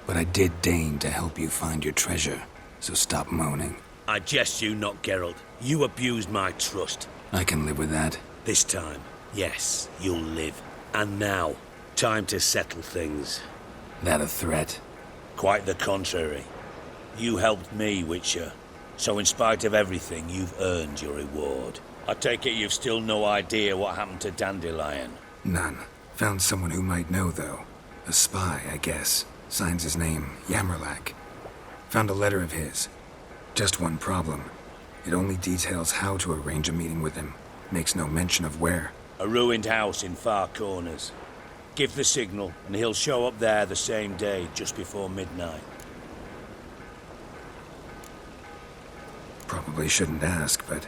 But I did deign to help you find your treasure, so stop moaning. I jest you not, Geralt. You abused my trust. I can live with that. This time, yes, you'll live. And now, time to settle things. That a threat? Quite the contrary. You helped me, Witcher. So in spite of everything, you've earned your reward. I take it you've still no idea what happened to Dandelion? None. Found someone who might know, though. A spy, I guess. Signs his name, Yammerlak. Found a letter of his. Just one problem. It only details how to arrange a meeting with him. Makes no mention of where. A ruined house in Far Corners. Give the signal, and he'll show up there the same day, just before midnight. Probably shouldn't ask, but...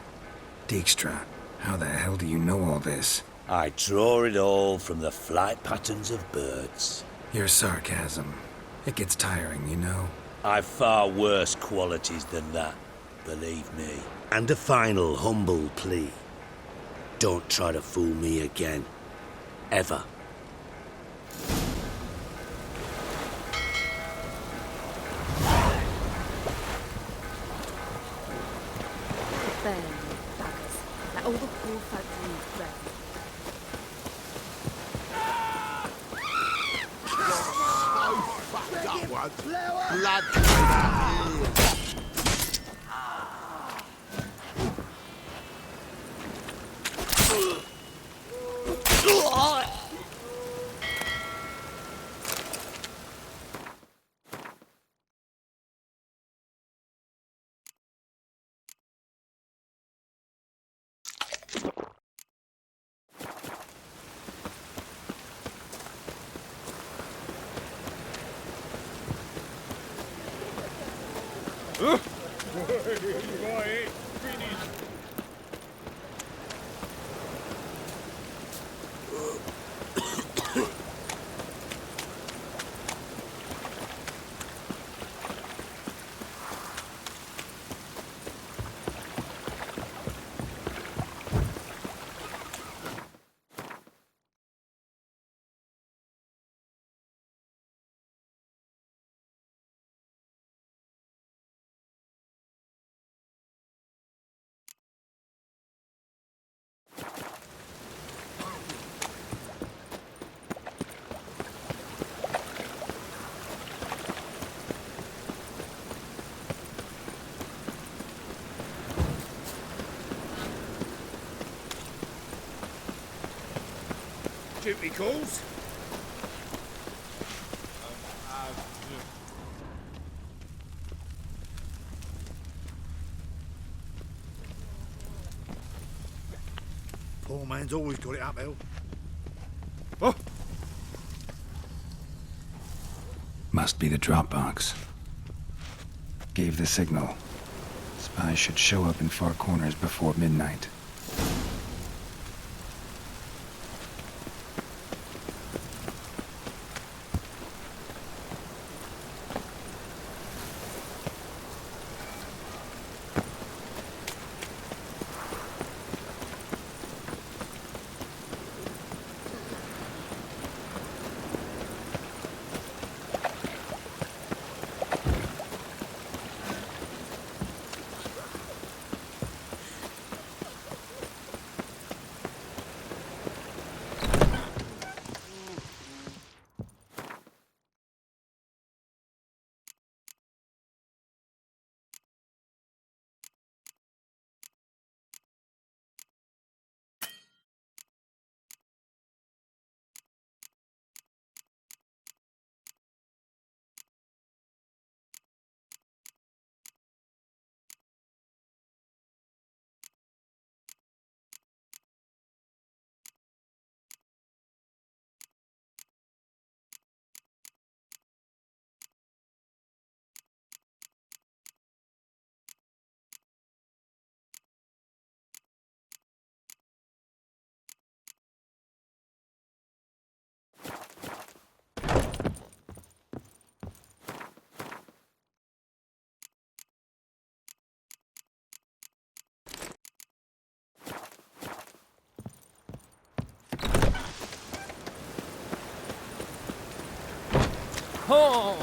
Dijkstra, how the hell do you know all this? I draw it all from the flight patterns of birds. Your sarcasm. It gets tiring, you know? I've far worse qualities than that, believe me. And a final humble plea. Don't try to fool me again. Ever. Duty calls. Poor man's always got it uphill. Oh! Must be the drop box. Gave the signal. Spies should show up in far corners before midnight. Oh!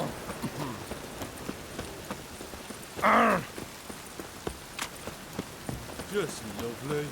Just lovely.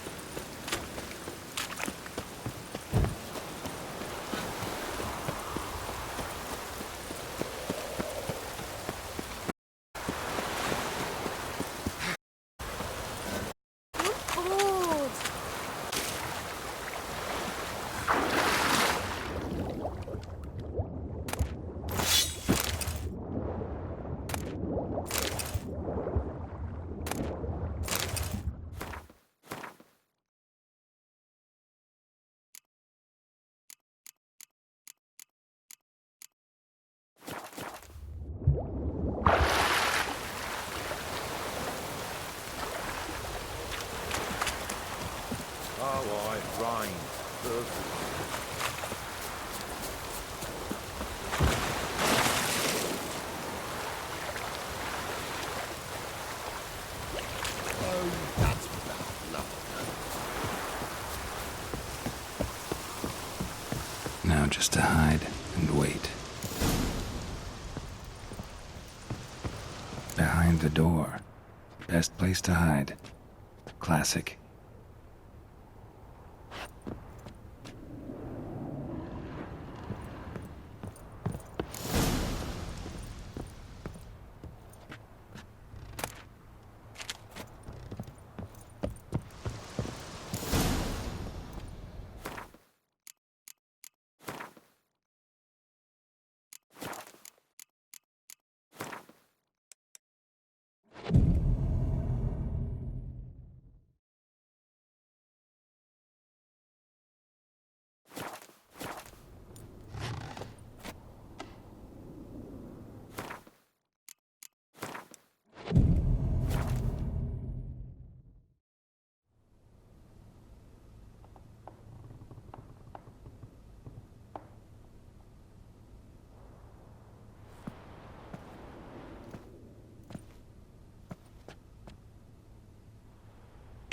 Now just to hide and wait. Behind the door. Best place to hide. Classic.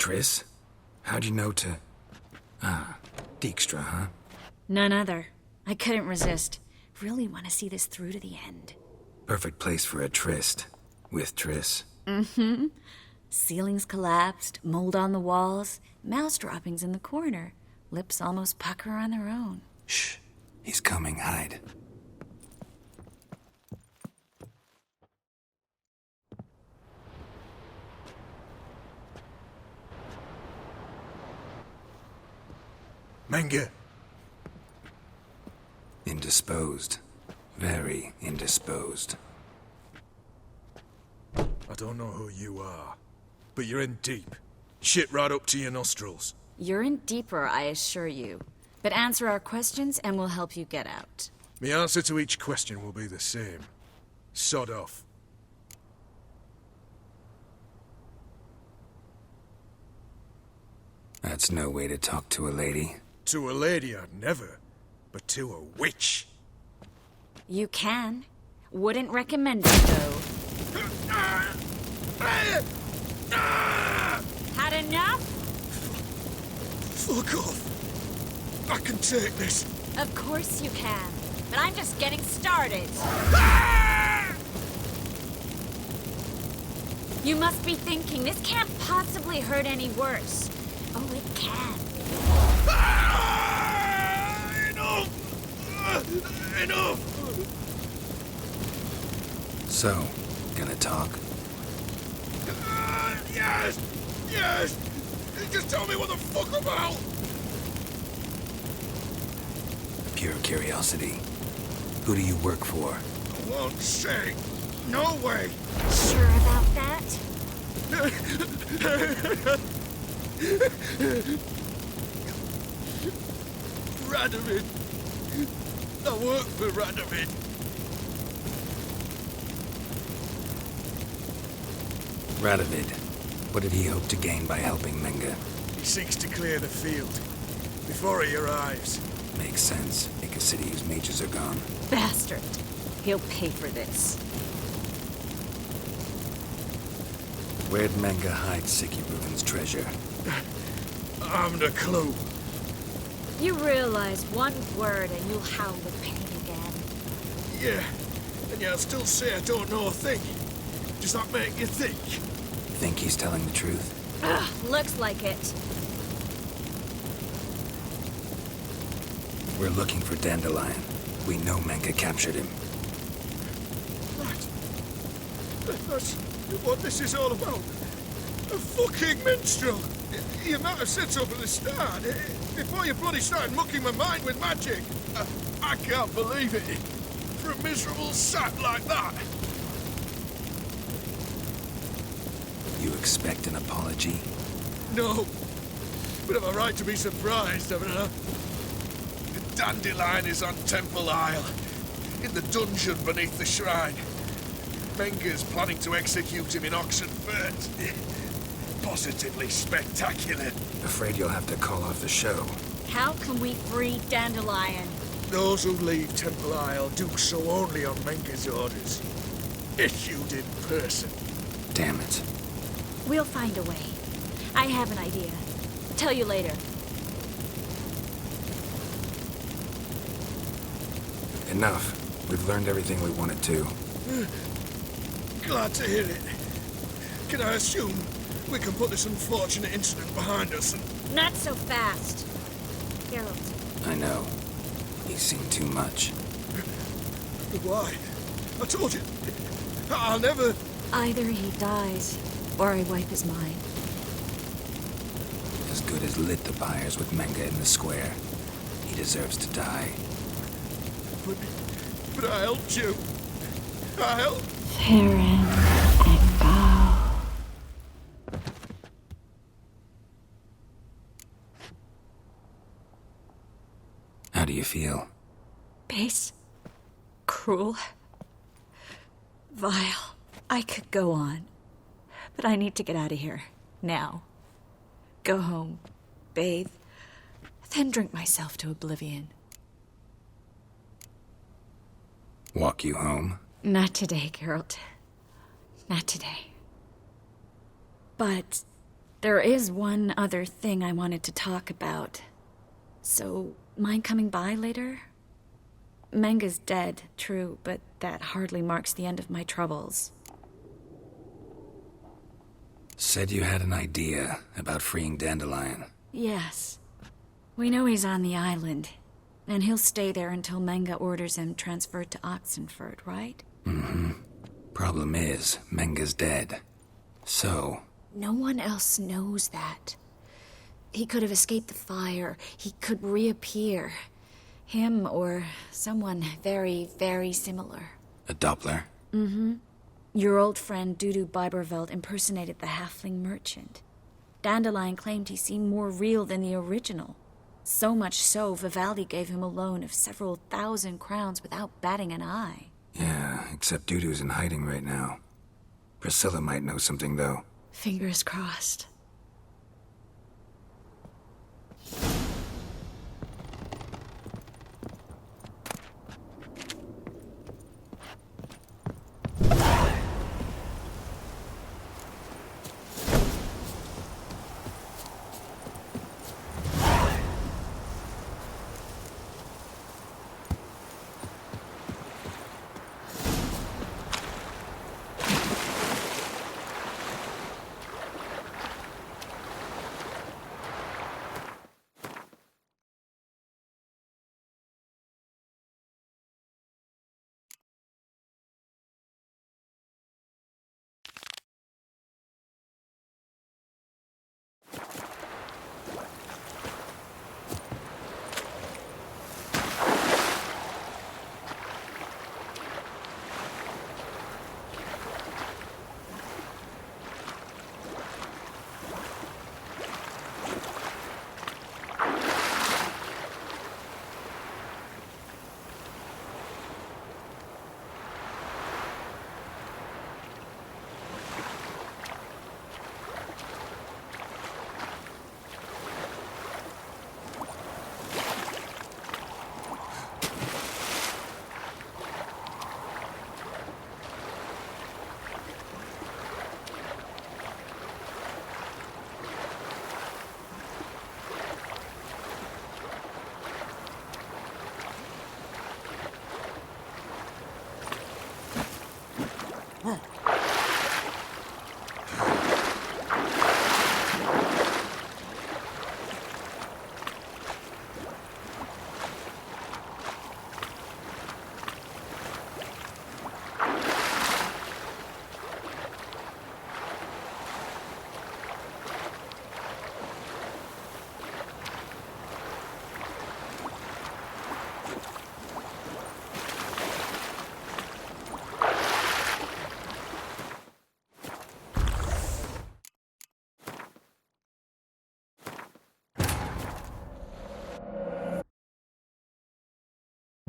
Triss? How'd you know to... Ah, Dijkstra, huh? None other. I couldn't resist. Really want to see this through to the end. Perfect place for a tryst. With Triss. Mm-hmm. Ceilings collapsed, mold on the walls, mouse droppings in the corner. Lips almost pucker on their own. Shh. He's coming. Hide. Menge. Indisposed. Very indisposed. I don't know who you are, but you're in deep. Shit right up to your nostrils. You're in deeper, I assure you. But answer our questions and we'll help you get out. The answer to each question will be the same. Sod off. That's no way to talk to a lady. To a lady, I'd never. But to a witch. You can. Wouldn't recommend it, though. Had enough? Fuck off. I can take this. Of course you can. But I'm just getting started. You must be thinking, this can't possibly hurt any worse. Oh, it can. Enough! Enough! So, gonna talk? Yes! Yes! Just tell me what the fuck about! Pure curiosity. Who do you work for? I won't say. No way! Sure about that? Radovid. I work for Radovid. Radovid. What did he hope to gain by helping Menge? He seeks to clear the field before he arrives. Makes sense. Make a city whose mages are gone. Bastard. He'll pay for this. Where'd Menge hide Sikiruvin's treasure? I haven't a clue. You realize one word and you'll howl with pain again. Yeah, and yet I still say I don't know a thing. Does that make you think? Think he's telling the truth? Ugh, looks like it. We're looking for Dandelion. We know Menge captured him. That's what this is all about. A fucking minstrel! You might have said so from the start, before you bloody started mucking my mind with magic. I can't believe it. For a miserable sap like that. You expect an apology? No. But I've a right to be surprised, haven't I? The Dandelion is on Temple Isle, in the dungeon beneath the shrine. Menge's planning to execute him in Oxenfurt. Positively spectacular. Afraid you'll have to call off the show. How can we free Dandelion? Those who leave Temple Isle do so only on Menge's orders. Issued in person. Damn it. We'll find a way. I have an idea. Tell you later. Enough. We've learned everything we wanted to. Glad to hear it. Can I assume we can put this unfortunate incident behind us and... Not so fast. Geralt. I know. He's seen too much. Why? I told you. I'll never... Either he dies, or I wipe his mind. As good as lit the pyres with Menge in the square. He deserves to die. But I helped you. I helped... Theron and Gal. How do you feel? Base. Cruel. Vile. I could go on. But I need to get out of here. Now. Go home. Bathe. Then drink myself to oblivion. Walk you home? Not today, Geralt. Not today. But There is one other thing I wanted to talk about. So, mind coming by later? Menga's dead, true, but that hardly marks the end of my troubles. Said you had an idea about freeing Dandelion. Yes. We know he's on the island, and he'll stay there until Menga orders him transferred to Oxenford, right? Mm-hmm. Problem is, Menga's dead. So... No one else knows that. He could have escaped the fire. He could reappear. Him or someone very, very similar. A Doppler? Mm-hmm. Your old friend Dudu Biberveld impersonated the halfling merchant. Dandelion claimed he seemed more real than the original. So much so, Vivaldi gave him a loan of several thousand crowns without batting an eye. Yeah, except Dudu's in hiding right now. Priscilla might know something, though. Fingers crossed.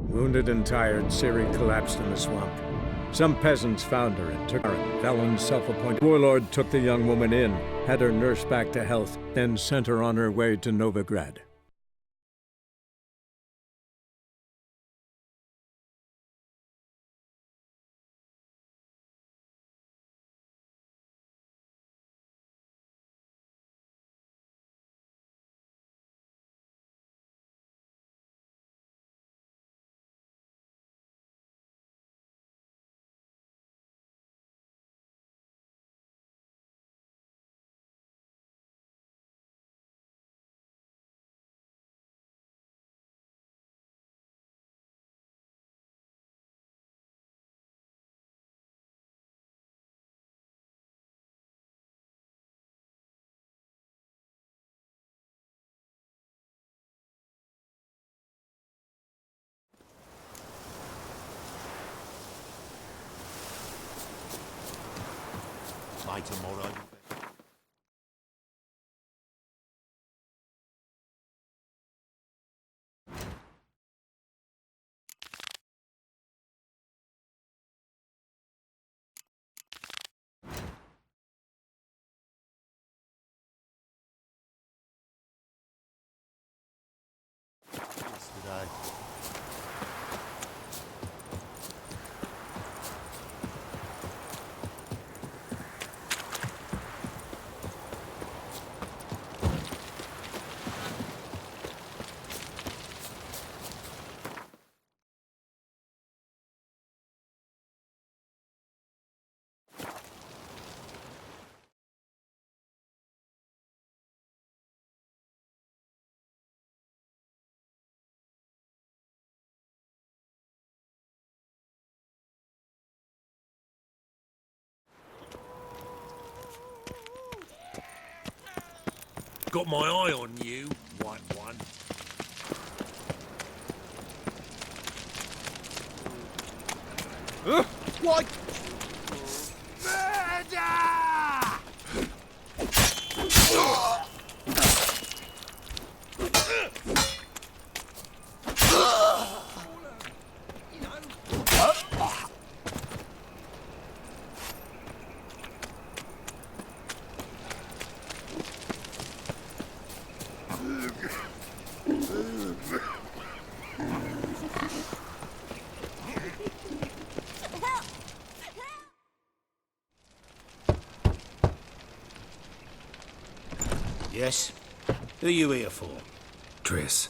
Wounded and tired, Ciri collapsed in the swamp. Some peasants found her and took her. Valen's self-appointed warlord took the young woman in, had her nursed back to health, then sent her on her way to Novigrad. By tomorrow. Yesterday. Got my eye on you, white one. Why? Yes? Who are you here for? Triss.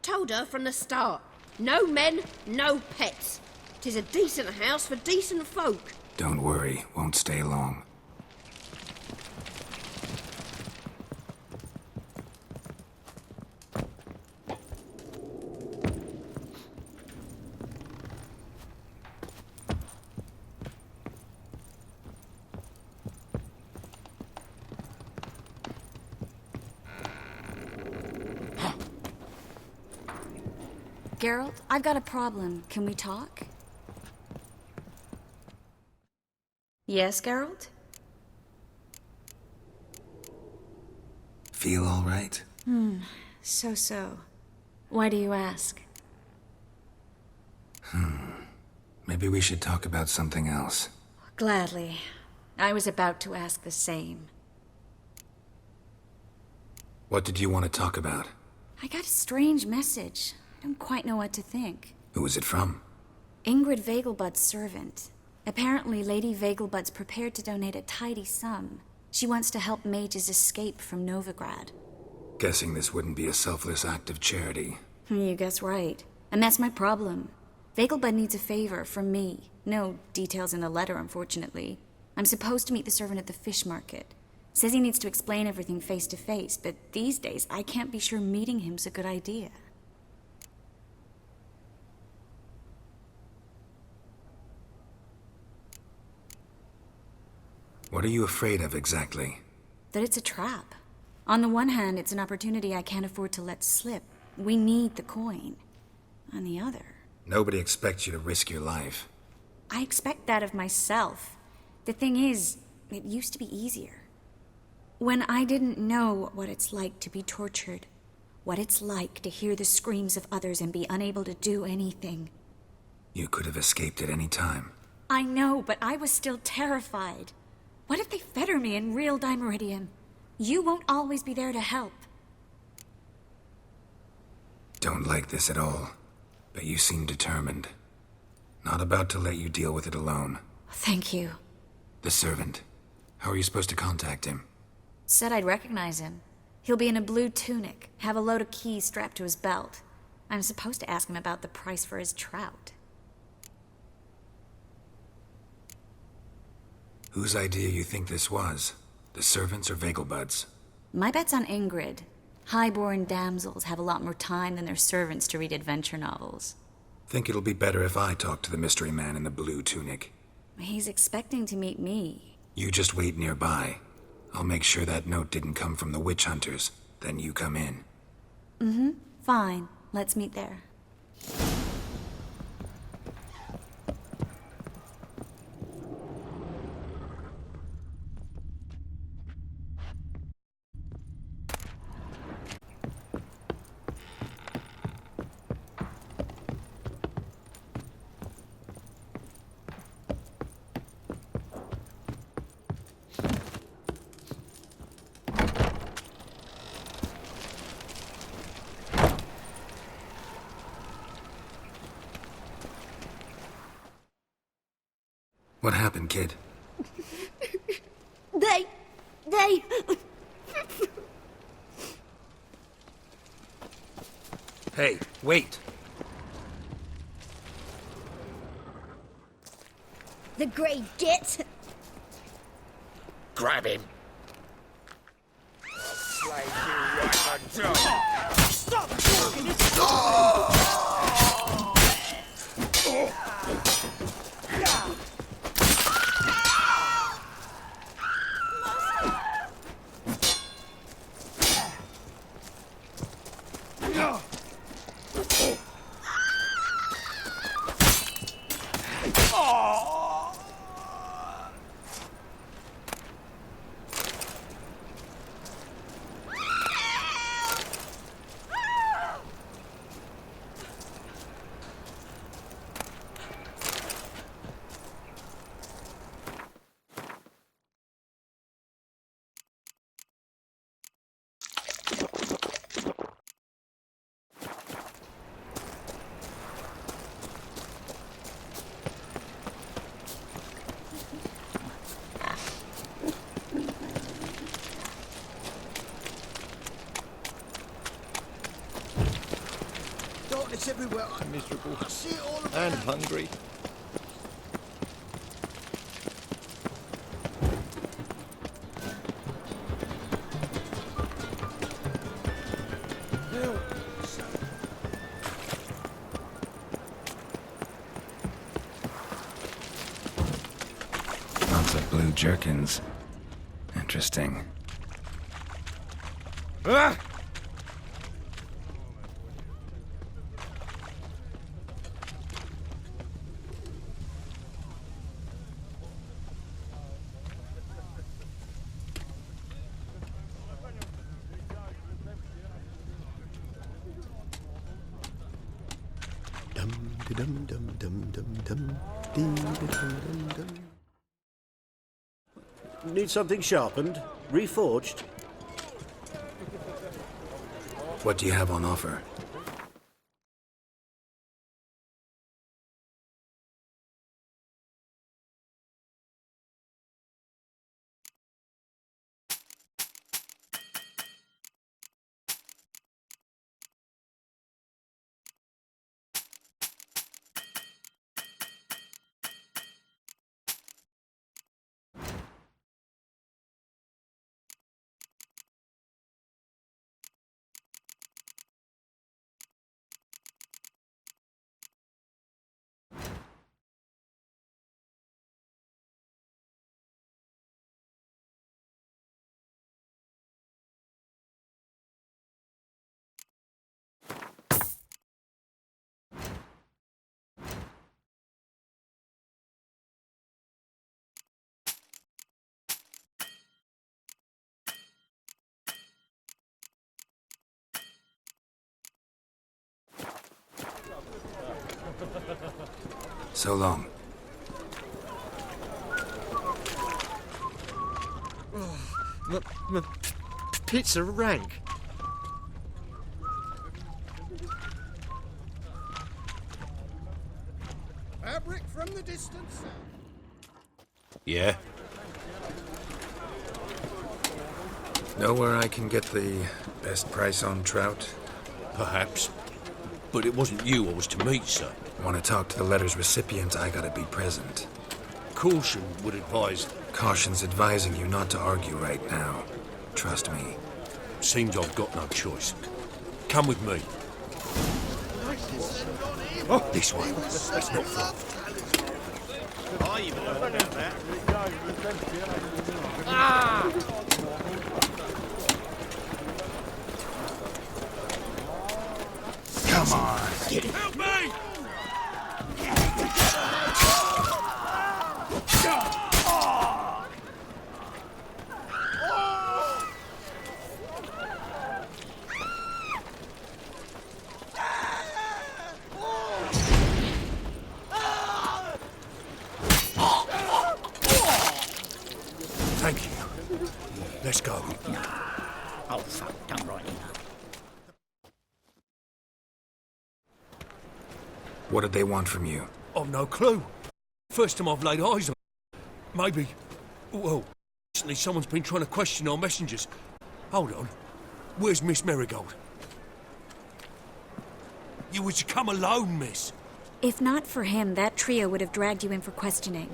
Told her from the start. No men, no pets. 'Tis a decent house for decent folk. Don't worry, won't stay long. Geralt, I've got a problem. Can we talk? Yes, Geralt? Feel all right? So. Why do you ask? Maybe we should talk about something else. Gladly. I was about to ask the same. What did you want to talk about? I got a strange message. I don't quite know what to think. Who was it from? Ingrid Vegelbud's servant. Apparently, Lady Vegelbud's prepared to donate a tidy sum. She wants to help mages escape from Novigrad. Guessing this wouldn't be a selfless act of charity. You guess right. And that's my problem. Vegelbud needs a favor from me. No details in the letter, unfortunately. I'm supposed to meet the servant at the fish market. Says he needs to explain everything face to face, but these days I can't be sure meeting him's a good idea. What are you afraid of exactly? That it's a trap. On the one hand, it's an opportunity I can't afford to let slip. We need the coin. On the other... Nobody expects you to risk your life. I expect that of myself. The thing is, it used to be easier. When I didn't know what it's like to be tortured, what it's like to hear the screams of others and be unable to do anything. You could have escaped at any time. I know, but I was still terrified. What if they fetter me in real Dimeridium? You won't always be there to help. Don't like this at all, but you seem determined. Not about to let you deal with it alone. Thank you. The servant. How are you supposed to contact him? Said I'd recognize him. He'll be in a blue tunic, have a load of keys strapped to his belt. I'm supposed to ask him about the price for his trout. Whose idea you think this was? The servants or Vegelbud's? My bet's on Ingrid. Highborn damsels have a lot more time than their servants to read adventure novels. Think it'll be better if I talk to the mystery man in the blue tunic. He's expecting to meet me. You just wait nearby. I'll make sure that note didn't come from the witch hunters. Then you come in. Fine. Let's meet there. What happened, kid? They... Hey, wait! The Grey Git. Grab him. Slay you like a dog. Stop talking! It's... Darkness everywhere. I'm miserable. I see it all around. And hungry. Lots of blue jerkins. Interesting. Ah! Need something sharpened? Reforged? What do you have on offer? So long. Pizza rank. Fabric from the distance. Yeah? Know where I can get the best price on trout? Perhaps. But it wasn't you I was to meet, sir. Want to talk to the letter's recipient, I gotta be present. Caution would advise... Caution's advising you not to argue right now. Trust me. Seems I've got no choice. Come with me. Oh, this way. That's not far. Ah! Come on. Help me! Thank you. Let's go. Oh, fuck, done right enough. What did they want from you? I've no clue. First time I've laid eyes on... Maybe... Well, recently someone's been trying to question our messengers. Hold on. Where's Miss Marigold? You was to come alone, miss. If not for him, that trio would have dragged you in for questioning.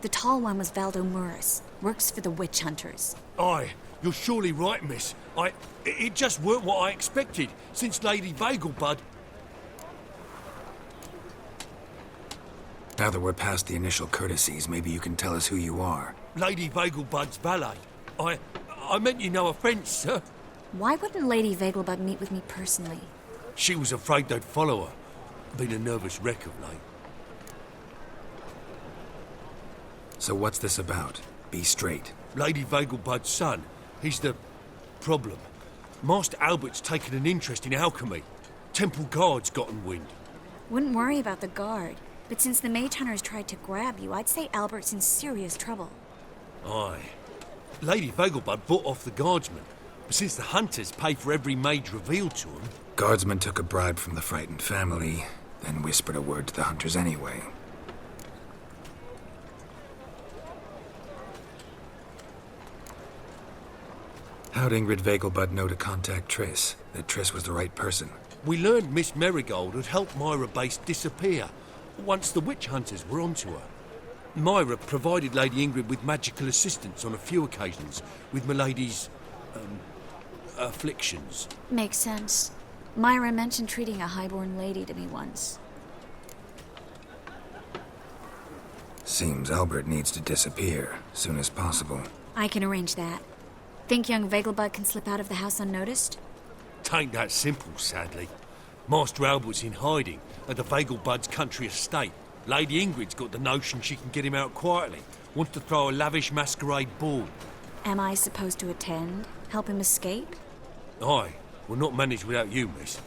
The tall one was Valdo Muris. Works for the witch hunters. Aye, you're surely right, miss. It just weren't what I expected, since Lady Vagelbud... Now that we're past the initial courtesies, maybe you can tell us who you are. Lady Vagelbud's valet. I meant you no offence, sir. Why wouldn't Lady Vagelbud meet with me personally? She was afraid they'd follow her. Been a nervous wreck of late. So what's this about? Be straight. Lady Vegelbud's son. He's the problem. Master Albert's taken an interest in alchemy. Temple Guard's gotten wind. Wouldn't worry about the guard, but since the mage hunters tried to grab you, I'd say Albert's in serious trouble. Aye. Lady Vegelbud bought off the guardsmen, but since the hunters pay for every mage revealed to them... Guardsmen took a bribe from the frightened family, then whispered a word to the hunters anyway. How'd Ingrid Vegelbud know to contact Triss? That Triss was the right person? We learned Miss Merigold had helped Myra Base disappear once the witch hunters were onto her. Myra provided Lady Ingrid with magical assistance on a few occasions with Milady's, afflictions. Makes sense. Myra mentioned treating a highborn lady to me once. Seems Albert needs to disappear soon as possible. I can arrange that. Think young Vegelbud can slip out of the house unnoticed? Tain't that simple, sadly. Master Albert's in hiding at the Vegelbud's country estate. Lady Ingrid's got the notion she can get him out quietly. Wants to throw a lavish masquerade ball. Am I supposed to attend? Help him escape? Aye. We'll not manage without you, miss.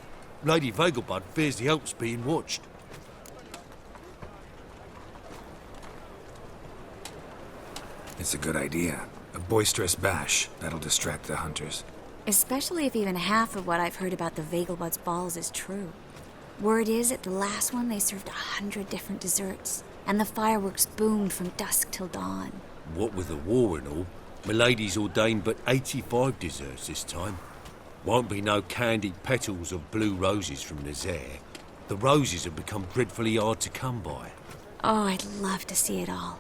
Lady Vegelbud fears the Alps being watched. It's a good idea. A boisterous bash. That'll distract the hunters. Especially if even half of what I've heard about the Vegelbud's balls is true. Word is, at the last one they served 100 different desserts, and the fireworks boomed from dusk till dawn. What with the war and all, Milady's ordained but 85 desserts this time. Won't be no candied petals of blue roses from Nazaire. The roses have become dreadfully hard to come by. Oh, I'd love to see it all.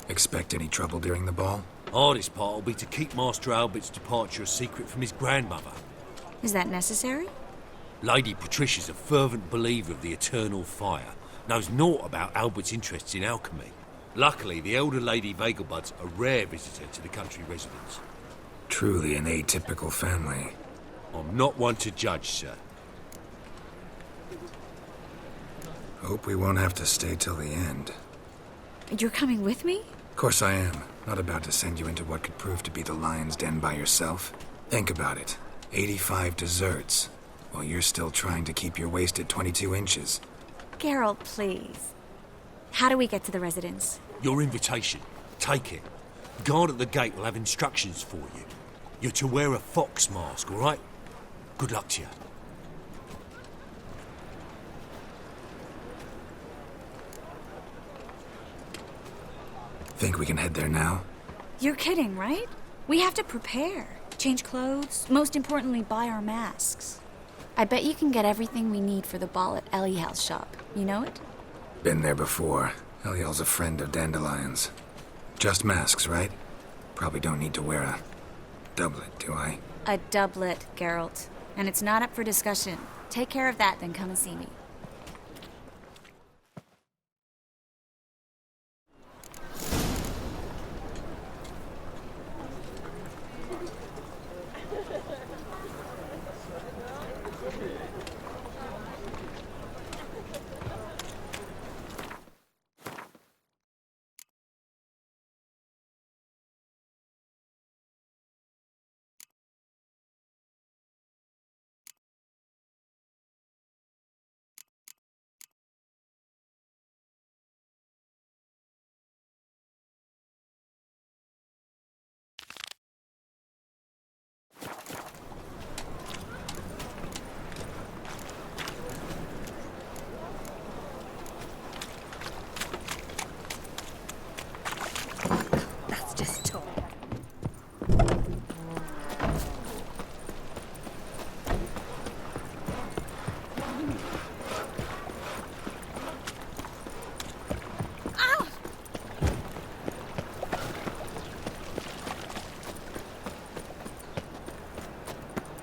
Expect any trouble during the ball? Hardest part will be to keep Master Albert's departure a secret from his grandmother. Is that necessary? Lady Patricia's a fervent believer of the eternal fire. Knows naught about Albert's interests in alchemy. Luckily, the elder Lady Vegelbud's a rare visitor to the country residence. Truly an atypical family. I'm not one to judge, sir. Hope we won't have to stay till the end. You're coming with me? Of course I am. Not about to send you into what could prove to be the lion's den by yourself. Think about it. 85 desserts, while you're still trying to keep your waist at 22 inches. Geralt, please. How do we get to the residence? Your invitation. Take it. Guard at the gate will have instructions for you. You're to wear a fox mask, all right? Good luck to you. Think we can head there now? You're kidding, right? We have to prepare. Change clothes. Most importantly, buy our masks. I bet you can get everything we need for the ball at Eliel's shop. You know it? Been there before. Eliel's a friend of Dandelion's. Just masks, right? Probably don't need to wear a doublet, do I? A doublet, Geralt. And it's not up for discussion. Take care of that, then come and see me.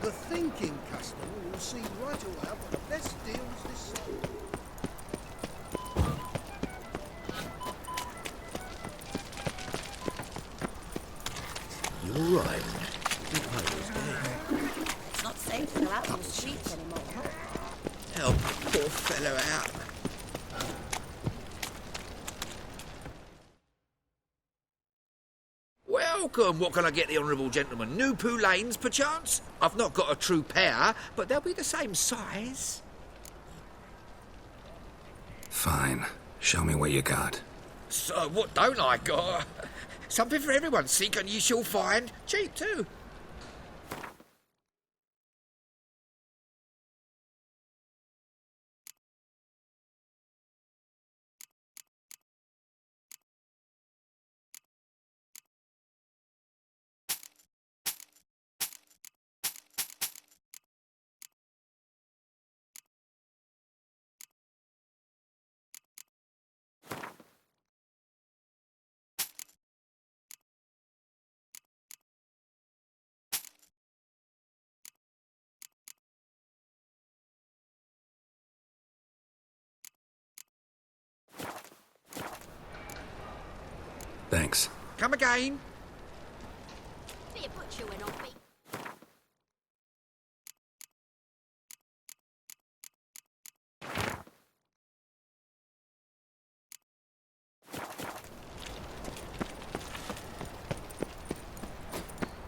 The thinking customer will see right away what the best deals this summer. You're right. It's not safe to go out on the streets anymore. Help. poor fellow out. Welcome. What can I get the honourable gentleman? New Poulaines, perchance? I've not got a true pair, but they'll be the same size. Fine. Show me what you got. So, what don't I got? Something for everyone. Seek and ye shall find. Cheap, too. Thanks. Come again.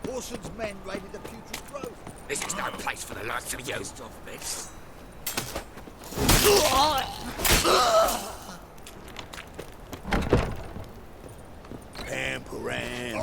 Orson's men raided the Putrid Grove. This is no place for the likes of you. Pamperan.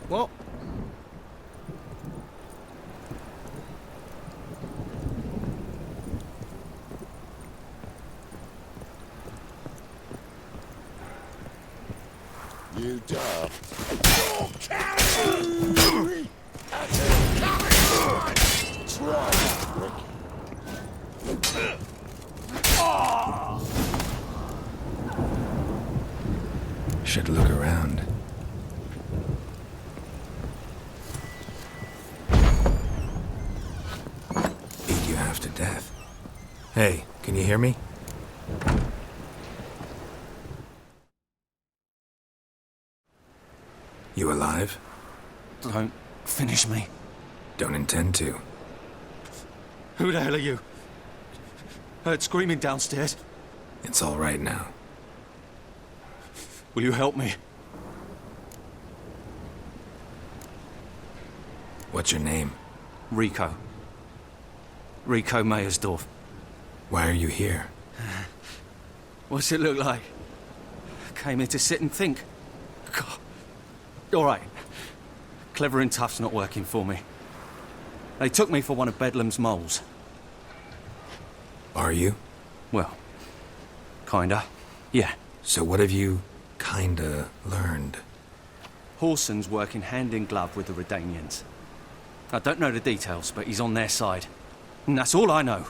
What? You dare. Should look around. Beat you half to death. Hey, can you hear me? You alive? Don't finish me. Don't intend to. Who the hell are you? Heard screaming downstairs. It's all right now. Will you help me? What's your name? Rico. Rico Meyersdorf. Why are you here? What's it look like? Came here to sit and think. God. All right. Clever and tough's not working for me. They took me for one of Bedlam's moles. Are you? Well, kinda. Yeah. So what have you kinda learned? Horson's working hand in glove with the Redanians. I don't know the details, but he's on their side. And that's all I know.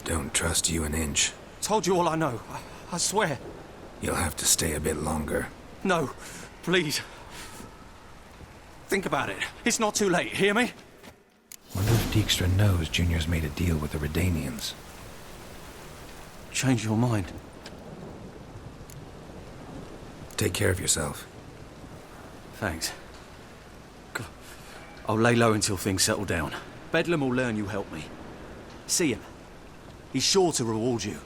Don't trust you an inch. Told you all I know. I swear. You'll have to stay a bit longer. No, please. Think about it. It's not too late, hear me? Wonder if Dijkstra knows Junior's made a deal with the Redanians. Change your mind. Take care of yourself. Thanks. I'll lay low until things settle down. Bedlam will learn you helped me. See him. He's sure to reward you.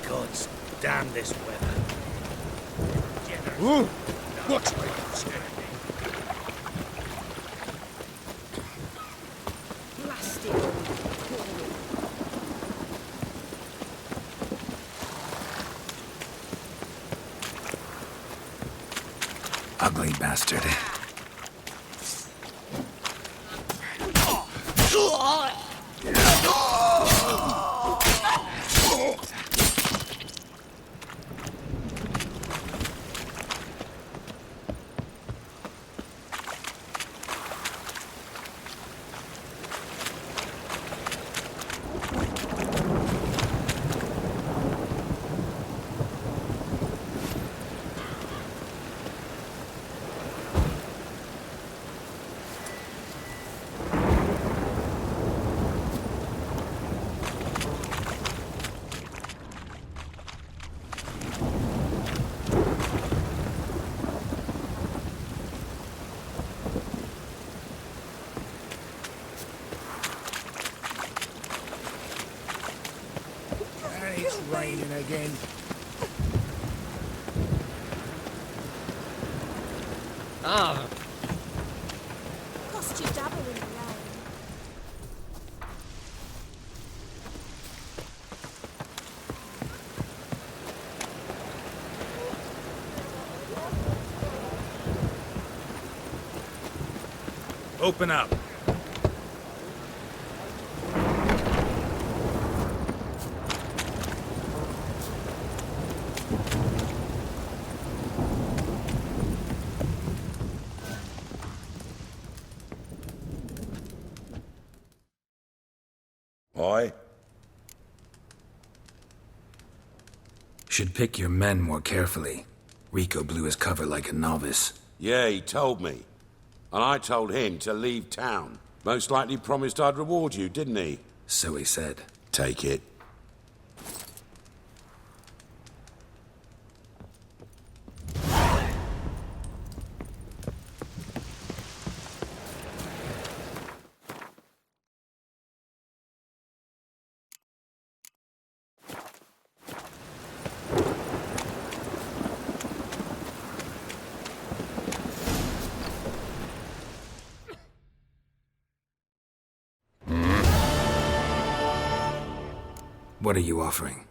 Gods damn this weather. Watch me. Ugly bastard. It's raining again. Ah, Cost you double in the rain. Open up. Aye? Should pick your men more carefully. Rico blew his cover like a novice. Yeah, he told me. And I told him to leave town. Most likely promised I'd reward you, didn't he? So he said. Take it. What are you offering?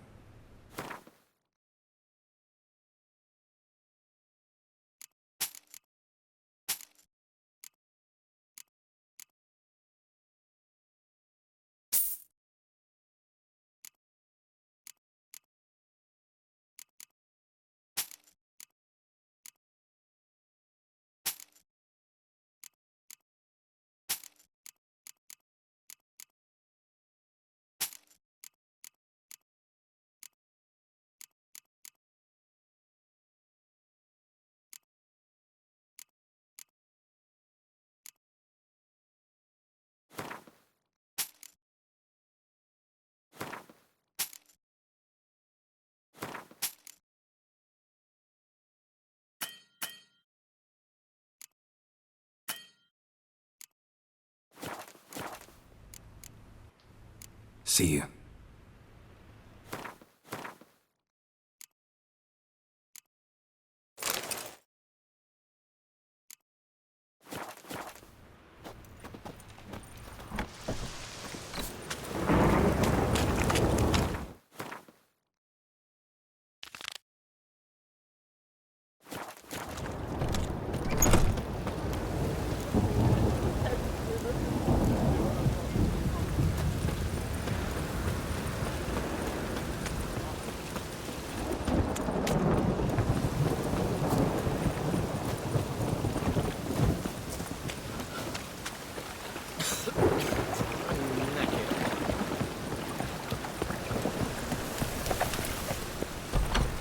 See you.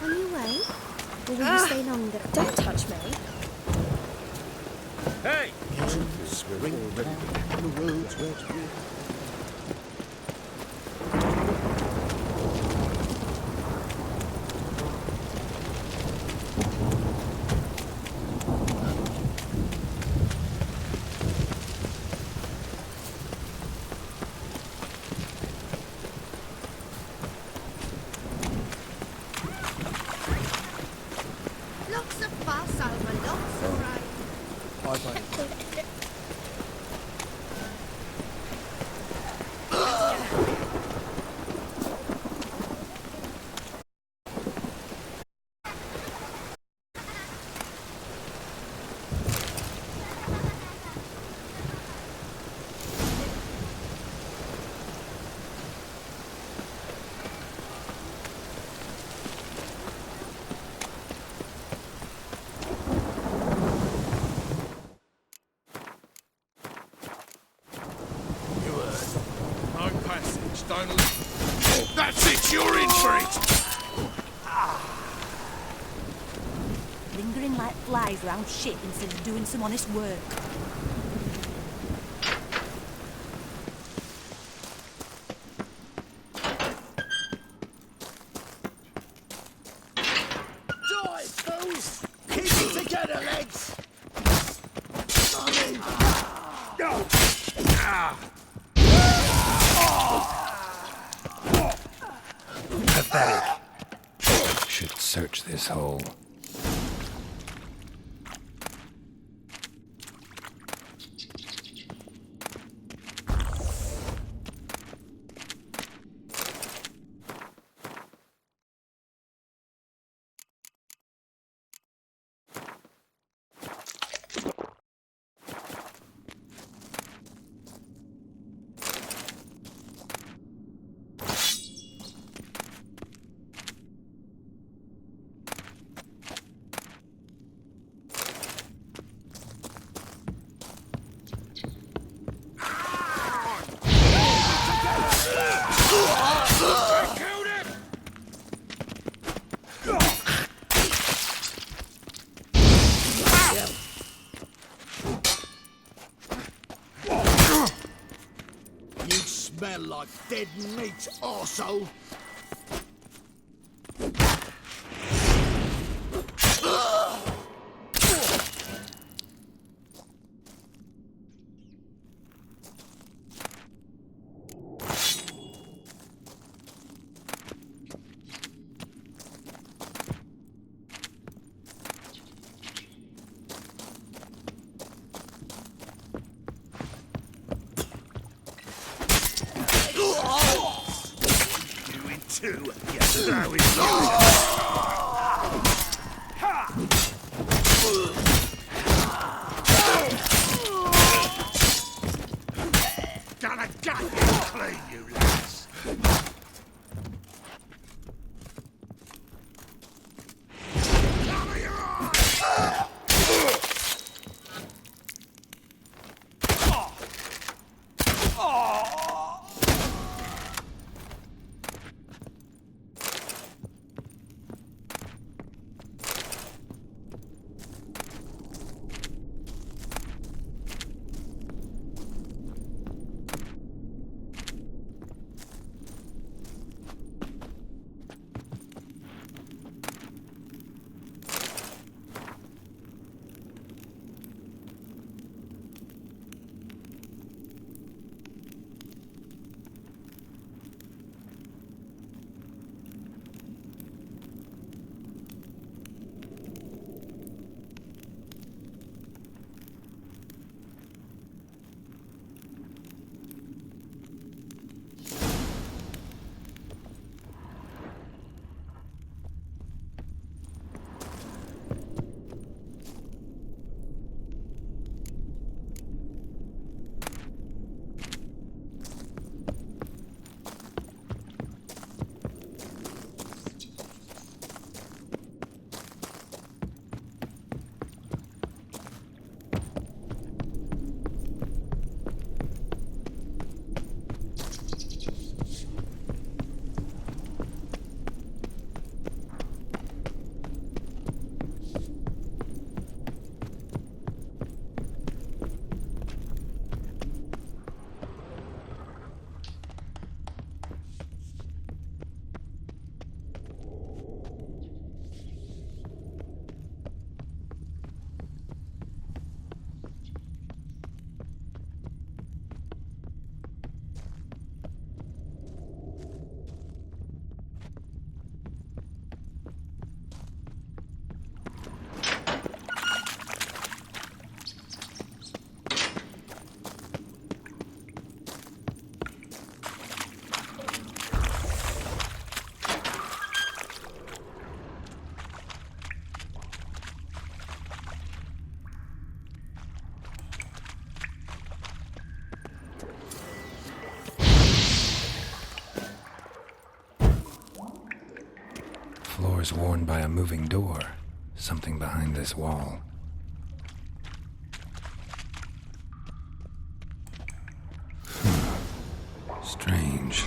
On your way? Or will you stay longer? Don't touch me. Hey! You're in for it! Lingering like flies round shit instead of doing some honest work. Die, fools! Keep it together, lads! Pathetic. Should search this hole. You smell like dead meat, arsehole! Two, yes, now it's gonna gut you clean, you lads. Floors worn by a moving door. Something behind this wall. Strange.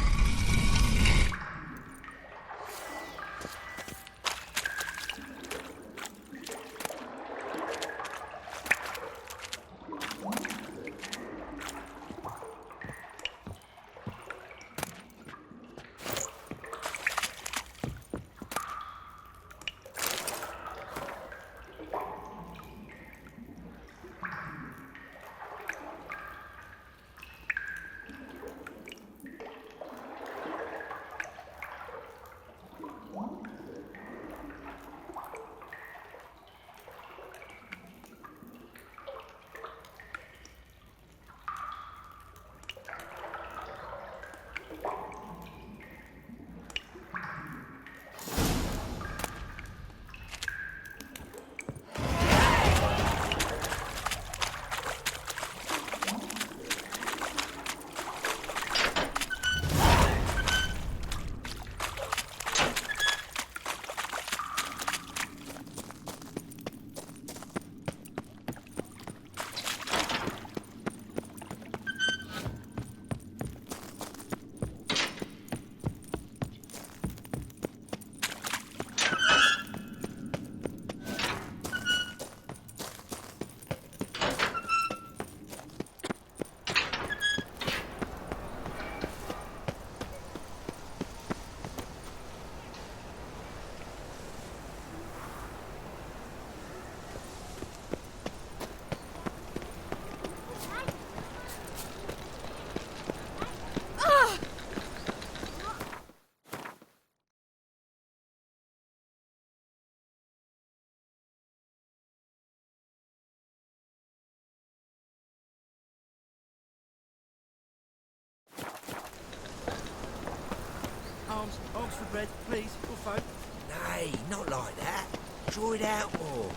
crumbs for bread, please, or folk? Nay, not like that. Draw it out more.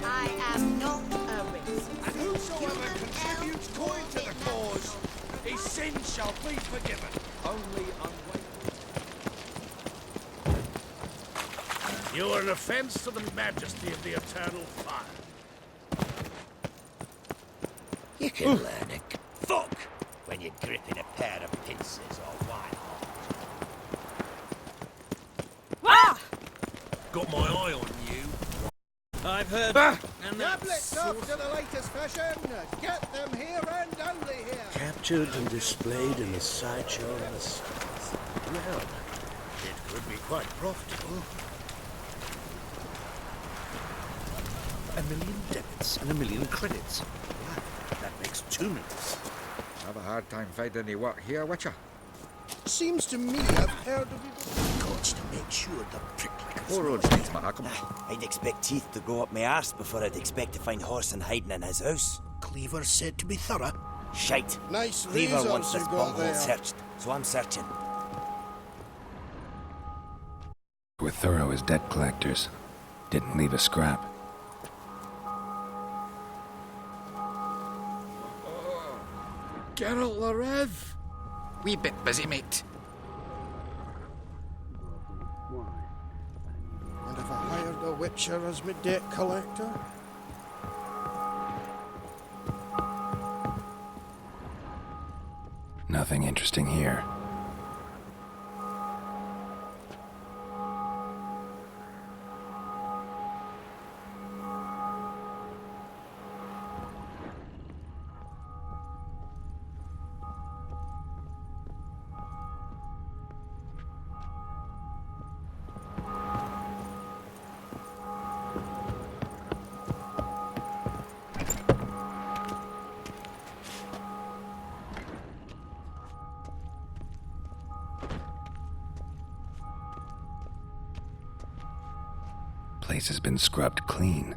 I am not a risk. And whosoever contributes coin to the cause, his sins shall be forgiven. Only unwavering. You are an offence to the majesty of the eternal fire. You can learn a fuck when you're gripping a pair of pincers or white hot. Got my eye on you. I've heard. And tablets off to the latest fashion. Get them here and only here. Captured and displayed in the sideshow of the stars. Well, it could be quite profitable. 1 million debits and 1 million credits. Wow, that makes 2 minutes. Have a hard time finding any work here, Witcher. Seems to me I've heard of it. Got to make sure the prick like a Four roads lead to Mahakam. I'd expect teeth to go up my arse before I'd expect to find Horson hiding in his house. Cleaver said to be thorough. Shite. Nice Cleaver razors wants you this got bunghole there. searched, so I'm searching. Were thorough as debt collectors. Didn't leave a scrap. Geralt the Rev. Wee bit busy, mate. And have I hired a witcher as my debt collector? Nothing interesting here. Place has been scrubbed clean.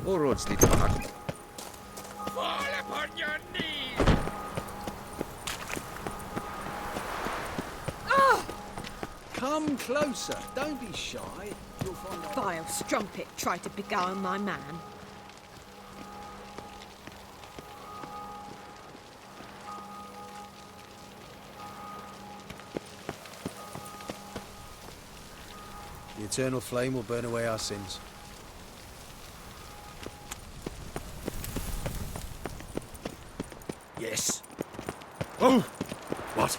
All roads lead to Mahakam. Fall upon your knees! Come closer. Don't be shy. You'll find out. Vile strumpet tried to beguile my man. The eternal flame will burn away our sins. Yes. Oh! What?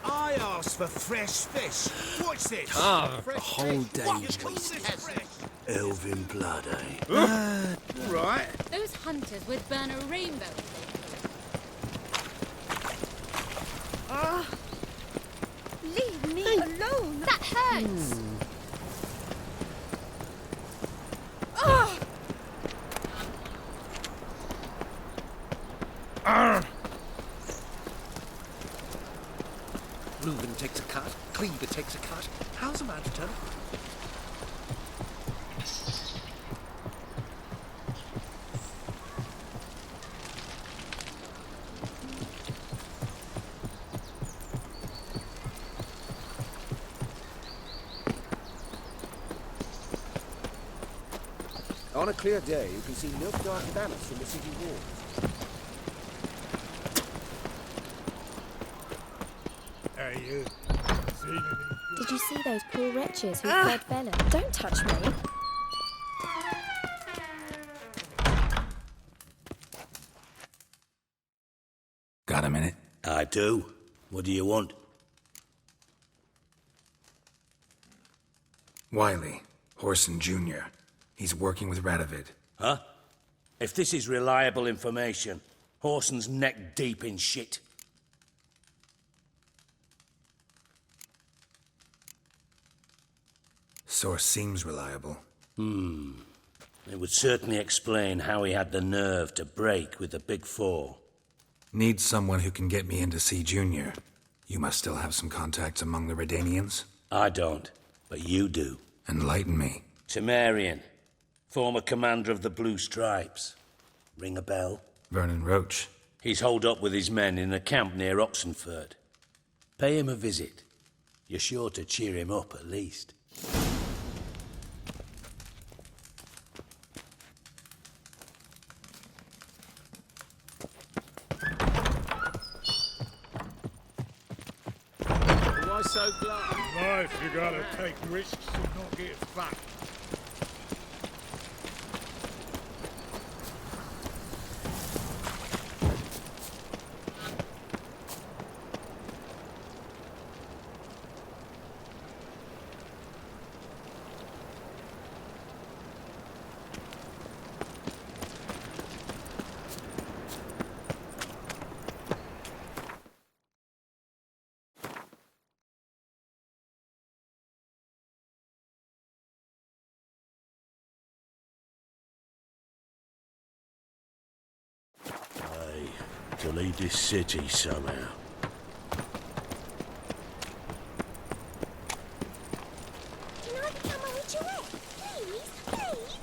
I asked for fresh fish. What's this? Ah, Fresh a whole fish. day's What you call wasted. this fresh? Elven blood, eh? All right. Those hunters would burn a rainbow. Ah! Leave me alone! That hurts! Ah! Reuben takes a cut. Cleaver takes a cut. How's a man to turn? On a clear day, you can see no dark banners from the city walls. Hey, you. Seen any Did you see those poor wretches who fled Velen? Don't touch me. Got a minute? I do. What do you want? Wiley, Horson Jr. He's working with Radovid. Huh? If this is reliable information, Horson's neck deep in shit. Source seems reliable. It would certainly explain how he had the nerve to break with the Big Four. Need someone who can get me in to see Junior. You must still have some contacts among the Redanians? I don't, but you do. Enlighten me. Temerian, former commander of the Blue Stripes. Ring a bell? Vernon Roach. He's holed up with his men in a camp near Oxenford. Pay him a visit. You're sure to cheer him up at least. Why so glad? Life, you gotta take risks and not get fucked. To leave this city somehow. Can I become a witcherette? Please, please.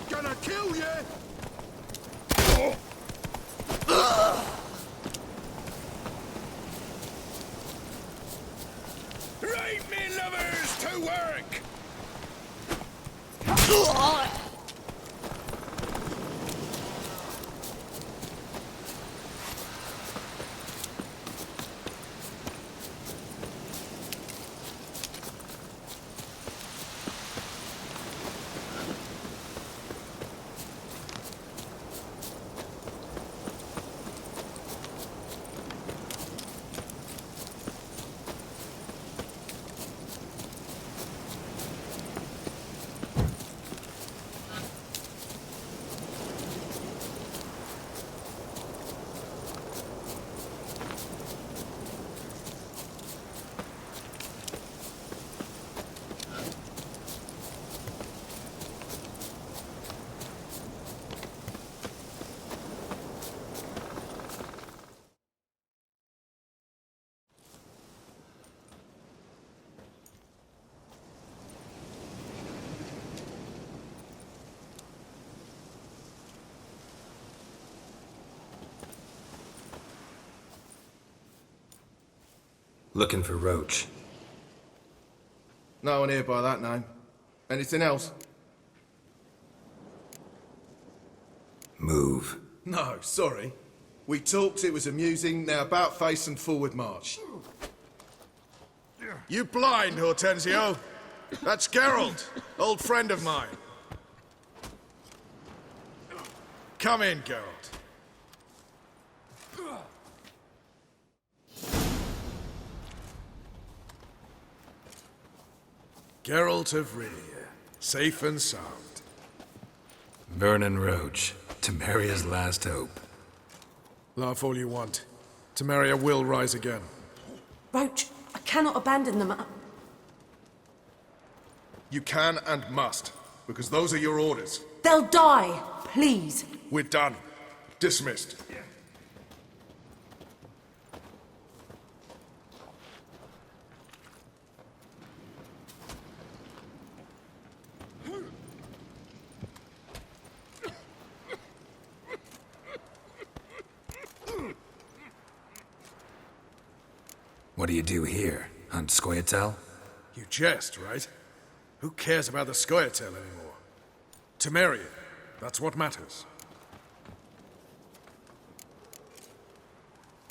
Gonna kill you! Right, me lovers, to work! Looking for Roach. No one here by that name. Anything else? Move. No, sorry. We talked, it was amusing, now about face and forward march. You blind, Hortensio? That's Geralt, old friend of mine. Come in, Geralt. Geralt of Rivia, safe and sound. Vernon Roach, Temeria's last hope. Laugh all you want. Temeria will rise again. Roach, I cannot abandon them. You can and must, because those are your orders. They'll die, please. We're done. Dismissed. What do you do here? Hunt Scoia'tael? You jest, right? Who cares about the Scoia'tael anymore? Temeria, that's what matters.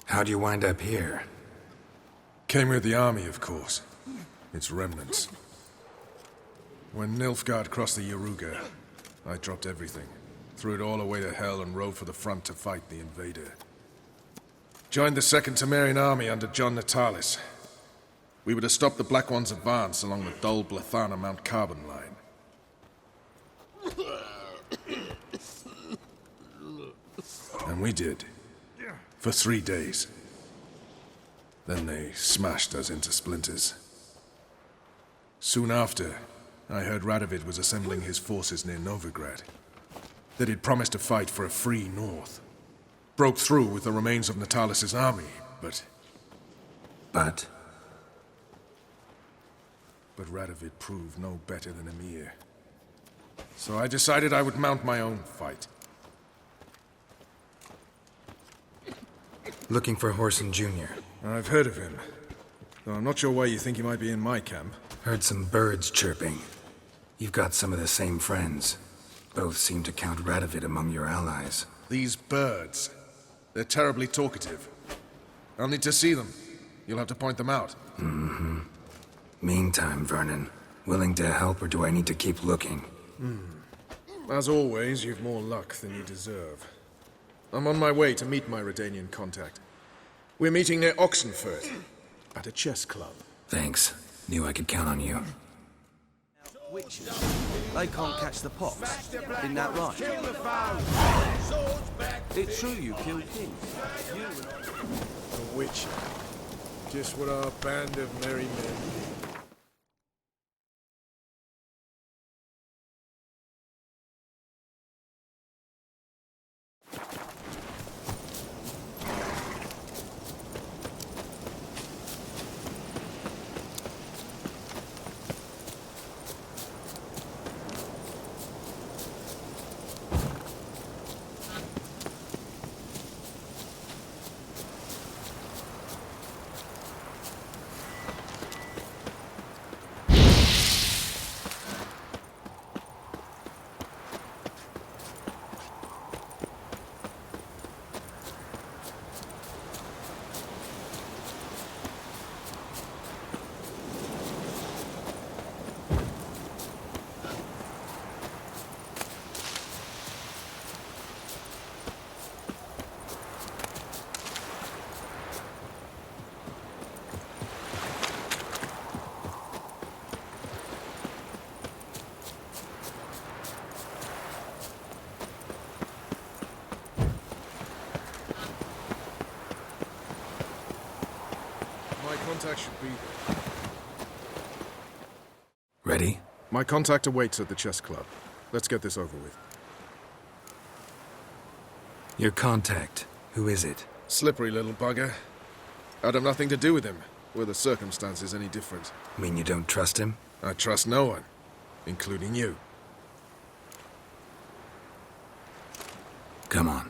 How'd you wind up here? Came with the army, of course. Its remnants. When Nilfgaard crossed the Yaruga, I dropped everything. Threw it all away to hell and rode for the front to fight the invader. Joined the Second Temerian Army under John Natalis. We were to stop the Black One's advance along the Dol Blathana Mount Carbon line. And we did. For 3 days. Then they smashed us into splinters. Soon after, I heard Radovid was assembling his forces near Novigrad. That he'd promised to fight for a free North. Broke through with the remains of Natalis' army, but... But Radovid proved no better than Emir. So I decided I would mount my own fight. looking for Whoreson Jr. I've heard of him. Though I'm not sure why you think he might be in my camp. Heard some birds chirping. You've got some of the same friends. Both seem to count Radovid among your allies. These birds. They're terribly talkative. I'll need to see them. You'll have to point them out. Mm-hmm. Meantime, Vernon, willing to help or do I need to keep looking? As always, you've more luck than you deserve. I'm on my way to meet my Redanian contact. We're meeting near Oxenfurt, at a chess club. Thanks. Knew I could count on you. Witches. They can't catch the pox. Isn't that right? It's true you killed kings. A witch. Just what our band of merry men did. Contact should be there. Ready? My contact awaits at the chess club. Let's get this over with. Your contact. Who is it? Slippery little bugger. I'd have nothing to do with him, were the circumstances any different. Mean you don't trust him? I trust no one, including you. Come on.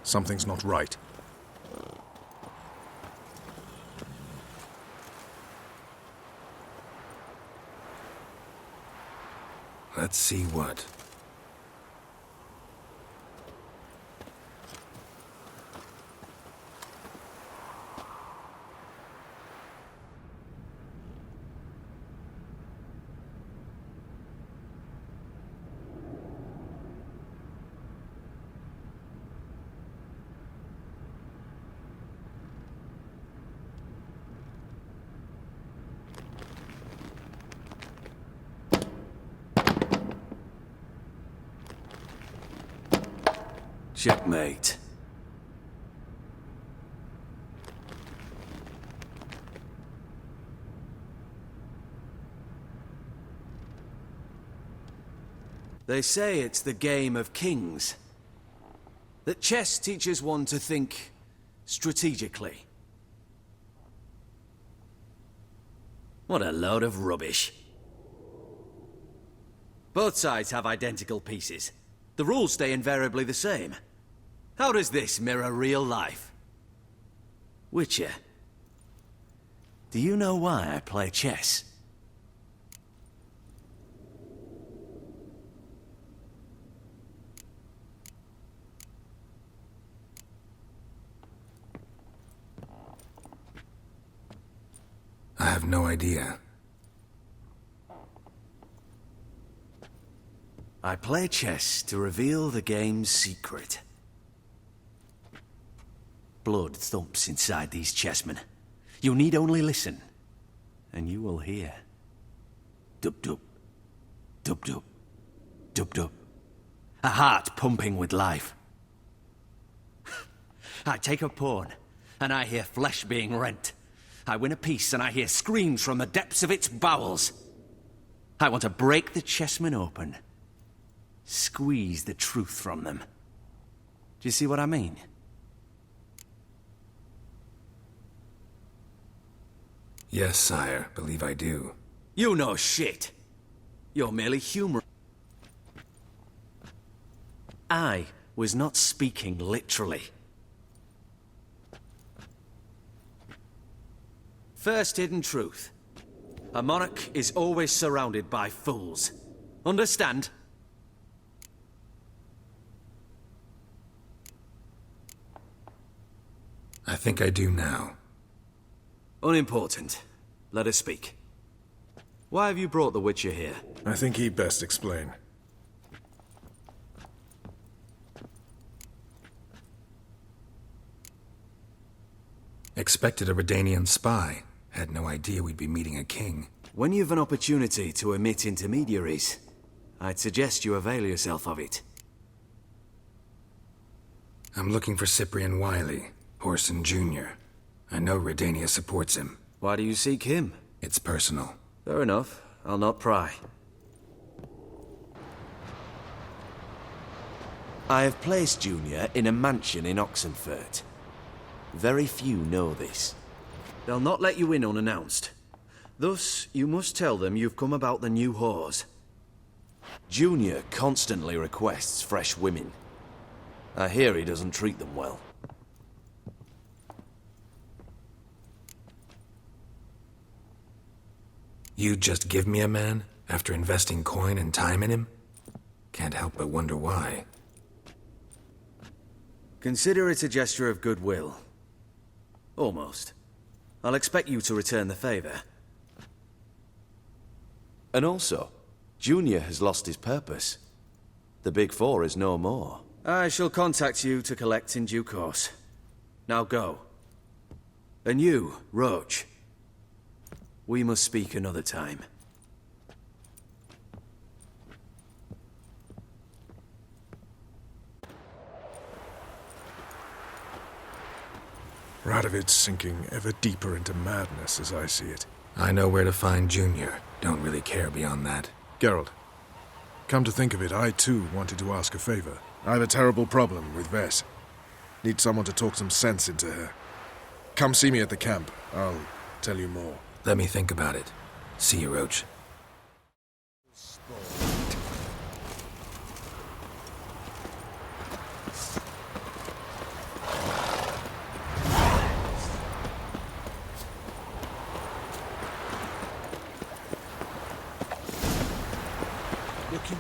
Something's not right. Let's see what. Checkmate. They say it's the game of kings. That chess teaches one to think strategically. What a load of rubbish. Both sides have identical pieces. The rules stay invariably the same. How does this mirror real life? Witcher, do you know why I play chess? I have no idea. I play chess to reveal the game's secret. Blood thumps inside these chessmen. You need only listen, and you will hear. Dub-dub, dub-dub, dub-dub. A heart pumping with life. I take a pawn, and I hear flesh being rent. I win a piece, and I hear screams from the depths of its bowels. I want to break the chessmen open. Squeeze the truth from them. Do you see what I mean? Yes, sire. Believe I do. You know shit. You're merely humor. I was not speaking literally. First hidden truth. A monarch is always surrounded by fools. Understand? I think I do now. Unimportant. Let us speak. Why have you brought the Witcher here? I think he'd best explain. Expected a Redanian spy. Had no idea we'd be meeting a king. When you've an opportunity to omit intermediaries, I'd suggest you avail yourself of it. I'm looking for Cyprian Wiley, Whoreson Jr. I know Redania supports him. Why do you seek him? It's personal. Fair enough. I'll not pry. I have placed Junior in a mansion in Oxenfurt. Very few know this. They'll not let you in unannounced. Thus, you must tell them you've come about the new whores. Junior constantly requests fresh women. I hear he doesn't treat them well. You'd just give me a man after investing coin and time in him? Can't help but wonder why. Consider it a gesture of goodwill. Almost. I'll expect you to return the favor. And also, Junior has lost his purpose. The Big Four is no more. I shall contact you to collect in due course. Now go. And you, Roach. We must speak another time. Radovid's sinking ever deeper into madness as I see it. I know where to find Junior. Don't really care beyond that. Geralt, come to think of it, I too wanted to ask a favor. I have a terrible problem with Vess. Need someone to talk some sense into her. Come see me at the camp. I'll tell you more. Let me think about it. See you, Roach.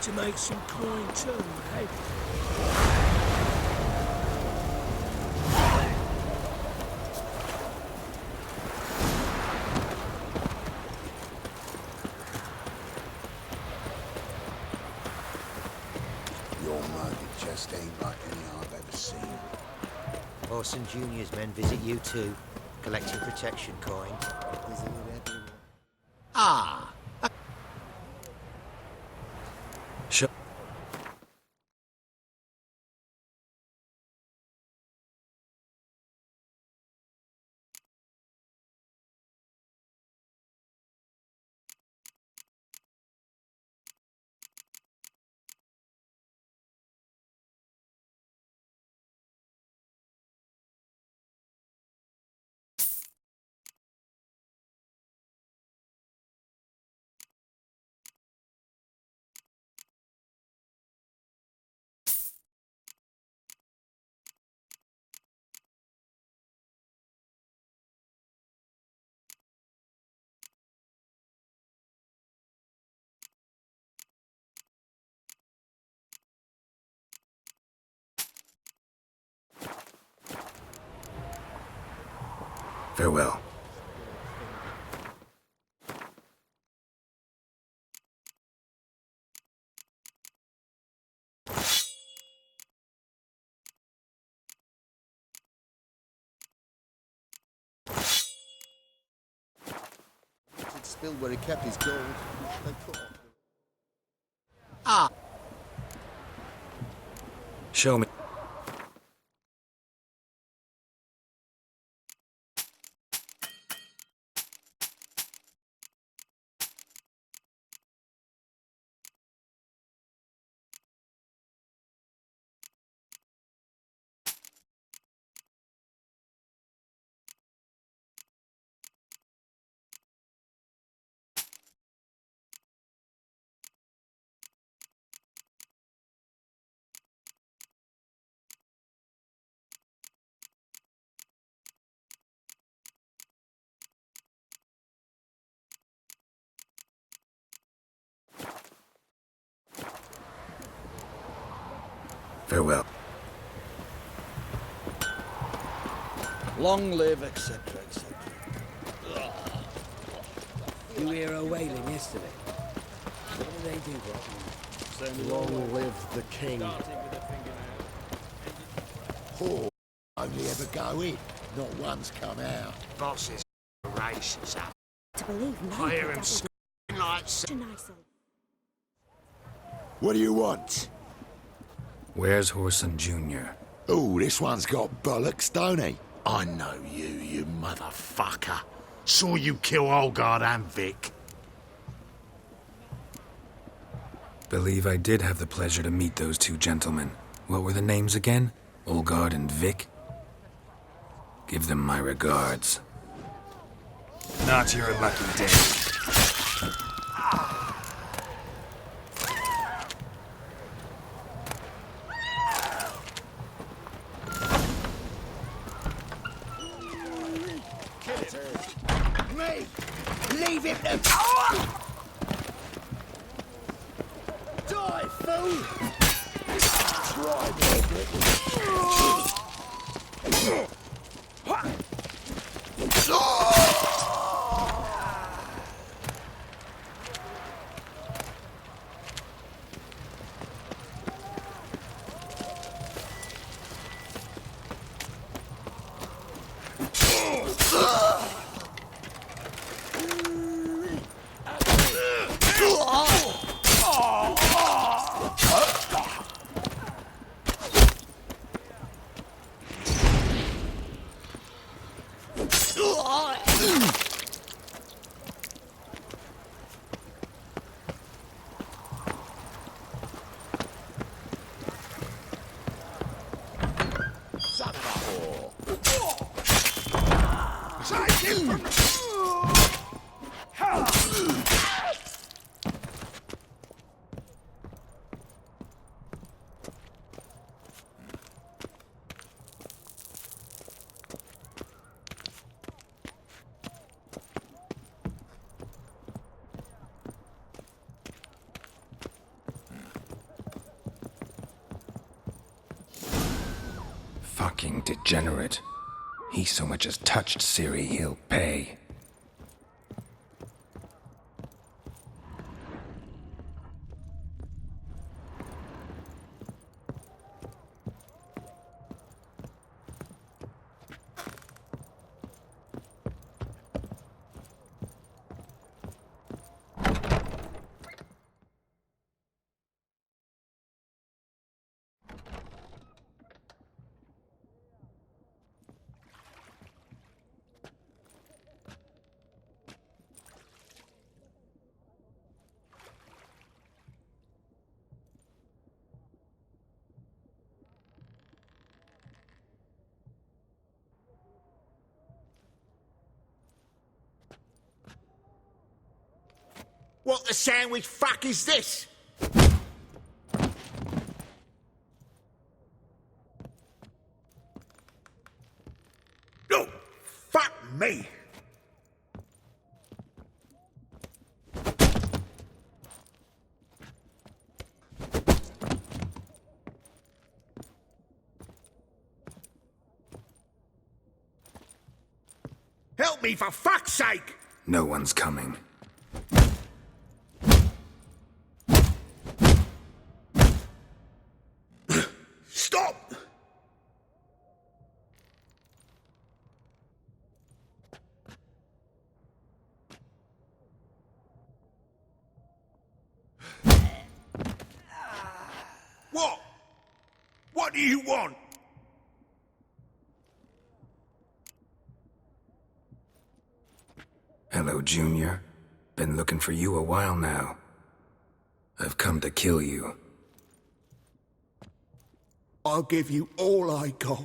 to make some coin too, eh? Your mug, it just ain't like any I've ever seen. Orson Jr.'s men visit you too, collecting protection coin. Ah! Sure. Farewell. It's spilled where he kept his gold. Ah! Show me. Farewell. Long live, etc., etc. You hear her wailing yesterday? What did they do, bro? Long live the king. Oh, only ever go in, not once come out. Bosses races up. To believe I hear him screaming like... What do you want? Where's Whoreson Jr.? Oh, this one's got bollocks, don't he? I know you, you motherfucker. Saw you kill Olgard and Vic. Believe I did have the pleasure to meet those two gentlemen. What were the names again? Olgard and Vic? Give them my regards. Not your lucky day. Me! Leave him to... Die, fool! Try Fucking degenerate. He so much as touched Ciri, he'll pay. What the sandwich fuck is this? Oh, fuck me! Help me, for fuck's sake! No one's coming. Stop! What? What do you want? Hello, Junior. Been looking for you a while now. I've come to kill you. I'll give you all I got.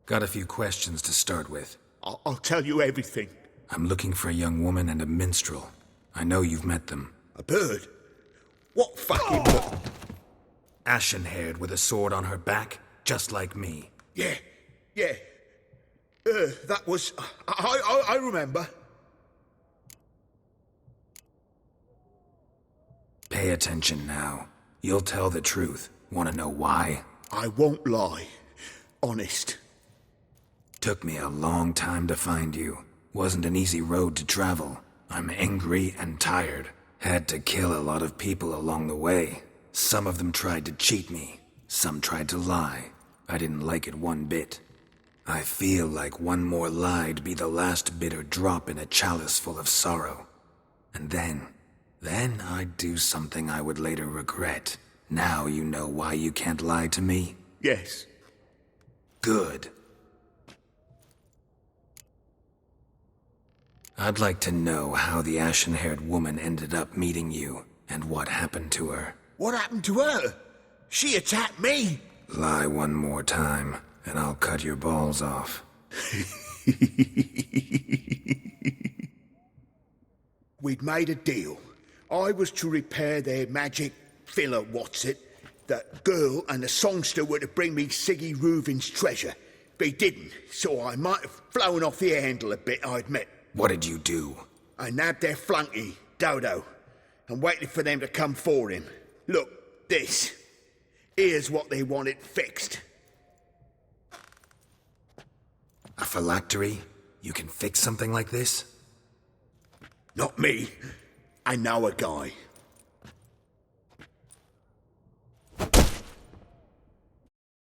Got a few questions to start with. I'll tell you everything. I'm looking for a young woman and a minstrel. I know you've met them. A bird? What fucking bird? Ashen-haired with a sword on her back, just like me. Yeah. That was... I remember. Pay attention now. You'll tell the truth. Want to know why? I won't lie. Honest. Took me a long time to find you. Wasn't an easy road to travel. I'm angry and tired. Had to kill a lot of people along the way. Some of them tried to cheat me. Some tried to lie. I didn't like it one bit. I feel like one more lie'd be the last bitter drop in a chalice full of sorrow. And then I'd do something I would later regret. Now you know why you can't lie to me? Yes. Good. I'd like to know how the ashen-haired woman ended up meeting you, and what happened to her. What happened to her? She attacked me. Lie one more time, and I'll cut your balls off. We'd made a deal. I was to repair their magic filler, that girl and the songster were to bring me Siggy Reuven's treasure. They didn't, so I might have flown off the handle a bit, I admit. What did you do? I nabbed their flunky, Dodo, and waited for them to come for him. Look, this. Here's what they wanted fixed. A phylactery? You can fix something like this? Not me. I know a guy.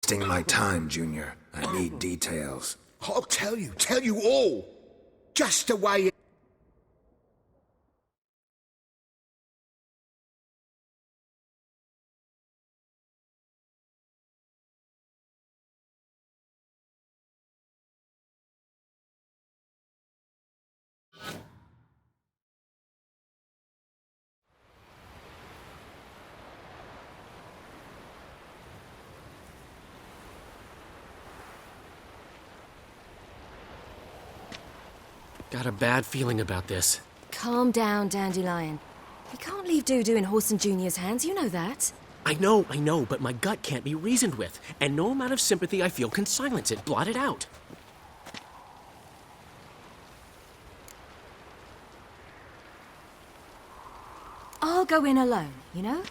Wasting my time, Junior. I need details. I'll tell you all. Just the way it... Got a bad feeling about this. Calm down, Dandelion. We can't leave Dudu in Horson Jr.'s hands, you know that. I know, but my gut can't be reasoned with, and no amount of sympathy I feel can silence it, blot it out. I'll go in alone, you know?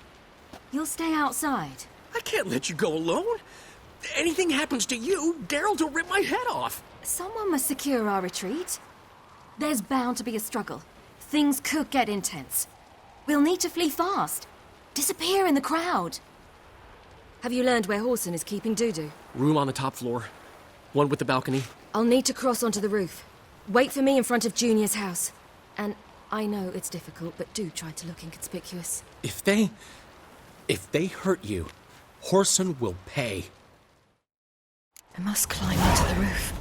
You'll stay outside. I can't let you go alone. Anything happens to you, Geralt will rip my head off. Someone must secure our retreat. There's bound to be a struggle. Things could get intense. We'll need to flee fast. Disappear in the crowd. Have you learned where Horson is keeping Dudu? Room on the top floor. One with the balcony. I'll need to cross onto the roof. Wait for me in front of Junior's house. And I know it's difficult, but do try to look inconspicuous. If they hurt you, Horson will pay. I must climb onto the roof.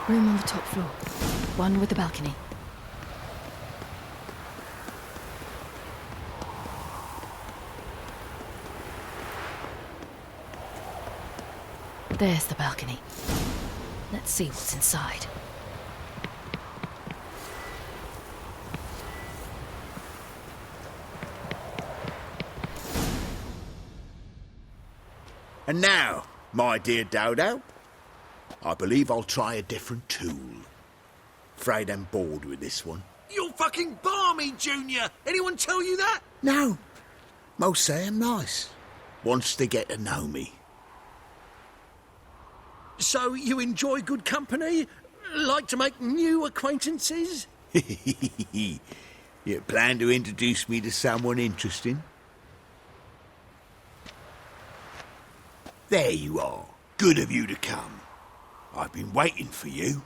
Room on the top floor. One with the balcony. There's the balcony. Let's see what's inside. And now, my dear Dodo, I believe I'll try a different tool. Afraid I'm bored with this one. You're fucking balmy, Junior! Anyone tell you that? No. Most say I'm nice. Wants to get to know me. So you enjoy good company? Like to make new acquaintances? You plan to introduce me to someone interesting? There you are. Good of you to come. I've been waiting for you.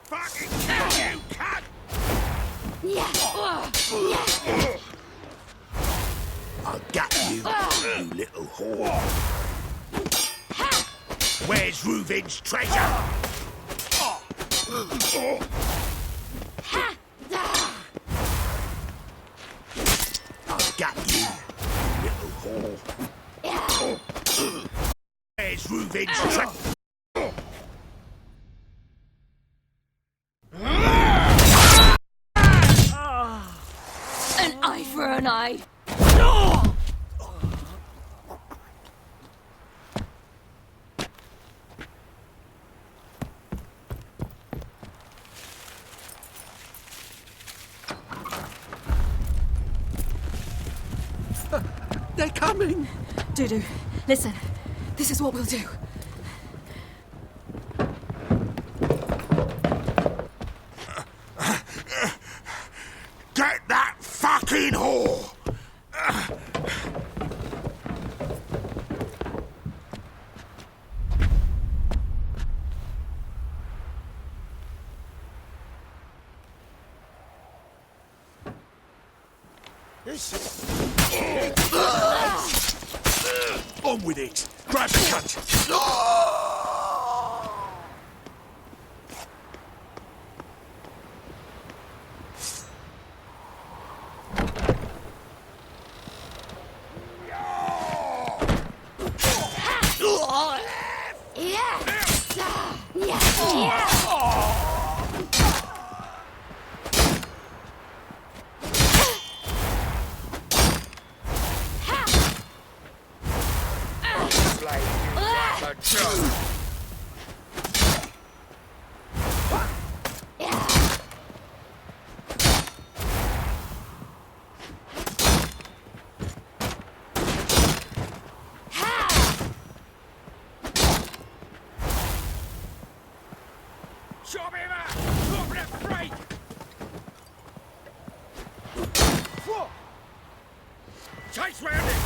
Fucking kill you, cut! I'll get you, you little whore. Where's Reuven's treasure? I'll get you, little whore. Where's Reuven's treasure? An eye for an eye. They're coming! Dudu, listen. This is what we'll do. Get that fucking whore! On with it! Grab the cunt! Chop him out! Drop that break! Chase round it!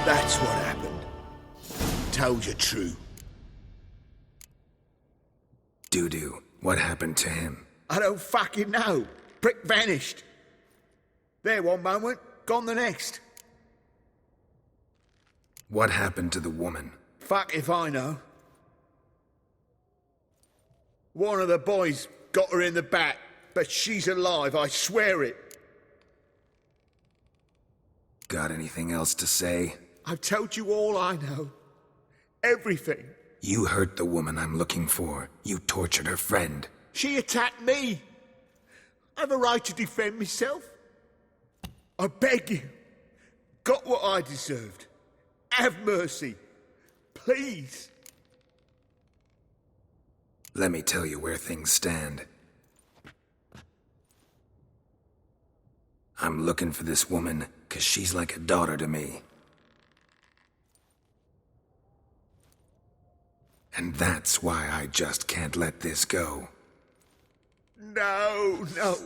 That's what happened. Told you true. Dudu, what happened to him? I don't fucking know. Prick vanished. There one moment, gone the next. What happened to the woman? Fuck if I know. One of the boys got her in the back, but she's alive, I swear it. Got anything else to say? I've told you all I know. Everything. You hurt the woman I'm looking for. You tortured her friend. She attacked me. I have a right to defend myself. I beg you. Got what I deserved. Have mercy. Please. Let me tell you where things stand. I'm looking for this woman, 'cause she's like a daughter to me. And that's why I just can't let this go. No, no.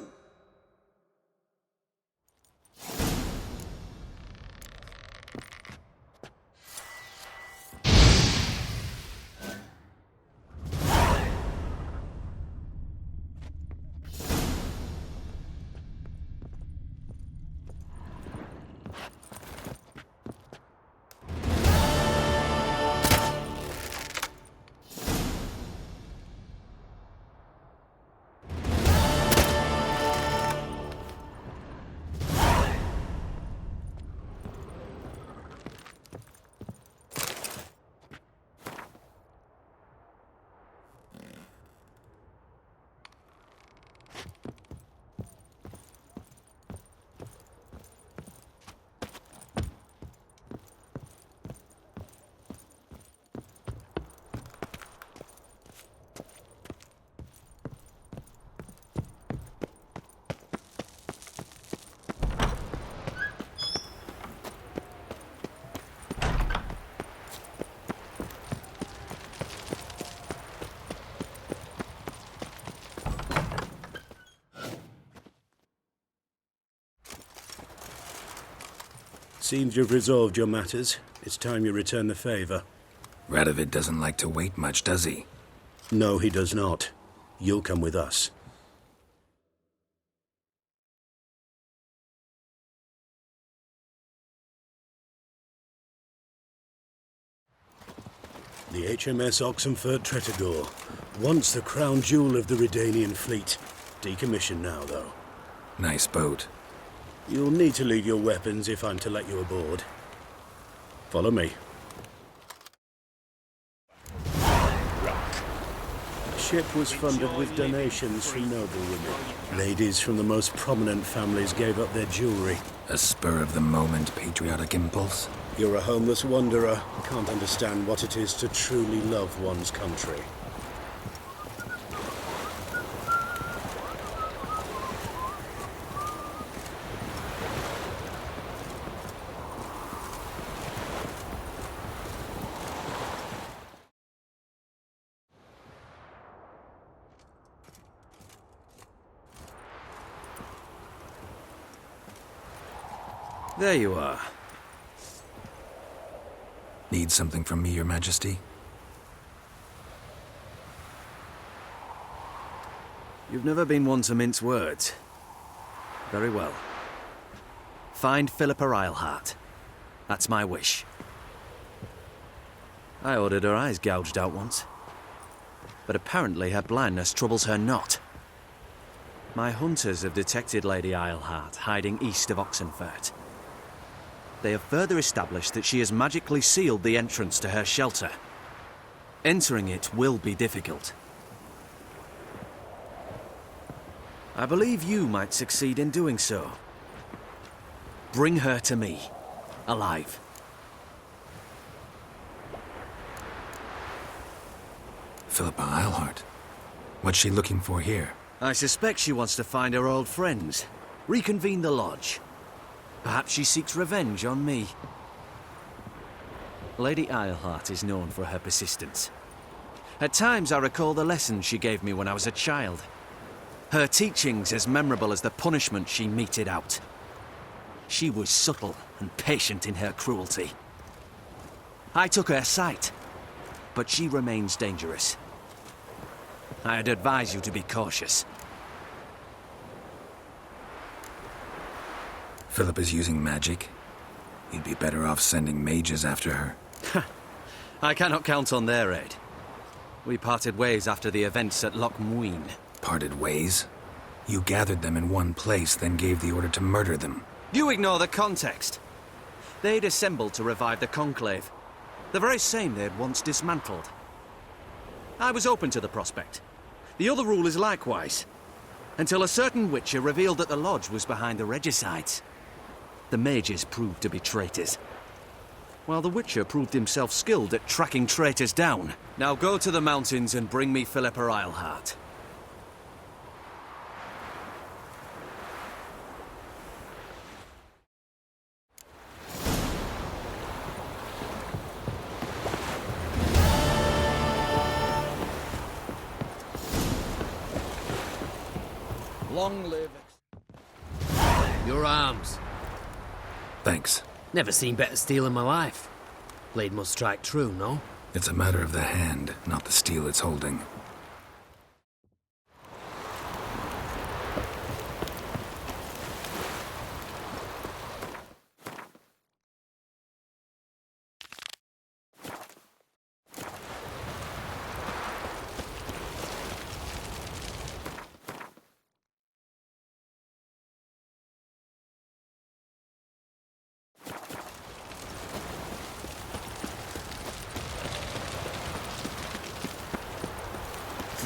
Seems you've resolved your matters. It's time you return the favor. Radovid doesn't like to wait much, does he? No, he does not. You'll come with us. The HMS Oxenford Tretogor, once the crown jewel of the Redanian fleet. Decommissioned now, though. Nice boat. You'll need to leave your weapons if I'm to let you aboard. Follow me. The ship was funded with donations from noble women. Ladies from the most prominent families gave up their jewelry. A spur-of-the-moment patriotic impulse? You're a homeless wanderer. Can't understand what it is to truly love one's country. There you are. Need something from me, Your Majesty? You've never been one to mince words. Very well. Find Philippa Eilhart. That's my wish. I ordered her eyes gouged out once. But apparently her blindness troubles her not. My hunters have detected Lady Eilhart hiding east of Oxenfurt. They have further established that she has magically sealed the entrance to her shelter. Entering it will be difficult. I believe you might succeed in doing so. Bring her to me, alive. Philippa Eilhart. What's she looking for here? I suspect she wants to find her old friends, reconvene the lodge. Perhaps she seeks revenge on me. Lady Eilhart is known for her persistence. At times I recall the lessons she gave me when I was a child. Her teachings as memorable as the punishment she meted out. She was subtle and patient in her cruelty. I took her sight, but she remains dangerous. I'd advise you to be cautious. Philip is using magic. He'd be better off sending mages after her. I cannot count on their aid. We parted ways after the events at Loch Muin. Parted ways? You gathered them in one place, then gave the order to murder them. You ignore the context. They'd assembled to revive the Conclave. The very same they'd once dismantled. I was open to the prospect. The other rule is likewise. Until a certain Witcher revealed that the Lodge was behind the regicides. The mages proved to be traitors, while the Witcher proved himself skilled at tracking traitors down. Now go to the mountains and bring me Philippa Eilhart. Long live... Your arms. Thanks. Never seen better steel in my life. Blade must strike true, no? It's a matter of the hand, not the steel it's holding.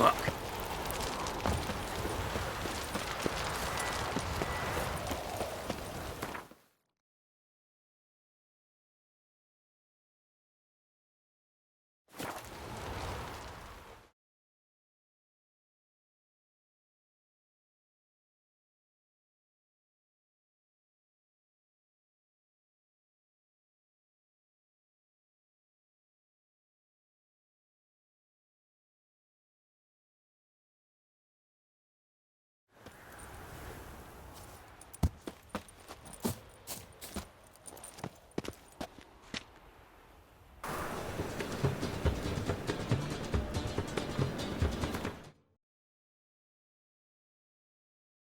Fuck.